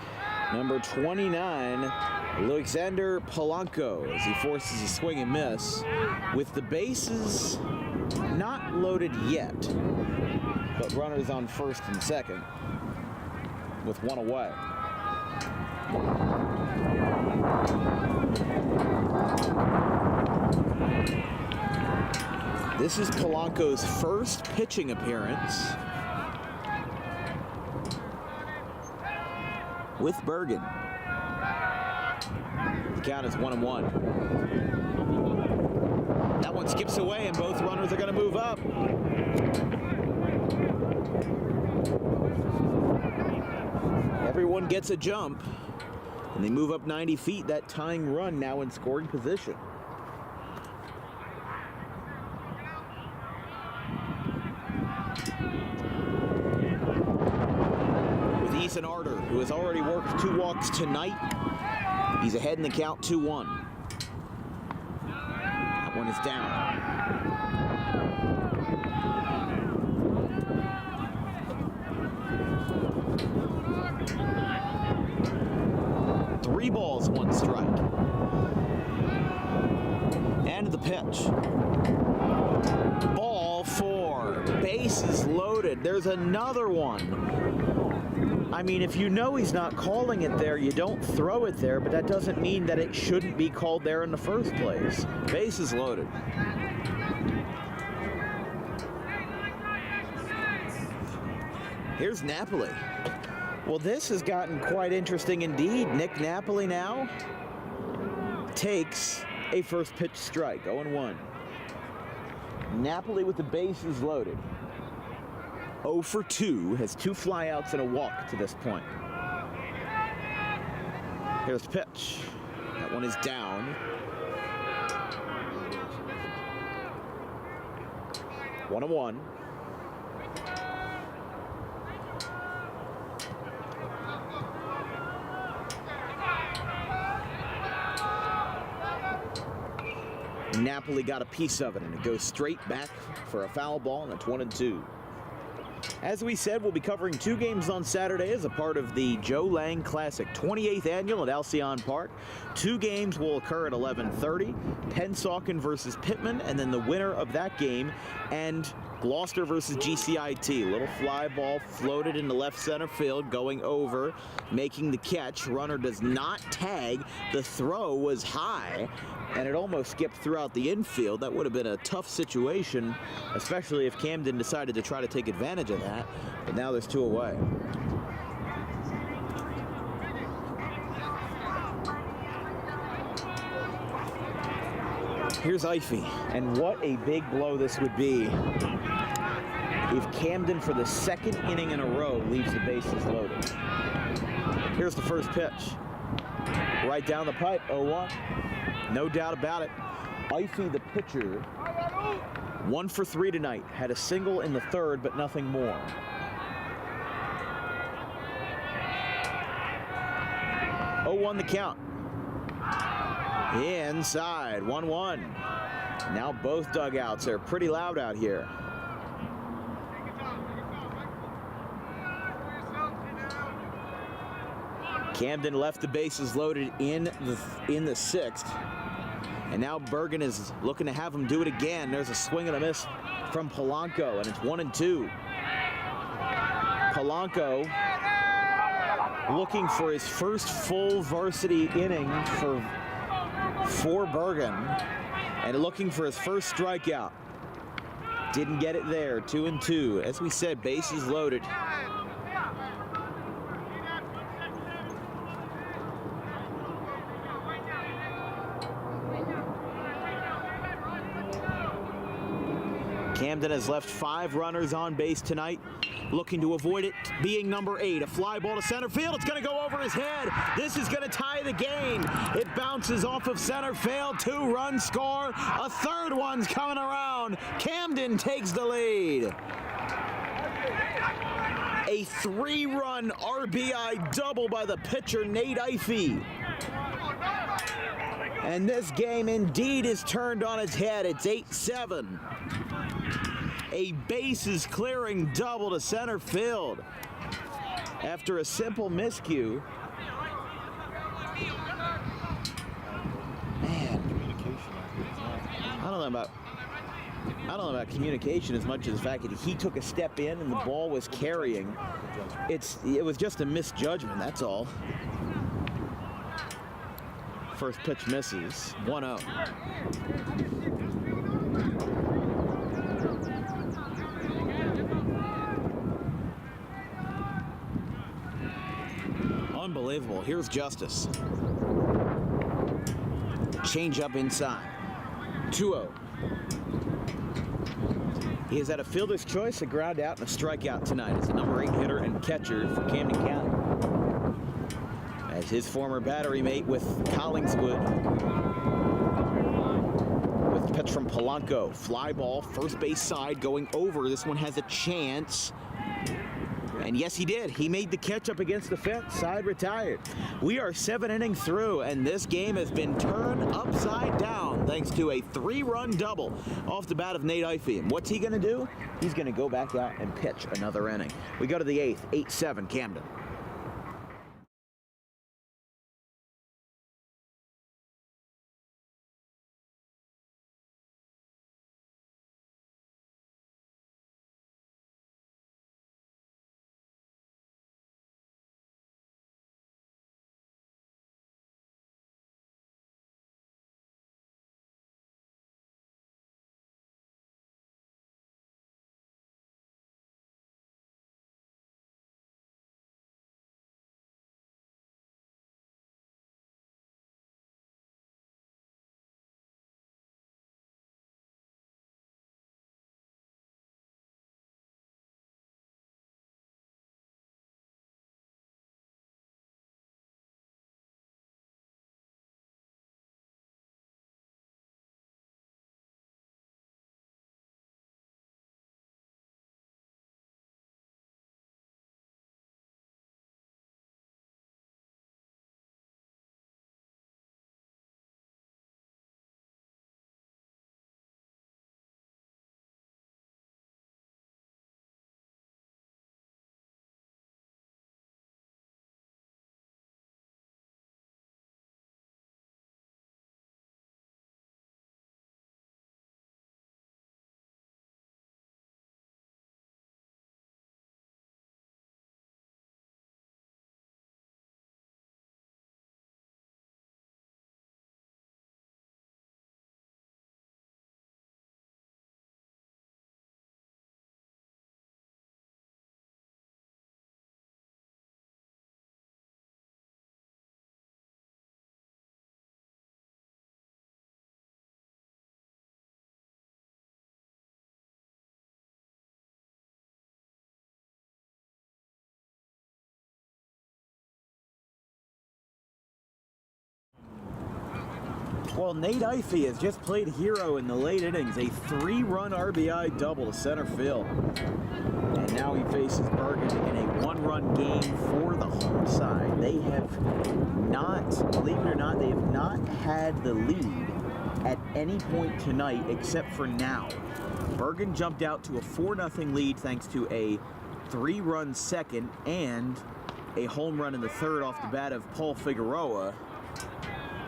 [SPEAKER 1] Number 29, Alexander Polanco, as he forces a swing and miss. With the bases not loaded yet, but runners on first and second with one away. This is Polanco's first pitching appearance with Bergen. The count is 1-1. That one skips away and both runners are going to move up. Everyone gets a jump and they move up 90 feet. That tying run now in scoring position. Ethan Arter, who has already worked 2 walks tonight. He's ahead in the count 2-1. That one is down. Three balls, 1 strike. And the pitch. Ball 4. Bases loaded. There's another one. I mean, if you know he's not calling it there, you don't throw it there, but that doesn't mean that it shouldn't be called there in the first place. Bases loaded. Here's Napoli. Well, this has gotten quite interesting indeed. Nick Napoli now takes a first pitch strike, 0-1. Napoli with the bases loaded. 0 for 2, has 2 flyouts and a walk to this point. Here's the pitch. That one is down. 1-1. Napoli got a piece of it, and it goes straight back for a foul ball, and it's 1-2. As we said, we'll be covering 2 games on Saturday as a part of the Joe Lang Classic 28th Annual at Alcyon Park. 2 games will occur at 11:30. Pennsauken versus Pittman, and then the winner of that game, and Gloucester versus GCIT. Little fly ball floated into left center field, going over, making the catch. Runner does not tag. The throw was high, and it almost skipped throughout the infield. That would have been a tough situation, especially if Camden decided to try to take advantage of that. But now there's 2 away. Here's Ify, and what a big blow this would be if Camden, for the 2nd inning in a row, leaves the bases loaded. Here's the first pitch. Right down the pipe, 0-1. No doubt about it. Ify, the pitcher, 1 for 3 tonight. Had a single in the 3rd, but nothing more. Oh, the count. Inside, 1-1. Now both dugouts are pretty loud out here. Camden left the bases loaded in the 6th. And now Bergen is looking to have him do it again. There's a swing and a miss from Polanco, and it's 1-2. Polanco looking for his first full varsity inning for Bergen, and looking for his first strikeout. Didn't get it there, 2-2. As we said, bases loaded. Camden has left 5 runners on base tonight, looking to avoid it being number 8. A fly ball to center field. It's going to go over his head. This is going to tie the game. It bounces off of center field. 2-run score. A 3rd one's coming around. Camden takes the lead. A 3-run RBI double by the pitcher, Nate Ify. And this game indeed is turned on its head. It's 8-7. A bases clearing double to center field. After a simple miscue. Man, I don't know about communication as much as the fact that he took a step in and the ball was carrying. It was just a misjudgment, that's all. First pitch misses, 1-0. Unbelievable. Here's Justice. Change up inside. 2-0. He has had a fielder's choice, a ground out, and a strikeout tonight as the number 8 hitter and catcher for Camden County. As his former battery mate with Collingswood. With pitch from Polanco. Fly ball, first base side, going over. This one has a chance. And yes, he did. He made the catch up against the fence. Side retired. We are 7 innings through, and this game has been turned upside down thanks to a 3-run double off the bat of Nate Ifey. And what's he going to do? He's going to go back out and pitch another inning. We go to the 8th, 8-7 Camden. Well, Nate Ifey has just played hero in the late innings. A 3-run RBI double to center field. And now he faces Bergen in a 1-run game for the home side. They have not, believe it or not, they have not had the lead at any point tonight except for now. Bergen jumped out to a 4-0 lead thanks to a 3-run second and a home run in the third off the bat of Paul Figueroa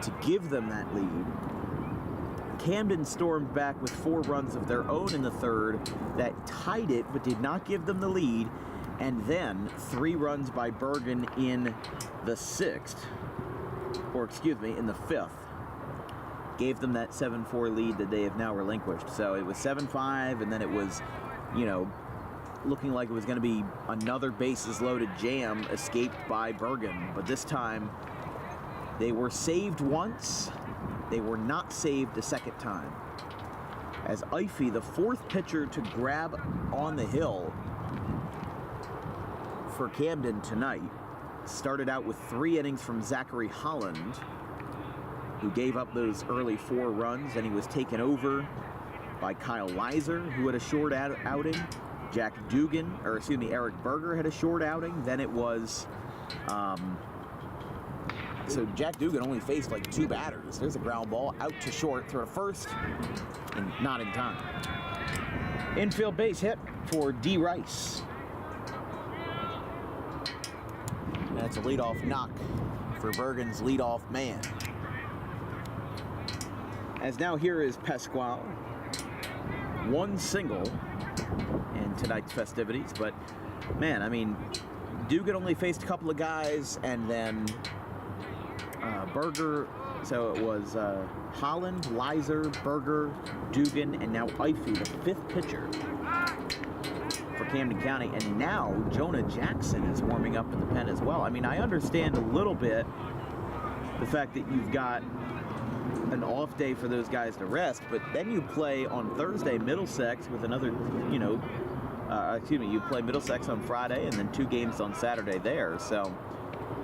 [SPEAKER 1] to give them that lead. Camden stormed back with 4 runs of their own in the third that tied it but did not give them the lead, and then 3 runs by Bergen in the 6th, or excuse me, in the 5th, gave them that 7-4 lead that they have now relinquished. So it was 7-5, and then it was, looking like it was going to be another bases loaded jam escaped by Bergen, but this time they were saved once, they were not saved a second time. As Ifey, the 4th pitcher to grab on the hill for Camden tonight, started out with 3 innings from Zachary Holland, who gave up those early 4 runs, and he was taken over by Kyle Leiser, who had a short outing. Eric Berger had a short outing. Then it was, so Jack Dugan only faced like 2 batters. There's a ground ball out to short, throw to first, and not in time. Infield base hit for D. Rice. That's a leadoff knock for Bergen's leadoff man. As now here is Pasquale. One single in tonight's festivities, but man, I mean, Dugan only faced a couple of guys, and then Berger, so it was Holland, Leiser, Berger, Dugan, and now Ify, the fifth pitcher for Camden County, and now Jonah Jackson is warming up in the pen as well. I mean, I understand a little bit the fact that you've got an off day for those guys to rest, but then you play on Thursday Middlesex with another, you play Middlesex on Friday and then 2 games on Saturday there. So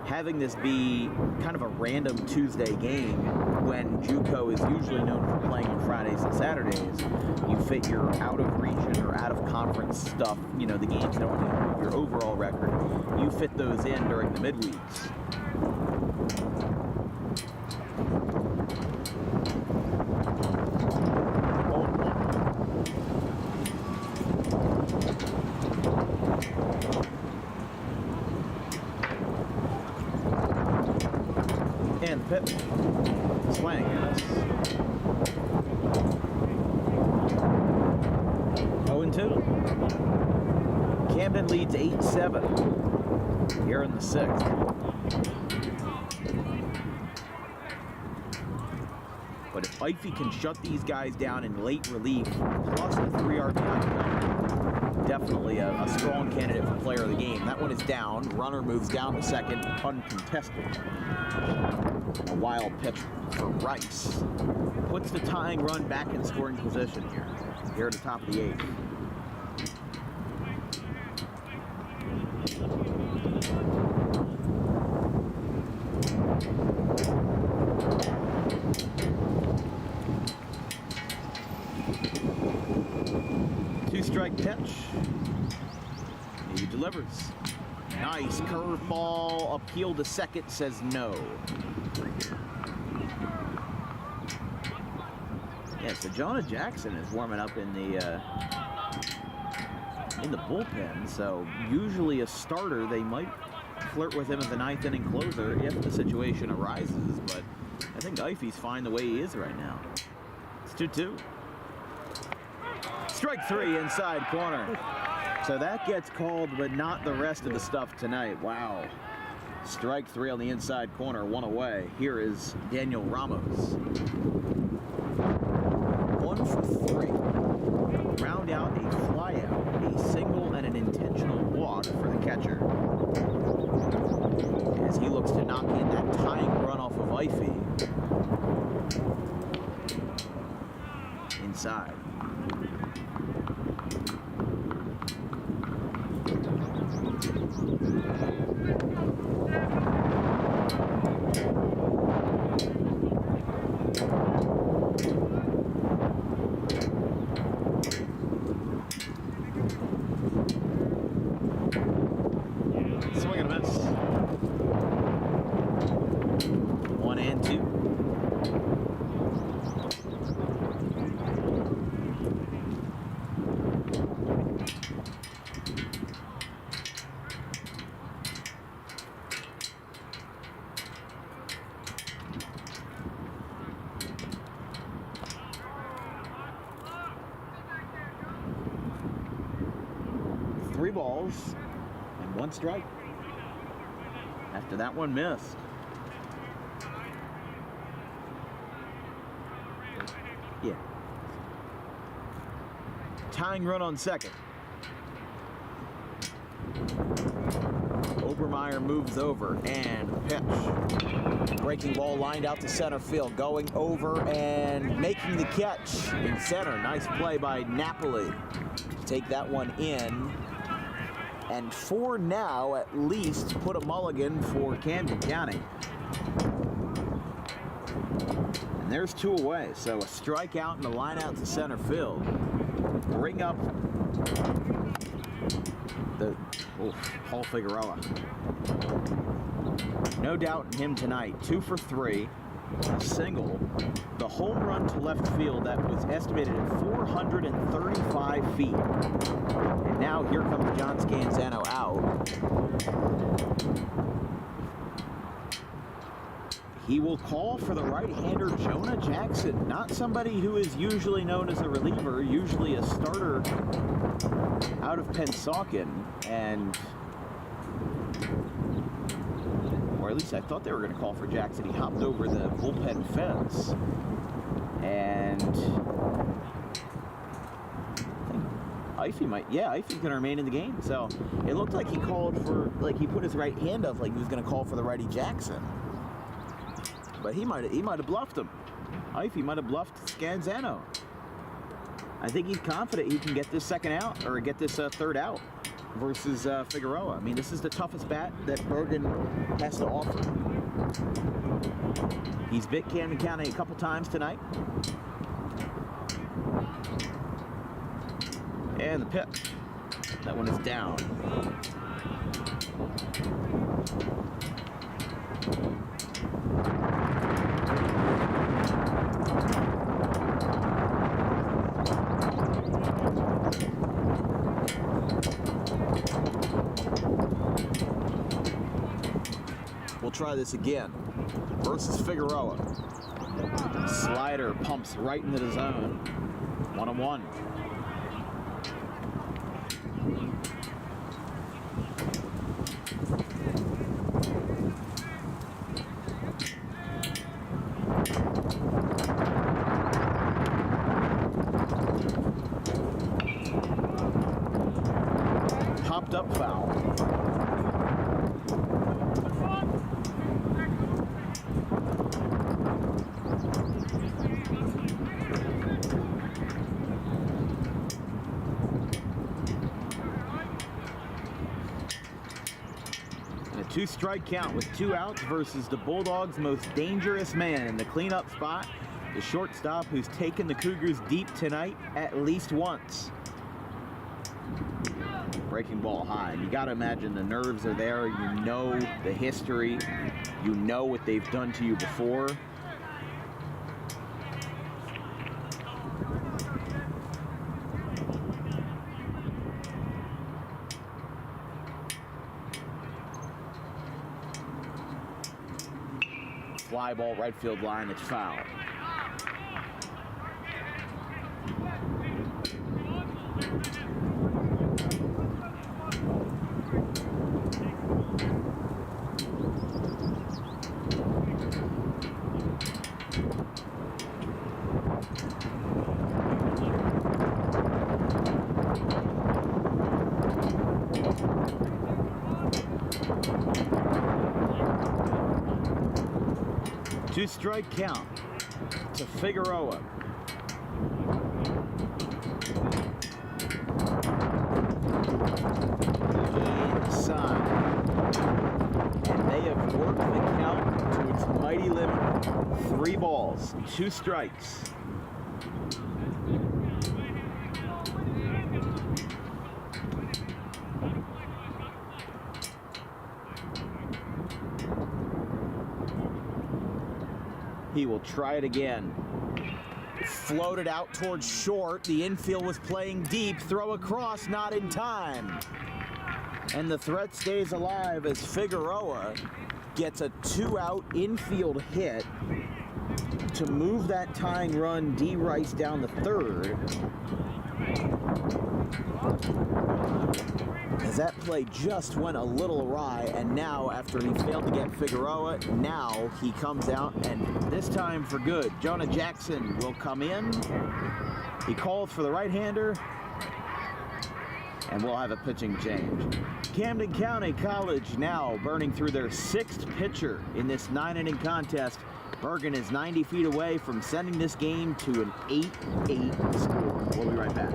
[SPEAKER 1] having this be kind of a random Tuesday game when JUCO is usually known for playing on Fridays and Saturdays, you fit your out of region or out of conference stuff, the games that don't improve your overall record, you fit those in during the midweeks. And the pitch. Swing. 0-2. Camden leads 8-7 here in the 6th. But if Ify can shut these guys down in late relief, plus a 3 RBI, definitely a strong candidate for player of the game. That one is down. Runner moves down to second, uncontested. A wild pitch for Rice. Puts the tying run back in scoring position here at the top of the 8th. Two-strike pitch. He delivers. Nice curveball. Appeal to second, says no. Yeah, so Jonah Jackson is warming up in the bullpen. So usually a starter, they might flirt with him as a 9th inning closer if the situation arises. But I think Ify's fine the way he is right now. It's 2-2. Strike 3 inside corner. So that gets called, but not the rest of the stuff tonight. Wow. Strike 3 on the inside corner, 1 away. Here is Daniel Ramos. 1 for 3. Round out a fly out, a single, and an intentional walk for the catcher. As he looks to knock in that tying run off of Ify. Inside. Swing and a miss. 1 and 2. Three balls and 1 strike. After that one missed. Yeah. Tying run on second. Obermeyer moves over and pitch. Breaking ball lined out to center field. Going over and making the catch in center. Nice play by Napoli to take that one in. And for now, at least, put a mulligan for Camden County. And there's 2 away, so a strikeout and a line out to center field. Bring up the Paul Figueroa. No doubt in him tonight. 2 for 3. single, the home run to left field that was estimated at 435 feet. And now here comes John Scanzano out. He will call for the right-hander Jonah Jackson, not somebody who is usually known as a reliever, usually a starter out of Pennsauken, or at least I thought they were going to call for Jackson. He hopped over the bullpen fence, and I think Ifey's going to remain in the game. So it looked like he called for, like he put his right hand up like he was going to call for the righty Jackson. But he might have bluffed him. Ifey might have bluffed Scanzano. I think he's confident he can get this second out, or get this third out versus Figueroa. I mean, this is the toughest bat that Bergen has to offer. He's bit Camden County a couple times tonight. And the pitch. That one is down. We'll try this again versus Figueroa. Slider pumps right into the zone. 1-1. Popped up foul. Two-strike count with 2 outs versus the Bulldogs' most dangerous man in the cleanup spot, the shortstop who's taken the Cougars deep tonight at least once. Breaking ball high. You got to imagine the nerves are there. You know the history. You know what they've done to you before. Fly ball, right field line, it's foul. Two-strike count to Figueroa. Inside. And they have worked the count to its mighty limit. 3 balls, 2 strikes. He will try it again. Floated out towards short. The infield was playing deep. Throw across, not in time. And the threat stays alive as Figueroa gets a 2-out infield hit to move that tying run D. Rice down the third. As that play just went a little awry, and now after he failed to get Figueroa, now he comes out, and this time for good. Jonah Jackson will come in. He calls for the right-hander, and we'll have a pitching change. Camden County College now burning through their 6th pitcher in this 9-inning contest. Bergen is 90 feet away from sending this game to an 8-8 score. We'll be right back.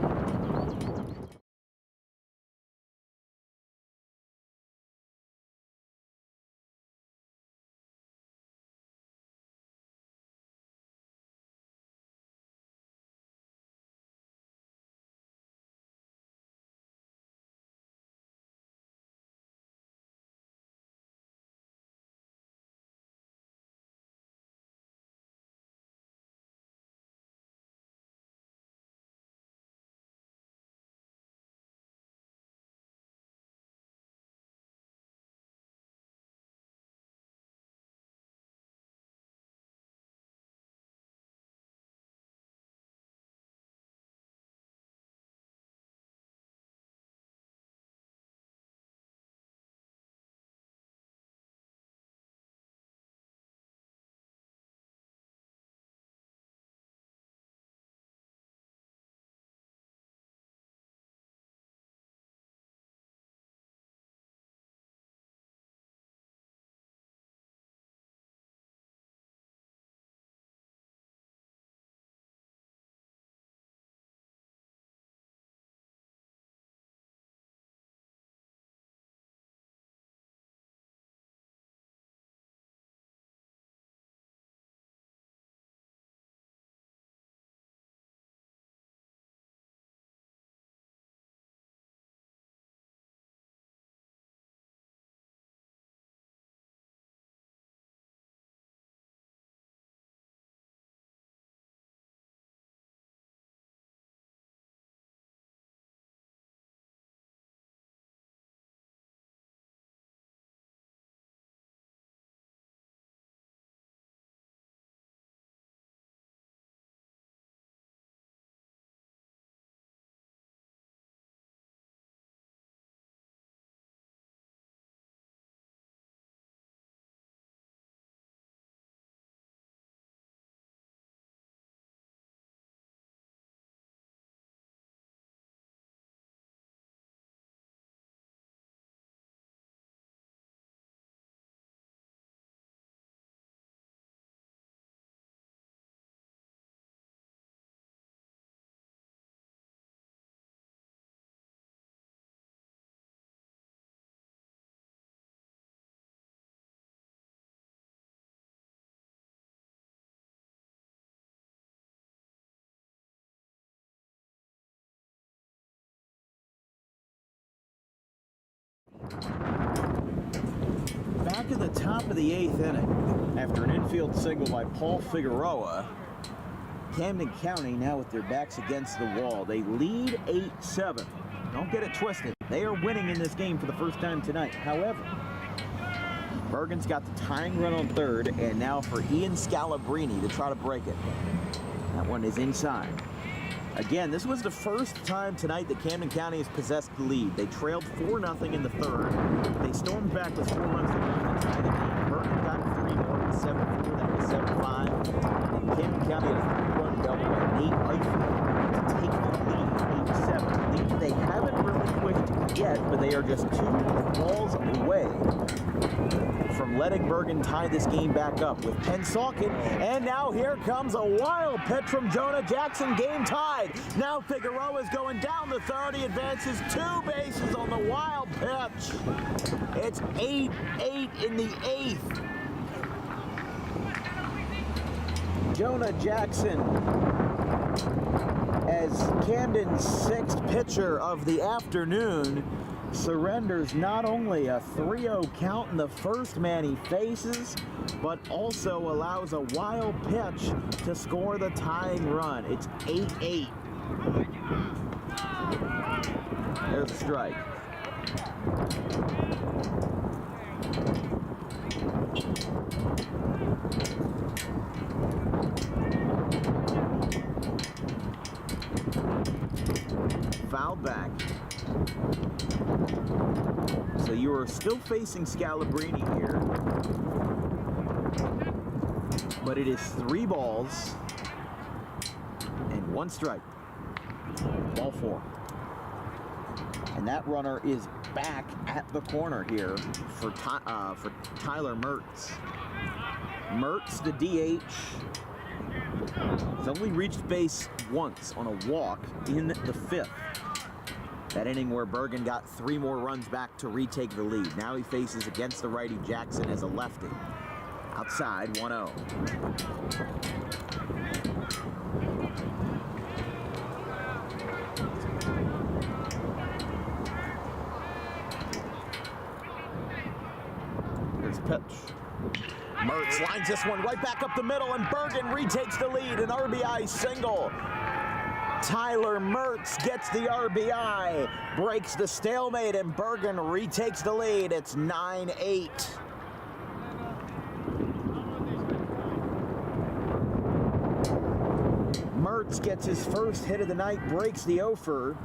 [SPEAKER 1] back in the top of the 8th inning. After an infield single by Paul Figueroa, Camden County now with their backs against the wall. They lead 8-7. Don't get it twisted. They are winning in this game for the first time tonight. However, Bergen's got the tying run on third, and now for Ian Scalabrini to try to break it. That one is inside. Again, this was the first time tonight that Camden County has possessed the lead. They trailed 4-0 in the third. They stormed back with 4 runs to go to tie the game. Bergen got 3 more at 7-4. That was 7-5. And Camden County had a 3-run double by Nate Eichel to take the lead, 8-7. Lead they haven't relinquished yet, but they are just 2 balls away from letting Bergen tie this game back up with Penn Salkin. And now here comes a wild pitch from Jonah Jackson. Game tied. Now Figueroa is going down the third. He advances 2 bases on the wild pitch. It's 8-8 in the 8th. Jonah Jackson, as Camden's 6th pitcher of the afternoon, surrenders not only a 3-0 count in the first man he faces, but also allows a wild pitch to score the tying run. It's 8-8. There's a strike. Fouled back. So you are still facing Scalabrini here. But it is 3 balls and 1 strike. Ball 4. And that runner is back at the corner here for Tyler Mertz. Mertz, the DH, has only reached base once on a walk in the 5th. That inning where Bergen got 3 more runs back to retake the lead. Now he faces against the righty Jackson as a lefty. Outside, 1-0. Here's a pitch. Mertz lines this one right back up the middle, and Bergen retakes the lead. An RBI single. Tyler Mertz gets the RBI, breaks the stalemate, and Bergen retakes the lead. It's 9-8. Mertz gets his first hit of the night, breaks the offer,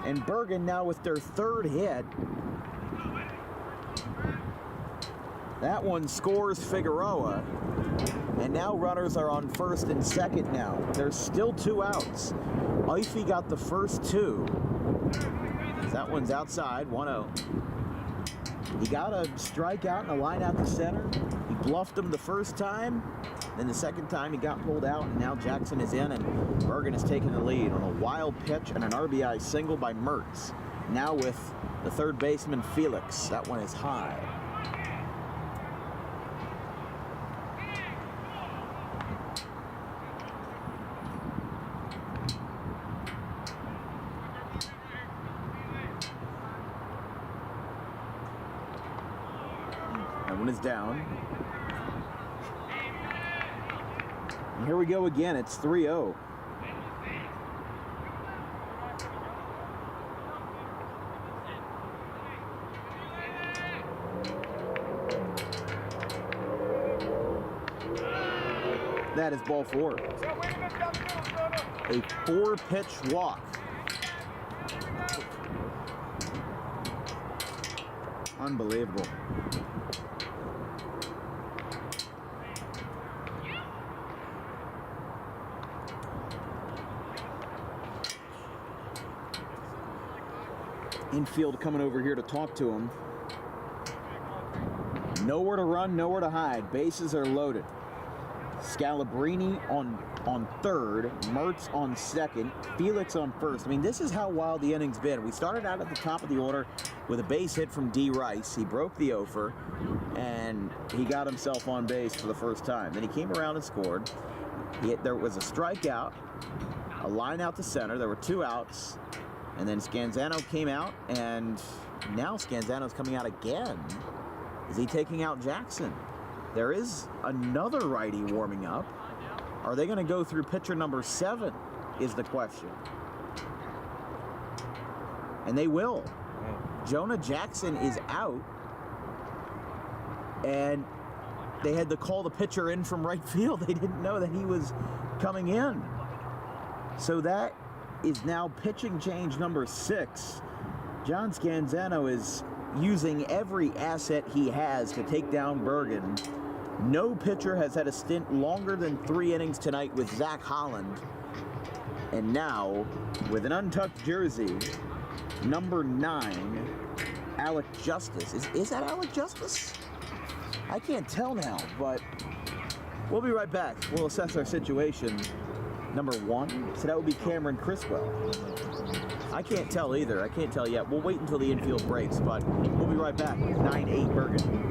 [SPEAKER 1] and Bergen now with their 3rd hit. That one scores Figueroa. And now runners are on 1st and 2nd now. There's still 2 outs. Eify got the first 2. That one's outside, 1-0. He got a strikeout and a line out to center. He bluffed him the first time. Then the second time he got pulled out, and now Jackson is in, and Bergen has taken the lead on a wild pitch and an RBI single by Mertz. Now with the 3rd baseman, Felix. That one is high. That one is down. And here we go again. It's 3-0. That is ball 4. A 4-pitch walk. Unbelievable. Infield coming over here to talk to him. Nowhere to run, nowhere to hide. Bases are loaded. Scalabrini on 3rd, Mertz on 2nd, Felix on 1st. I mean, this is how wild the inning's been. We started out at the top of the order with a base hit from D. Rice. He broke the offer, and he got himself on base for the first time. Then he came around and scored. There was a strikeout, a line out to center. There were 2 outs, and then Scanzano came out, and now Scanzano's coming out again. Is he taking out Jackson? There is another righty warming up. Are they going to go through pitcher number 7 is the question. And they will. Jonah Jackson is out. And they had to call the pitcher in from right field. They didn't know that he was coming in. So that is now pitching change number 6. John Scanzano is using every asset he has to take down Bergen. No pitcher has had a stint longer than 3 innings tonight with Zach Holland. And now, with an untucked jersey, number 9, Alec Justice. Is that Alec Justice? I can't tell now, but we'll be right back. We'll assess our situation. Number 1, so that would be Cameron Criswell. I can't tell either. I can't tell yet. We'll wait until the infield breaks, but we'll be right back. 9-8 Bergen.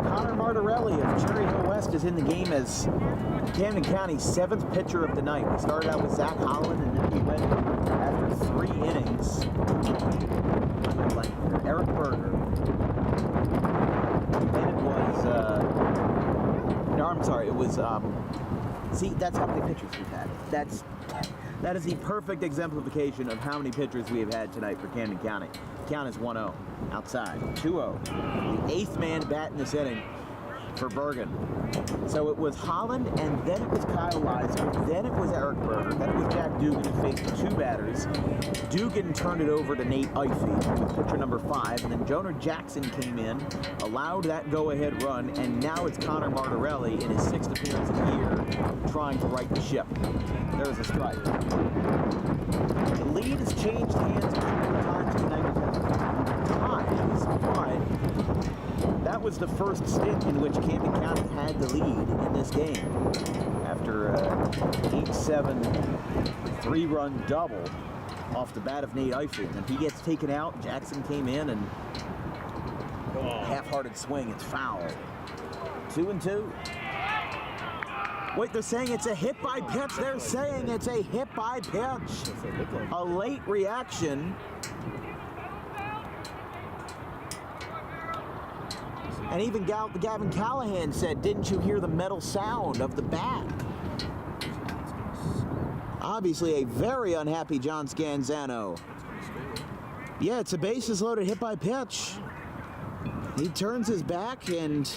[SPEAKER 1] Connor Martorelli of Cherry Hill West is in the game as Camden County's 7th pitcher of the night. We started out with Zach Holland, and then we went after 3 innings. Eric Berger. Then it was, no, I'm sorry, it was, see, that's how many pitchers we've had. That is the perfect exemplification of how many pitchers we have had tonight for Camden County. Count is 1-0 outside, 2-0. The 8th man bat in this inning for Bergen. So it was Holland, and then it was Kyle Leiser, then it was Eric Berger, then it was Jack Dugan who faced 2 batters. Dugan turned it over to Nate Ifey with pitcher number 5, and then Jonah Jackson came in, allowed that go-ahead run, and now it's Connor Martorelli in his 6th appearance of the year trying to right the ship. There's a strike. The lead has changed hands a couple of times tonight. But that was the first stint in which Camden County had the lead in this game. After a 8-7 3-run double off the bat of Nate Ifey. And he gets taken out. Jackson came in and half-hearted swing. It's foul. 2-2. Wait, they're saying it's a hit by pitch. They're saying it's a hit by pitch. A late reaction. And even Gavin Callahan said, didn't you hear the metal sound of the bat? Obviously a very unhappy John Scanzano. Yeah, it's a bases loaded hit by pitch. He turns his back and...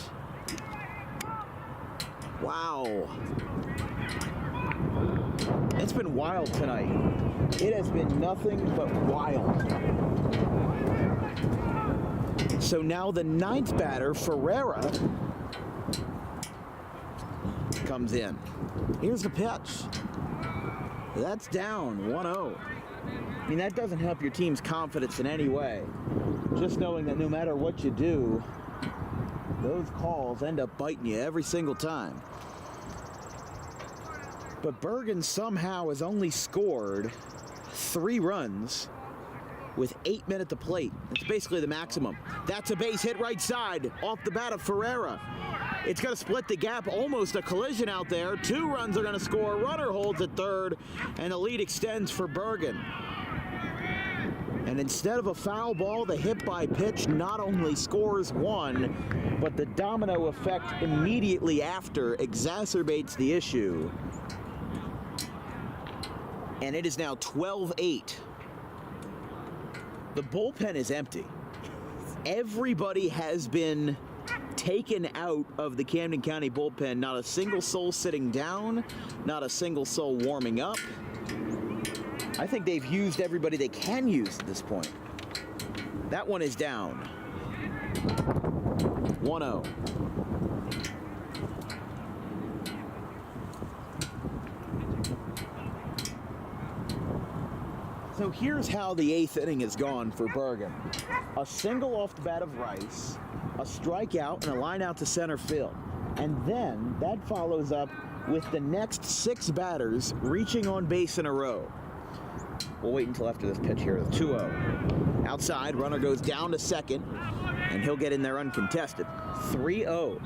[SPEAKER 1] wow. It's been wild tonight. It has been nothing but wild. So now the ninth batter, Ferreira, comes in. Here's the pitch. That's down 1-0. I mean, that doesn't help your team's confidence in any way. Just knowing that no matter what you do, those calls end up biting you every single time. But Bergen somehow has only scored 3 runs with 8 men at the plate. It's basically the maximum. That's a base hit right side off the bat of Ferreira. It's going to split the gap, almost a collision out there. 2 runs are going to score. Runner holds at third, and the lead extends for Bergen. And instead of a foul ball, the hit by pitch not only scores 1, but the domino effect immediately after exacerbates the issue. And it is now 12-8. The bullpen is empty. Everybody has been taken out of the Camden County bullpen. Not a single soul sitting down, not a single soul warming up. I think they've used everybody they can use at this point. That one is down. 1-0. So here's how the 8th inning has gone for Bergen. A single off the bat of Rice, a strikeout, and a line out to center field. And then that follows up with the next 6 batters reaching on base in a row. We'll wait until after this pitch here. 2-0. Outside, runner goes down to second, and he'll get in there uncontested. 3-0.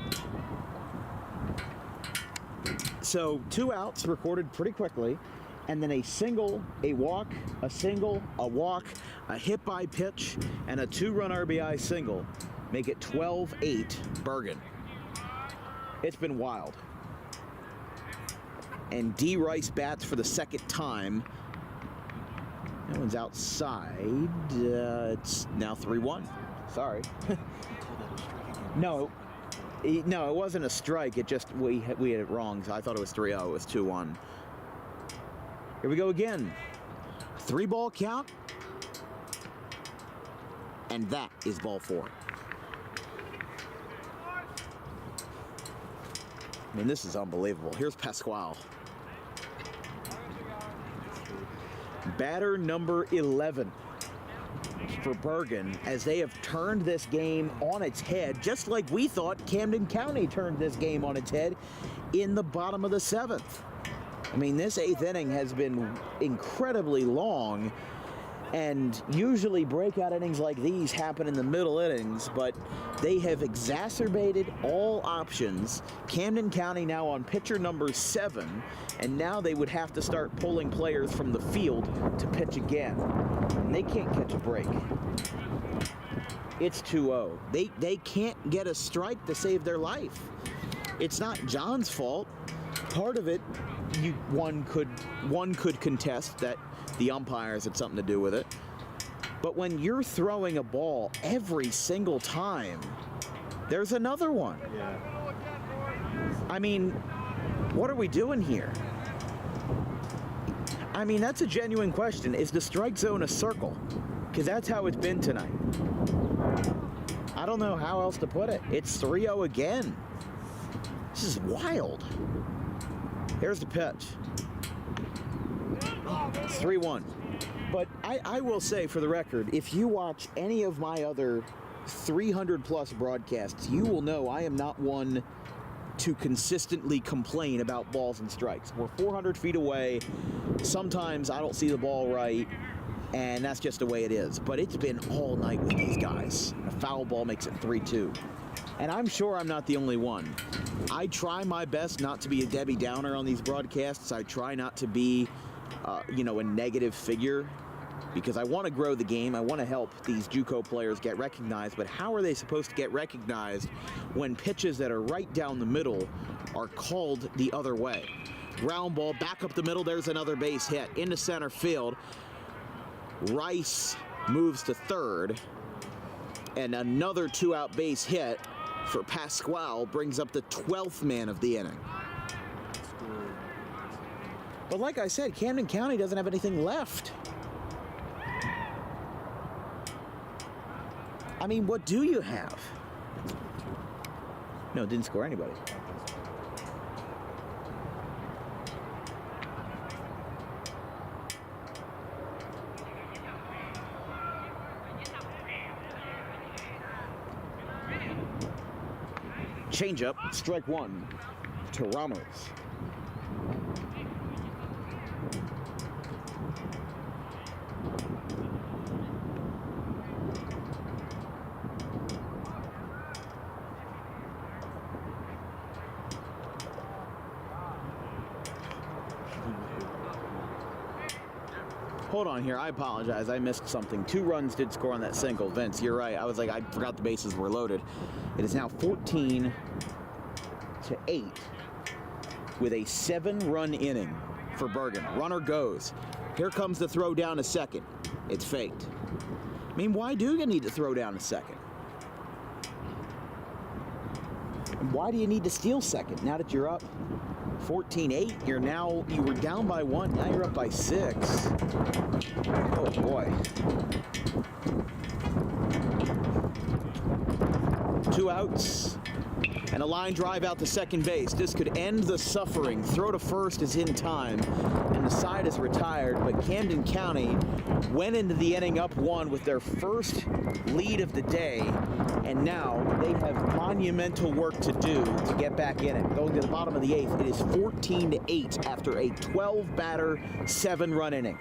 [SPEAKER 1] So 2 outs recorded pretty quickly. And then a single, a walk, a single, a walk, a hit by pitch, and a 2-run RBI single make it 12-8 Bergen. It's been wild. And D. Rice bats for the second time. That one's outside. It's now 3-1. Sorry. No, it wasn't a strike. It just, we had it wrong. So I thought it was 3-0. It was 2-1. Here we go again. 3-ball count. And that is ball 4. I mean, this is unbelievable. Here's Pasquale. Batter number 11 for Bergen, as they have turned this game on its head, just like we thought Camden County turned this game on its head in the bottom of the 7th. I mean, this 8th inning has been incredibly long, and usually breakout innings like these happen in the middle innings, but they have exacerbated all options. Camden County now on pitcher number 7, and now they would have to start pulling players from the field to pitch again. And they can't catch a break. It's 2-0. They can't get a strike to save their life. It's not John's fault. Part of it, one could contest that the umpires had something to do with it. But when you're throwing a ball every single time, there's another one.
[SPEAKER 3] Yeah.
[SPEAKER 1] I mean, what are we doing here? I mean, that's a genuine question. Is the strike zone a circle? Because that's how it's been tonight. I don't know how else to put it. It's 3-0 again. This is wild. Here's the pitch. It's 3-1. But I will say, for the record, if you watch any of my other 300-plus broadcasts, you will know I am not one to consistently complain about balls and strikes. We're 400 feet away. Sometimes I don't see the ball right, and that's just the way it is. But it's been all night with these guys. A foul ball makes it 3-2. And I'm sure I'm not the only one. I try my best not to be a Debbie Downer on these broadcasts. I try not to be, a negative figure. because I want to grow the game. I want to help these JUCO players get recognized, but how are they supposed to get recognized when pitches that are right down the middle are called the other way? Ground ball back up the middle. There's another base hit into center field. Rice moves to third, and another 2-out base hit for Pasquale brings up the 12th man of the inning. But like I said, Camden County doesn't have anything left. I mean, what do you have? No, didn't score anybody. Changeup, strike one to Ramos. Hold on here, I apologize, I missed something. 2 runs did score on that single. Vince, you're right, I forgot the bases were loaded. It is now 14-8 with a 7-run inning for Bergen. Runner goes. Here comes the throw down to second. It's faked. I mean, why do you need to throw down to second? And why do you need to steal second now that you're up 14-8? You were down by 1, now you're up by 6. Oh boy. 2 outs and a line drive out to second base. This could end the suffering. Throw to first is in time and the side is retired, but Camden County went into the inning up 1 with their first lead of the day, and now they have monumental work to do to get back in it. Going to the bottom of the 8th, it is 14-8 after a 12-batter, 7-run inning.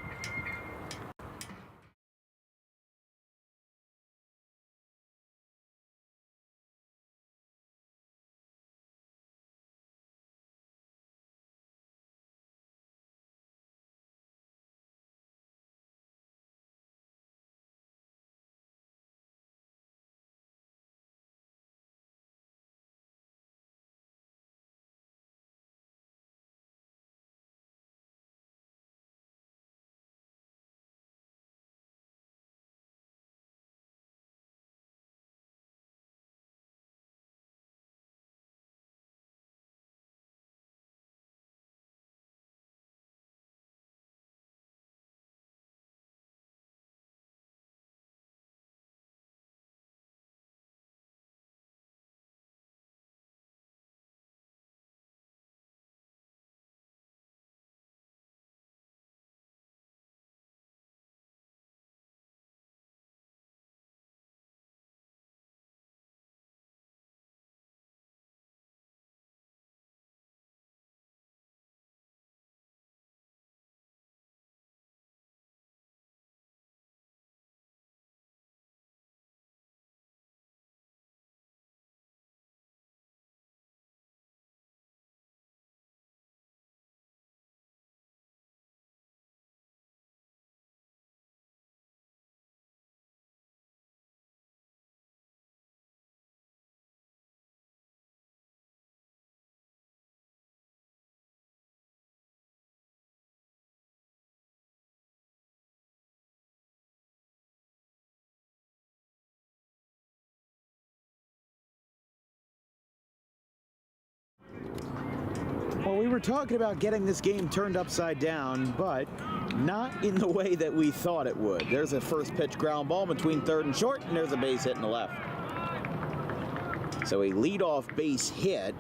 [SPEAKER 1] Well, we were talking about getting this game turned upside down, but not in the way that we thought it would. There's a first pitch ground ball between third and short, and there's a base hit in the left. So a leadoff base hit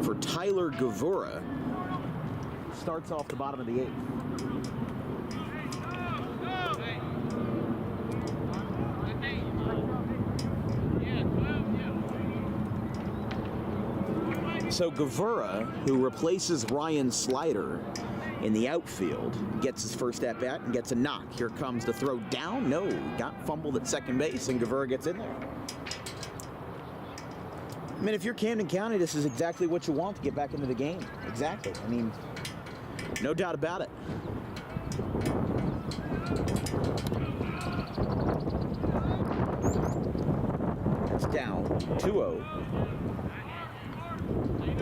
[SPEAKER 1] for Tyler Gavura starts off the bottom of the 8th. So Gavura, who replaces Ryan Slider in the outfield, gets his first at-bat and gets a knock. Here comes the throw down. No, got fumbled at second base, and Gavura gets in there. I mean, if you're Camden County, this is exactly what you want to get back into the game. Exactly. I mean, no doubt about it. down, 2-0.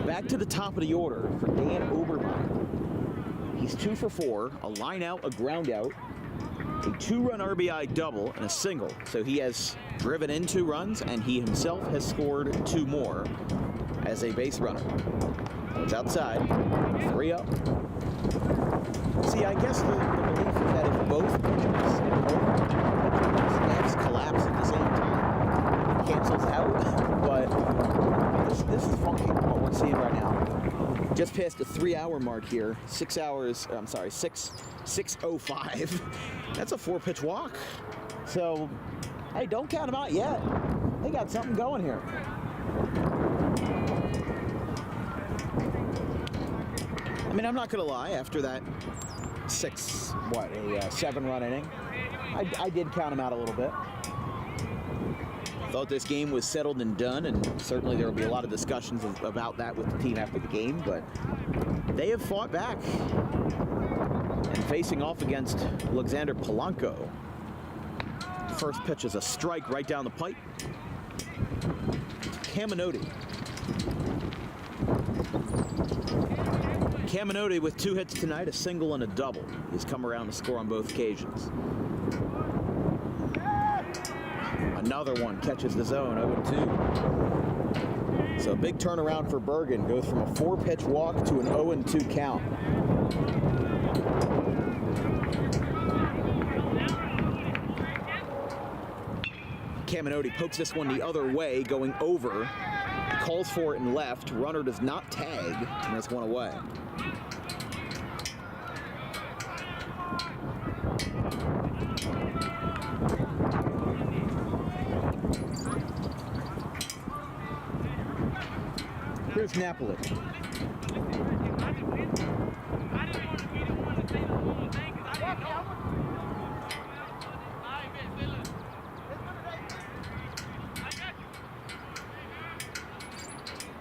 [SPEAKER 1] Back to the top of the order for Dan Obermeyer. He's 2 for 4, a line out, a ground out, a 2-run RBI double, and a single. So he has driven in 2 runs, and he himself has scored 2 more as a base runner. It's outside, 3-0. See, I guess the belief is that if both pitchers snaps collapse at the same time, it cancels out. But this is funky, what we're seeing right now. Just past the 3-hour mark here. 6:05. That's a 4-pitch walk. So, hey, don't count them out yet. They got something going here. I mean, I'm not gonna lie. After that 7-run inning, I did count them out a little bit. Thought this game was settled and done, and certainly there will be a lot of discussions about that with the team after the game, but they have fought back. And facing off against Alexander Polanco. First pitch is a strike right down the pipe. Caminotti. Caminotti with 2 hits tonight, a single and a double. He's come around to score on both occasions. Another one catches the zone, 0-2. So a big turnaround for Bergen. Goes from a 4-pitch walk to an 0-2 count. Caminotti pokes this one the other way, going over. Calls for it in left. Runner does not tag, and that's 1 away. Here's Napoli.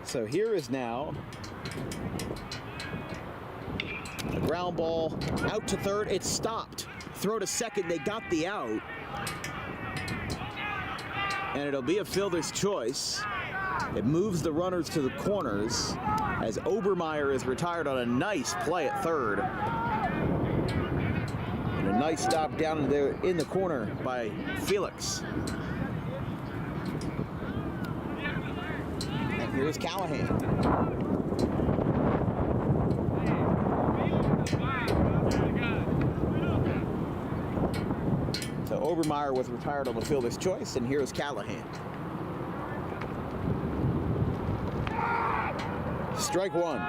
[SPEAKER 1] So here is now a ground ball out to third. It's stopped. Throw to second. They got the out. And it'll be a fielder's choice. It moves the runners to the corners as Obermeyer is retired on a nice play at third. And a nice stop down there in the corner by Felix. And here's Callahan. So Obermeyer was retired on the fielder's choice, and here's Callahan. Strike 1.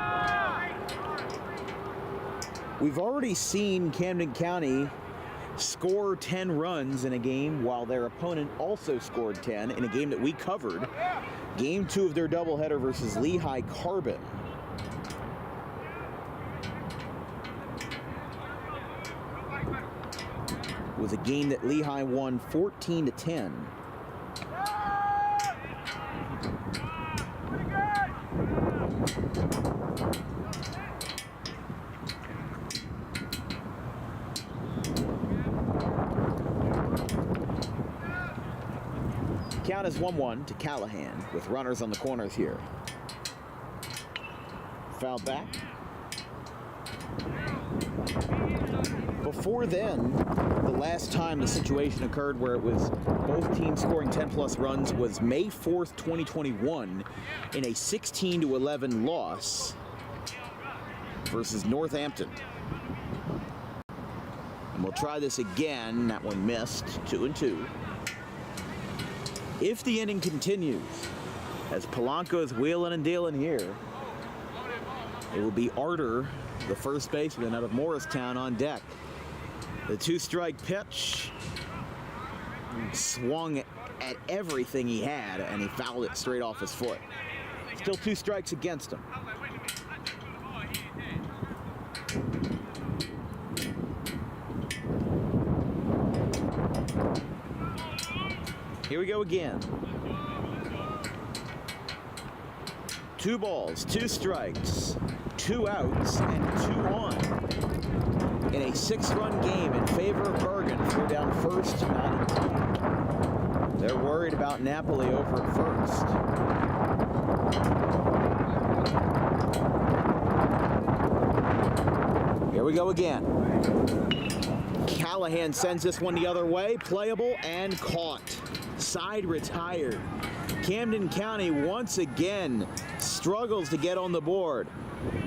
[SPEAKER 1] We've already seen Camden County score 10 runs in a game while their opponent also scored 10 in a game that we covered. Game 2 of their doubleheader versus Lehigh Carbon. It was a game that Lehigh won 14-10. Count is 1-1 to Callahan with runners on the corners here. Foul back. Before then, the last time the situation occurred where it was both teams scoring 10-plus runs was May 4th, 2021 in a 16-11 loss versus Northampton. And we'll try this again. That one missed, 2-2. If the inning continues, as Polanco is wheeling and dealing here, it will be Arter, the first baseman out of Morristown, on deck. The 2-strike pitch swung at everything he had, and he fouled it straight off his foot. Still 2 strikes against him. Here we go again. 2 balls, 2 strikes, 2 outs, and 2 on. In a 6-run game in favor of Bergen, throw down first, not in time. They're worried about Napoli over at first. Here we go again. Callahan sends this one the other way. Playable and caught. Side retired. Camden County once again struggles to get on the board.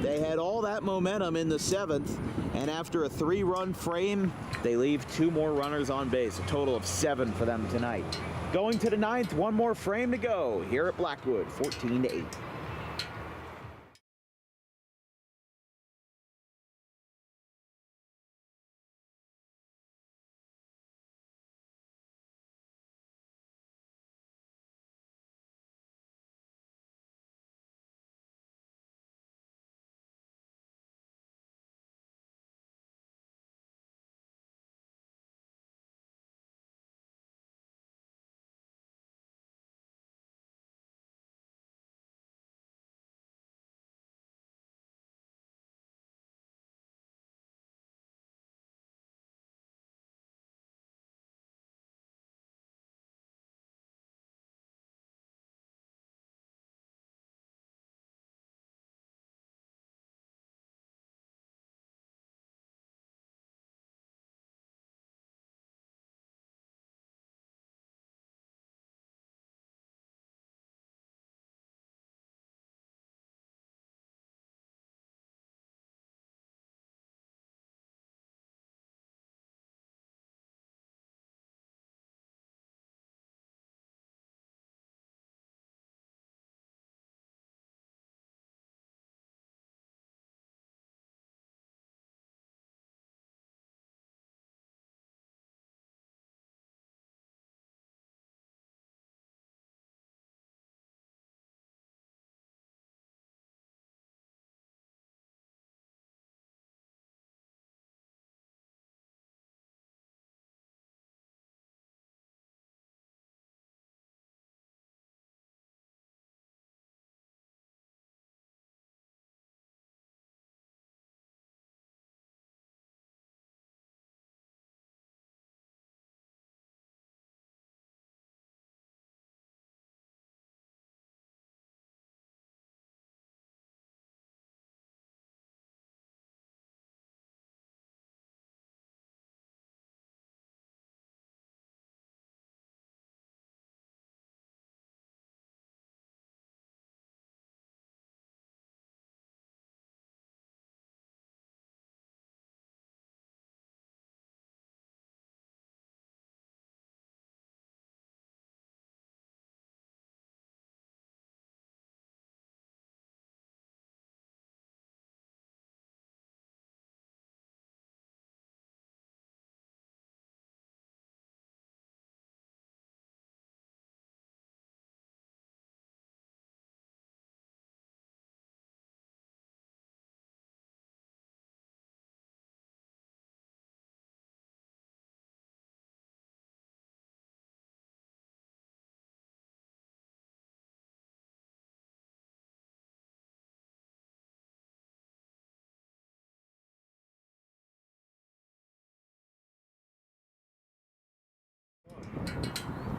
[SPEAKER 1] They had all that momentum in the 7th, and after a 3-run frame, they leave 2 more runners on base, a total of 7 for them tonight. Going to the 9th, 1 more frame to go here at Blackwood, 14-8.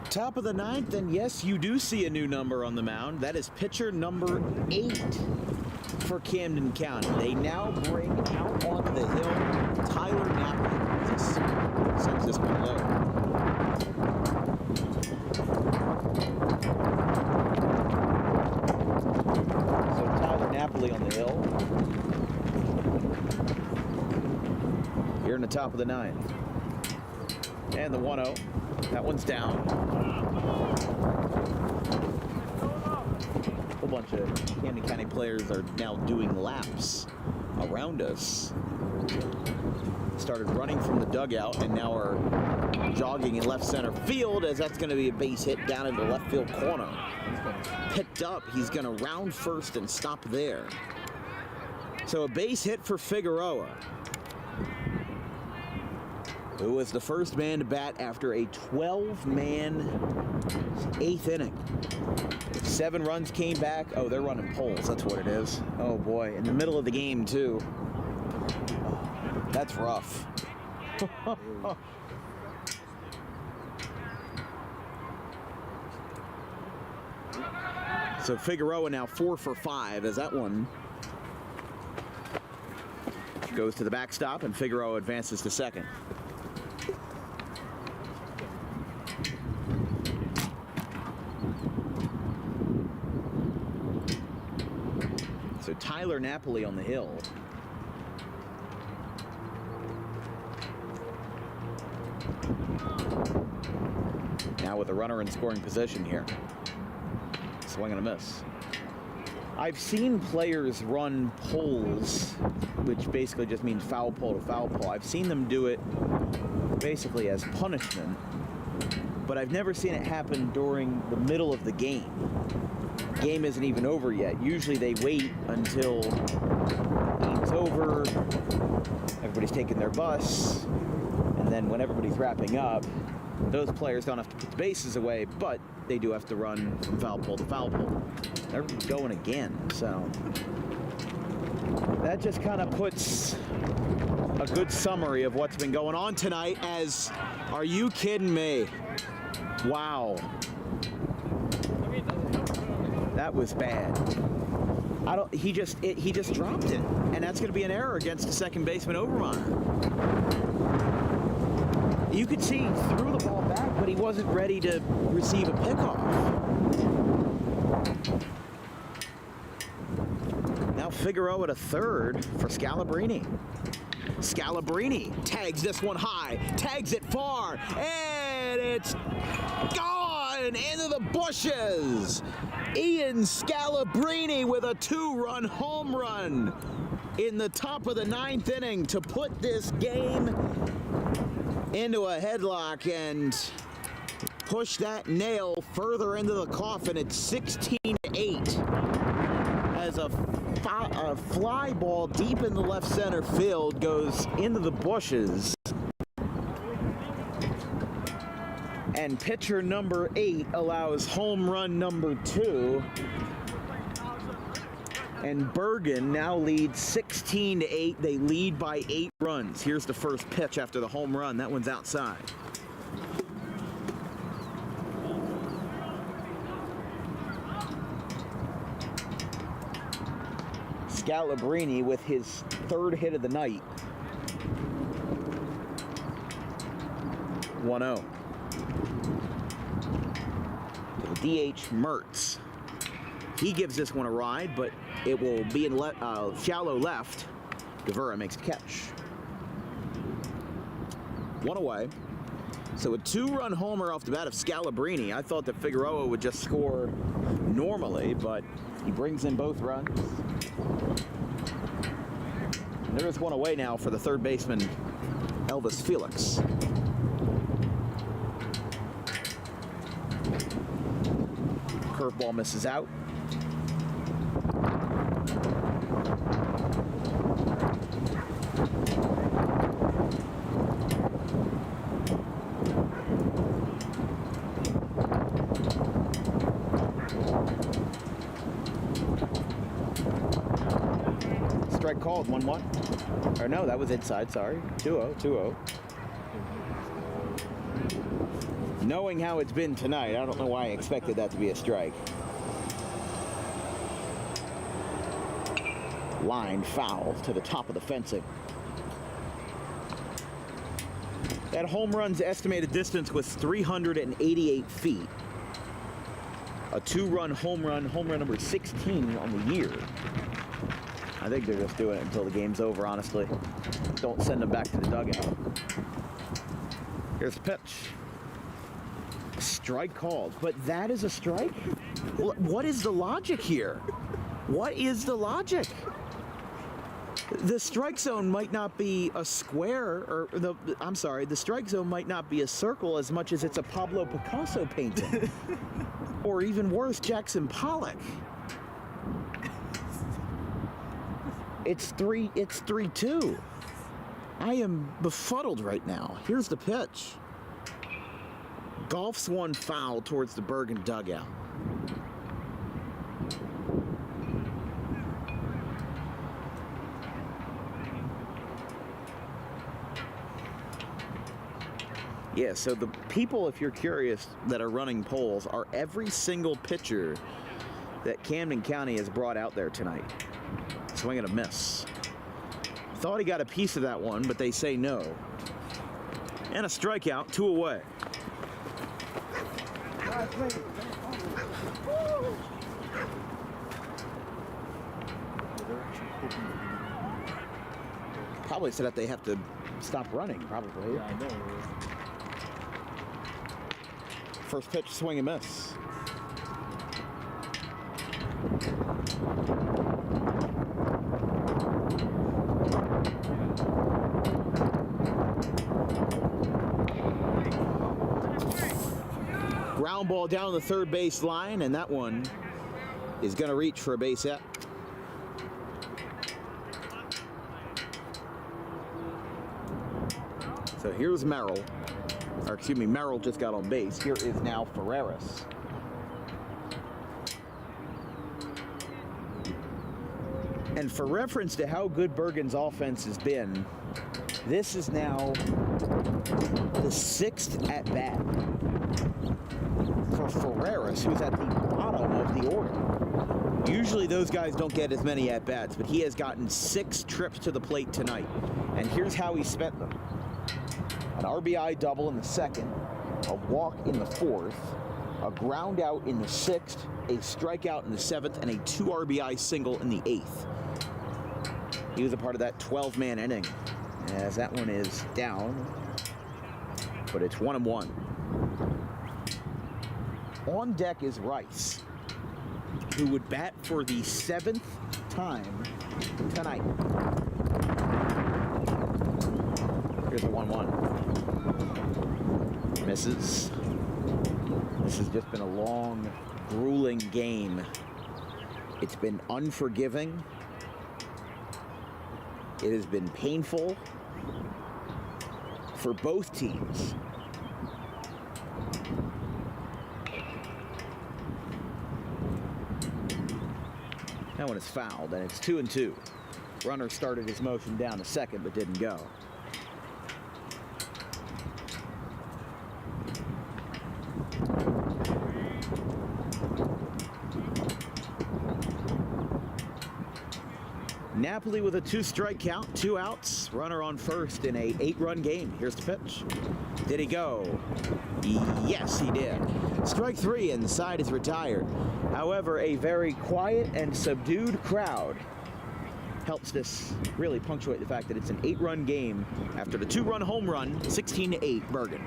[SPEAKER 1] Top of the 9th, and yes, you do see a new number on the mound. That is pitcher number 8 for Camden County. They now bring out onto the hill Tyler Napoli. Sends this one low. So Tyler Napoli on the hill. Here in the top of the 9th. And the 1-0. That one's down. A whole bunch of Camden County players are now doing laps around us. Started running from the dugout and now are jogging in left center field, as that's going to be a base hit down in the left field corner. Picked up. He's going to round first and stop there. So a base hit for Figueroa, who was the first man to bat after a 12-man 8th inning. 7 runs came back. Oh, they're running poles. That's what it is. Oh, boy. In the middle of the game, too. That's rough. So Figueroa now 4 for 5 as that one goes to the backstop, and Figueroa advances to second. So Tyler Napoli on the hill. Now with a runner in scoring position here. Swing and a miss. I've seen players run poles, which basically just means foul pole to foul pole. I've seen them do it basically as punishment, but I've never seen it happen during the middle of the game. Game isn't even over yet. Usually they wait until game's over, everybody's taking their bus, and then when everybody's wrapping up, those players don't have to put the bases away, but they do have to run from foul pole to foul pole. They're going again, so that just kind of puts a good summary of what's been going on tonight as, are you kidding me? Wow. That was bad. He just dropped it, and that's going to be an error against the second baseman Overmyer. You could see he threw the ball back, but he wasn't ready to receive a pickoff. Now Figueroa at a third for Scalabrini. Scalabrini tags this one high, tags it far, and it's gone into the bushes. Ian Scalabrini with a 2-run home run in the top of the 9th inning to put this game into a headlock and push that nail further into the coffin. It's 16-8 as a fly ball deep in the left center field goes into the bushes. And pitcher number 8 allows home run number 2. And Bergen now leads 16-8. They lead by 8 runs. Here's the first pitch after the home run. That one's outside. Scalabrini with his 3rd hit of the night. 1-0. DH Mertz. He gives this one a ride, but it will be in shallow left. Guevara makes a catch. 1 away. So a 2-run homer off the bat of Scalabrini. I thought that Figueroa would just score normally, but he brings in both runs. And there is 1 away now for the third baseman, Elvis Felix. Curveball misses out. Strike called, 1-1. Or no, that was inside, sorry. 2-0, 2-0. Knowing how it's been tonight, I don't know why I expected that to be a strike. Line foul to the top of the fencing. That home run's estimated distance was 388 feet. A 2-run home run number 16 on the year. I think they're just doing it until the game's over, honestly. Don't send them back to the dugout. Here's the pitch. Strike called, but that is a strike? What is the logic here? What is the logic? The strike zone might not be a square, or the strike zone might not be a circle as much as it's a Pablo Picasso painting. Or even worse, Jackson Pollock. It's 3-2. I am befuddled right now. Here's the pitch. Golfs one foul towards the Bergen dugout. Yeah, so the people, if you're curious, that are running polls are every single pitcher that Camden County has brought out there tonight. Swing and a miss. Thought he got a piece of that one, but they say no. And a strikeout, 2 away. Probably said that they have to stop running, probably.
[SPEAKER 3] Yeah, I know.
[SPEAKER 1] First pitch, swing and miss. Ground ball down the third base line, and that one is going to reach for a base hit. So here's Merrill. Or excuse me, Merrill just got on base. Here is now Ferreras. And for reference to how good Bergen's offense has been, this is now the 6th at bat for Ferreras, who's at the bottom of the order. Usually those guys don't get as many at bats, but he has gotten 6 trips to the plate tonight. And here's how he spent them. An RBI double in the 2nd, a walk in the 4th, a ground out in the 6th, a strikeout in the 7th, and a 2 RBI single in the 8th. He was a part of that 12-man inning, as that one is down, but it's 1-1. On deck is Rice, who would bat for the 7th time tonight. Here's the 1-1. Misses. This has just been a long, grueling game. It's been unforgiving. It has been painful for both teams. That one is fouled, and it's 2-2. Runner started his motion down to second, but didn't go. Napoli with a 2-strike count, 2 outs, runner on first in a 8-run game. Here's the pitch. Did he go? Yes, he did. Strike 3 and the side is retired. However, a very quiet and subdued crowd helps this really punctuate the fact that it's an 8-run game after the 2-run home run, 16-8 Bergen.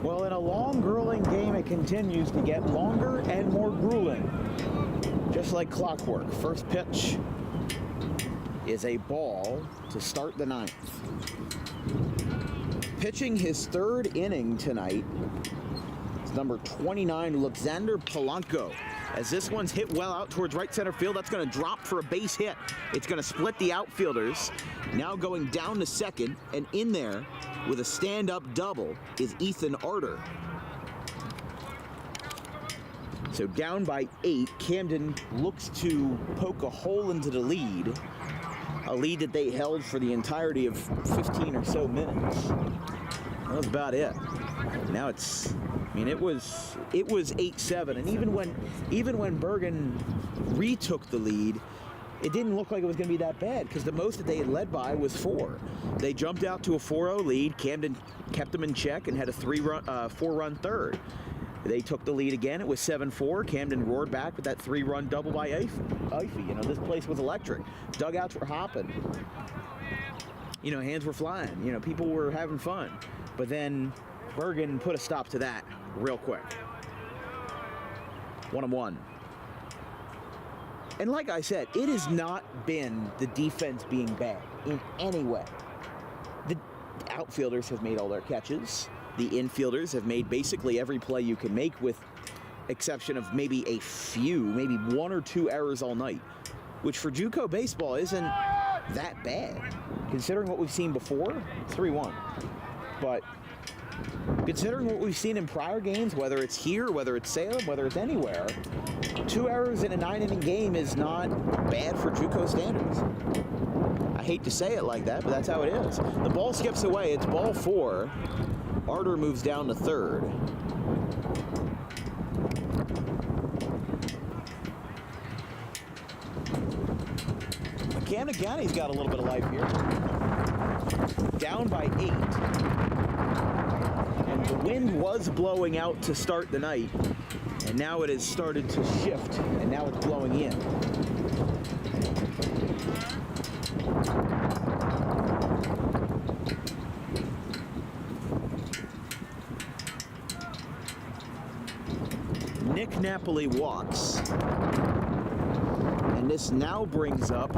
[SPEAKER 1] Well, in a long, grueling game, it continues to get longer and more grueling. Just like clockwork. First pitch is a ball to start the 9th. Pitching his 3rd inning tonight is number 29, Alexander Polanco. As this one's hit well out towards right center field, that's going to drop for a base hit. It's going to split the outfielders. Now going down to second, and in there with a stand-up double is Ethan Arter. So down by 8, Camden looks to poke a hole into the lead, a lead that they held for the entirety of 15 or so minutes. That was about it. Now it's, I mean, it was 8-7, and even when Bergen retook the lead, it didn't look like it was going to be that bad, because the most that they had led by was 4. They jumped out to a 4-0 lead. Camden kept them in check and had a 4-run third. They took the lead again. It was 7-4. Camden roared back with that 3-run double by Ify. You know, this place was electric. Dugouts were hopping. You know, hands were flying. You know, people were having fun. But then Bergen put a stop to that real quick. 1-1. And like I said, it has not been the defense being bad in any way. The outfielders have made all their catches. The infielders have made basically every play you can make, with exception of maybe a few, maybe 1 or 2 errors all night, which for JUCO baseball isn't that bad, considering what we've seen before. 3-1. But considering what we've seen in prior games, whether it's here, whether it's Salem, whether it's anywhere, 2 errors in a 9-inning game is not bad for JUCO standards. I hate to say it like that, but that's how it is. The ball skips away. It's ball 4. Arter moves down to 3rd. Camden County's got a little bit of life here. Down by 8. And the wind was blowing out to start the night, and now it has started to shift, and now it's blowing in. Nick Napoli walks, and this now brings up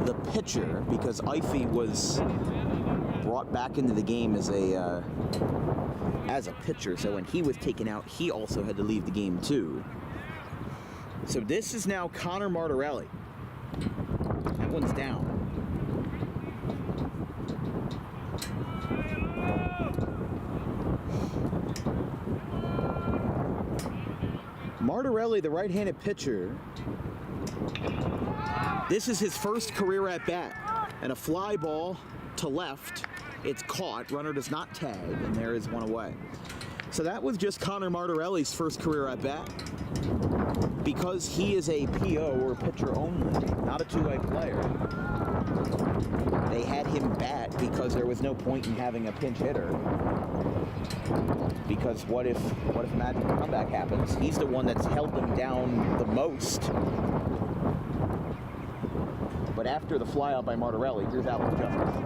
[SPEAKER 1] the pitcher, because Ify was brought back into the game as a pitcher. So when he was taken out, he also had to leave the game too. So this is now Connor Martorelli. That one's down. Martorelli, the right-handed pitcher, this is his first career at bat, and a fly ball to left. It's caught. Runner does not tag, and there is one away. So that was just Connor Martorelli's first career at bat. Because he is a PO, or pitcher only, not a two-way player, they had him bat because there was no point in having a pinch hitter. Because what if a magic comeback happens? He's the one that's held them down the most. But after the flyout by Martorelli, here's Alex Justice.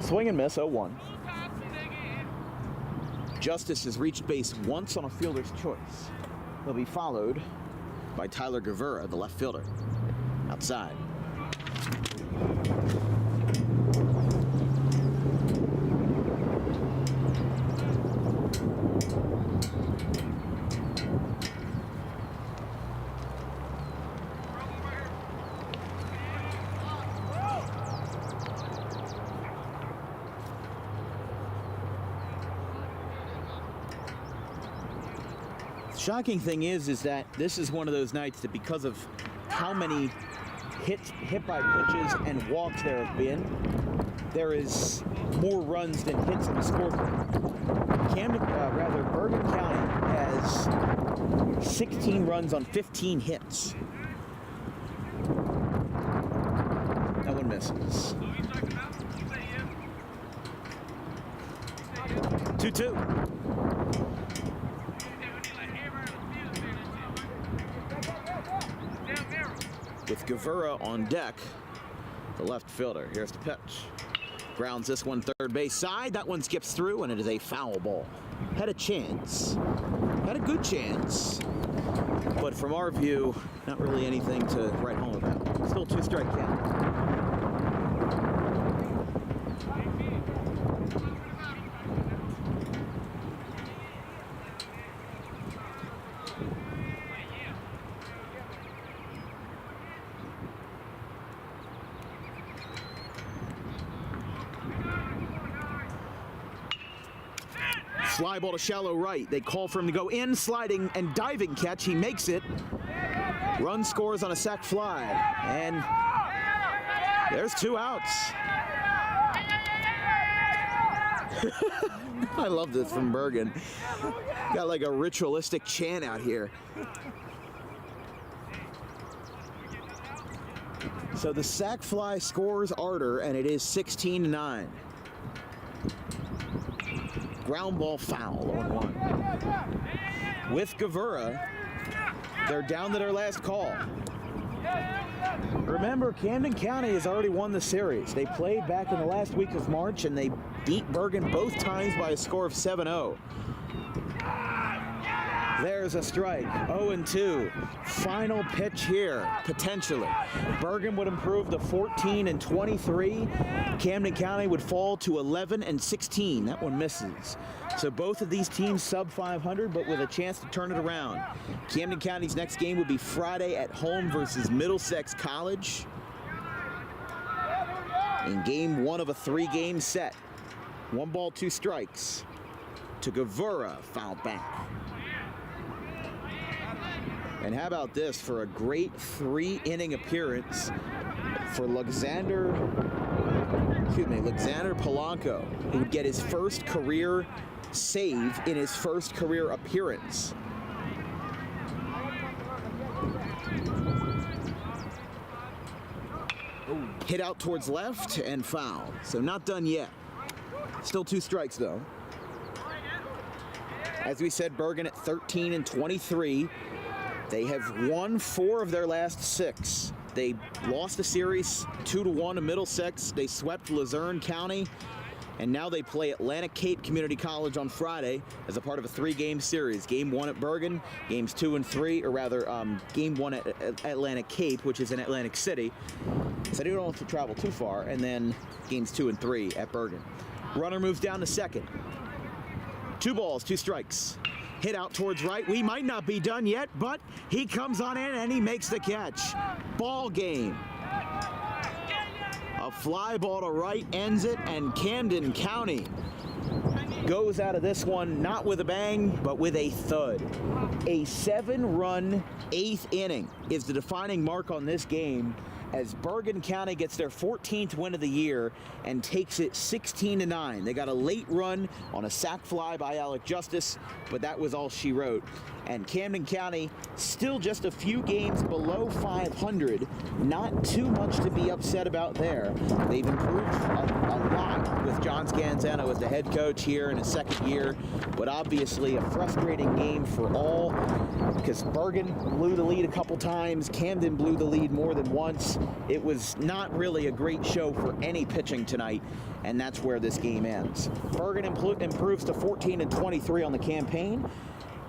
[SPEAKER 1] Swing and miss, 0-1. Justice has reached base once on a fielder's choice. He'll be followed by Tyler Guevara, the left fielder, outside. Shocking thing is that this is one of those nights that, because of how many hit by pitches and walks there have been, there is more runs than hits in the scoreboard. Bergen County has 16 runs on 15 hits. That one misses. 2-2. With Guevara on deck, the left fielder. Here's the pitch. Grounds this one third base side. That one skips through, and it is a foul ball. Had a chance. Had a good chance. But from our view, not really anything to write home about. Still 2-strike count. Fly ball to shallow right. They call for him to go in, sliding and diving catch. He makes it. Run scores on a sac fly. And there's 2 outs. I love this from Bergen. Got like a ritualistic chant out here. So the sac fly scores Arter, and it is 16-9. Ground ball foul, 0-1. With Gavura, they're down to their last call. Remember, Camden County has already won the series. They played back in the last week of March, and they beat Bergen both times by a score of 7-0. There's a strike, 0-2. Final pitch here, potentially. Bergen would improve to 14-23. Camden County would fall to 11-16. That one misses. So both of these teams sub 500, but with a chance to turn it around. Camden County's next game would be Friday at home versus Middlesex College in game 1 of a 3-game set. 1 ball, 2 strikes. To Gavura, foul back. And how about this for a great 3-inning appearance for Alexander Polanco, who would get his first career save in his first career appearance. Hit out towards left and foul. So not done yet. Still 2 strikes though. As we said, Bergen at 13-23. They have won 4 of their last 6. They lost the series 2-1 to Middlesex. They swept Luzerne County, and now they play Atlantic Cape Community College on Friday as a part of a 3-game series. Game 1 at Bergen, games 2 and 3, or rather, game 1 at Atlantic Cape, which is in Atlantic City. So they don't have to travel too far, and then games 2 and 3 at Bergen. Runner moves down to second. 2 balls, 2 strikes. Hit out towards right. We might not be done yet, but he comes on in and he makes the catch. Ball game. A fly ball to right ends it, and Camden County goes out of this one not with a bang, but with a thud. A 7-run 8th inning is the defining mark on this game, as Bergen County gets their 14th win of the year and takes it 16-9. They got a late run on a sac fly by Alec Justice, but that was all she wrote. And Camden County still just a few games below 500. Not too much to be upset about there. They've improved a lot with John Scanzano as the head coach here in his 2nd year, but obviously a frustrating game for all, because Bergen blew the lead a couple times. Camden blew the lead more than once. It was not really a great show for any pitching tonight, and that's where this game ends. Bergen improves to 14-23 on the campaign.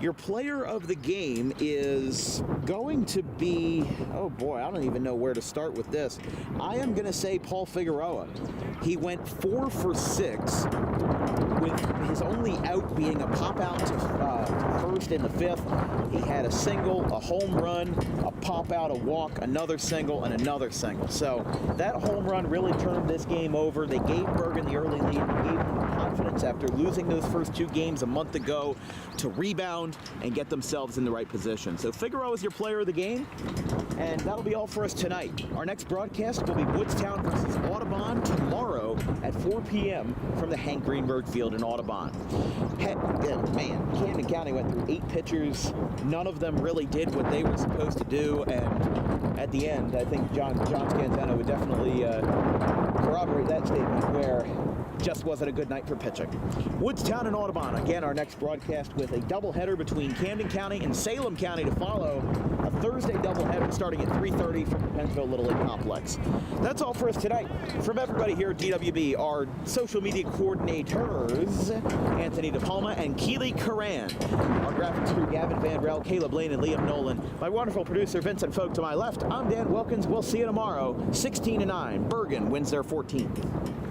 [SPEAKER 1] Your player of the game is going to be, oh boy, I don't even know where to start with this. I am going to say Paul Figueroa. He went 4 for 6, with his only out being a pop out to first in the 5th. He had a single, a home run, a pop out, a walk, another single, and another single. So that home run really turned this game over. They gave Bergen the early lead, gave them confidence after losing those first 2 games a month ago to rebound and get themselves in the right position. So Figueroa is your player of the game, and that'll be all for us tonight. Our next broadcast will be Woodstown versus Audubon tomorrow at 4 p.m. from the Hank Greenberg Field in Audubon. Man, Camden County went through 8 pitchers. None of them really did what they were supposed to do, and at the end, I think John Scanzano would definitely corroborate that statement, where just wasn't a good night for pitching. Woodstown and Audubon, again, our next broadcast with a doubleheader between Camden County and Salem County to follow. A Thursday doubleheader starting at 3:30 from the Pennsville Little League Complex. That's all for us tonight. From everybody here at DWB, our social media coordinators, Anthony DePalma and Keely Curran. Our graphics crew, Gavin Vandrell, Caleb Lane, and Liam Nolan. My wonderful producer, Vincent Folk, to my left. I'm Dan Wilkins. We'll see you tomorrow, 16-9. Bergen wins their 14th.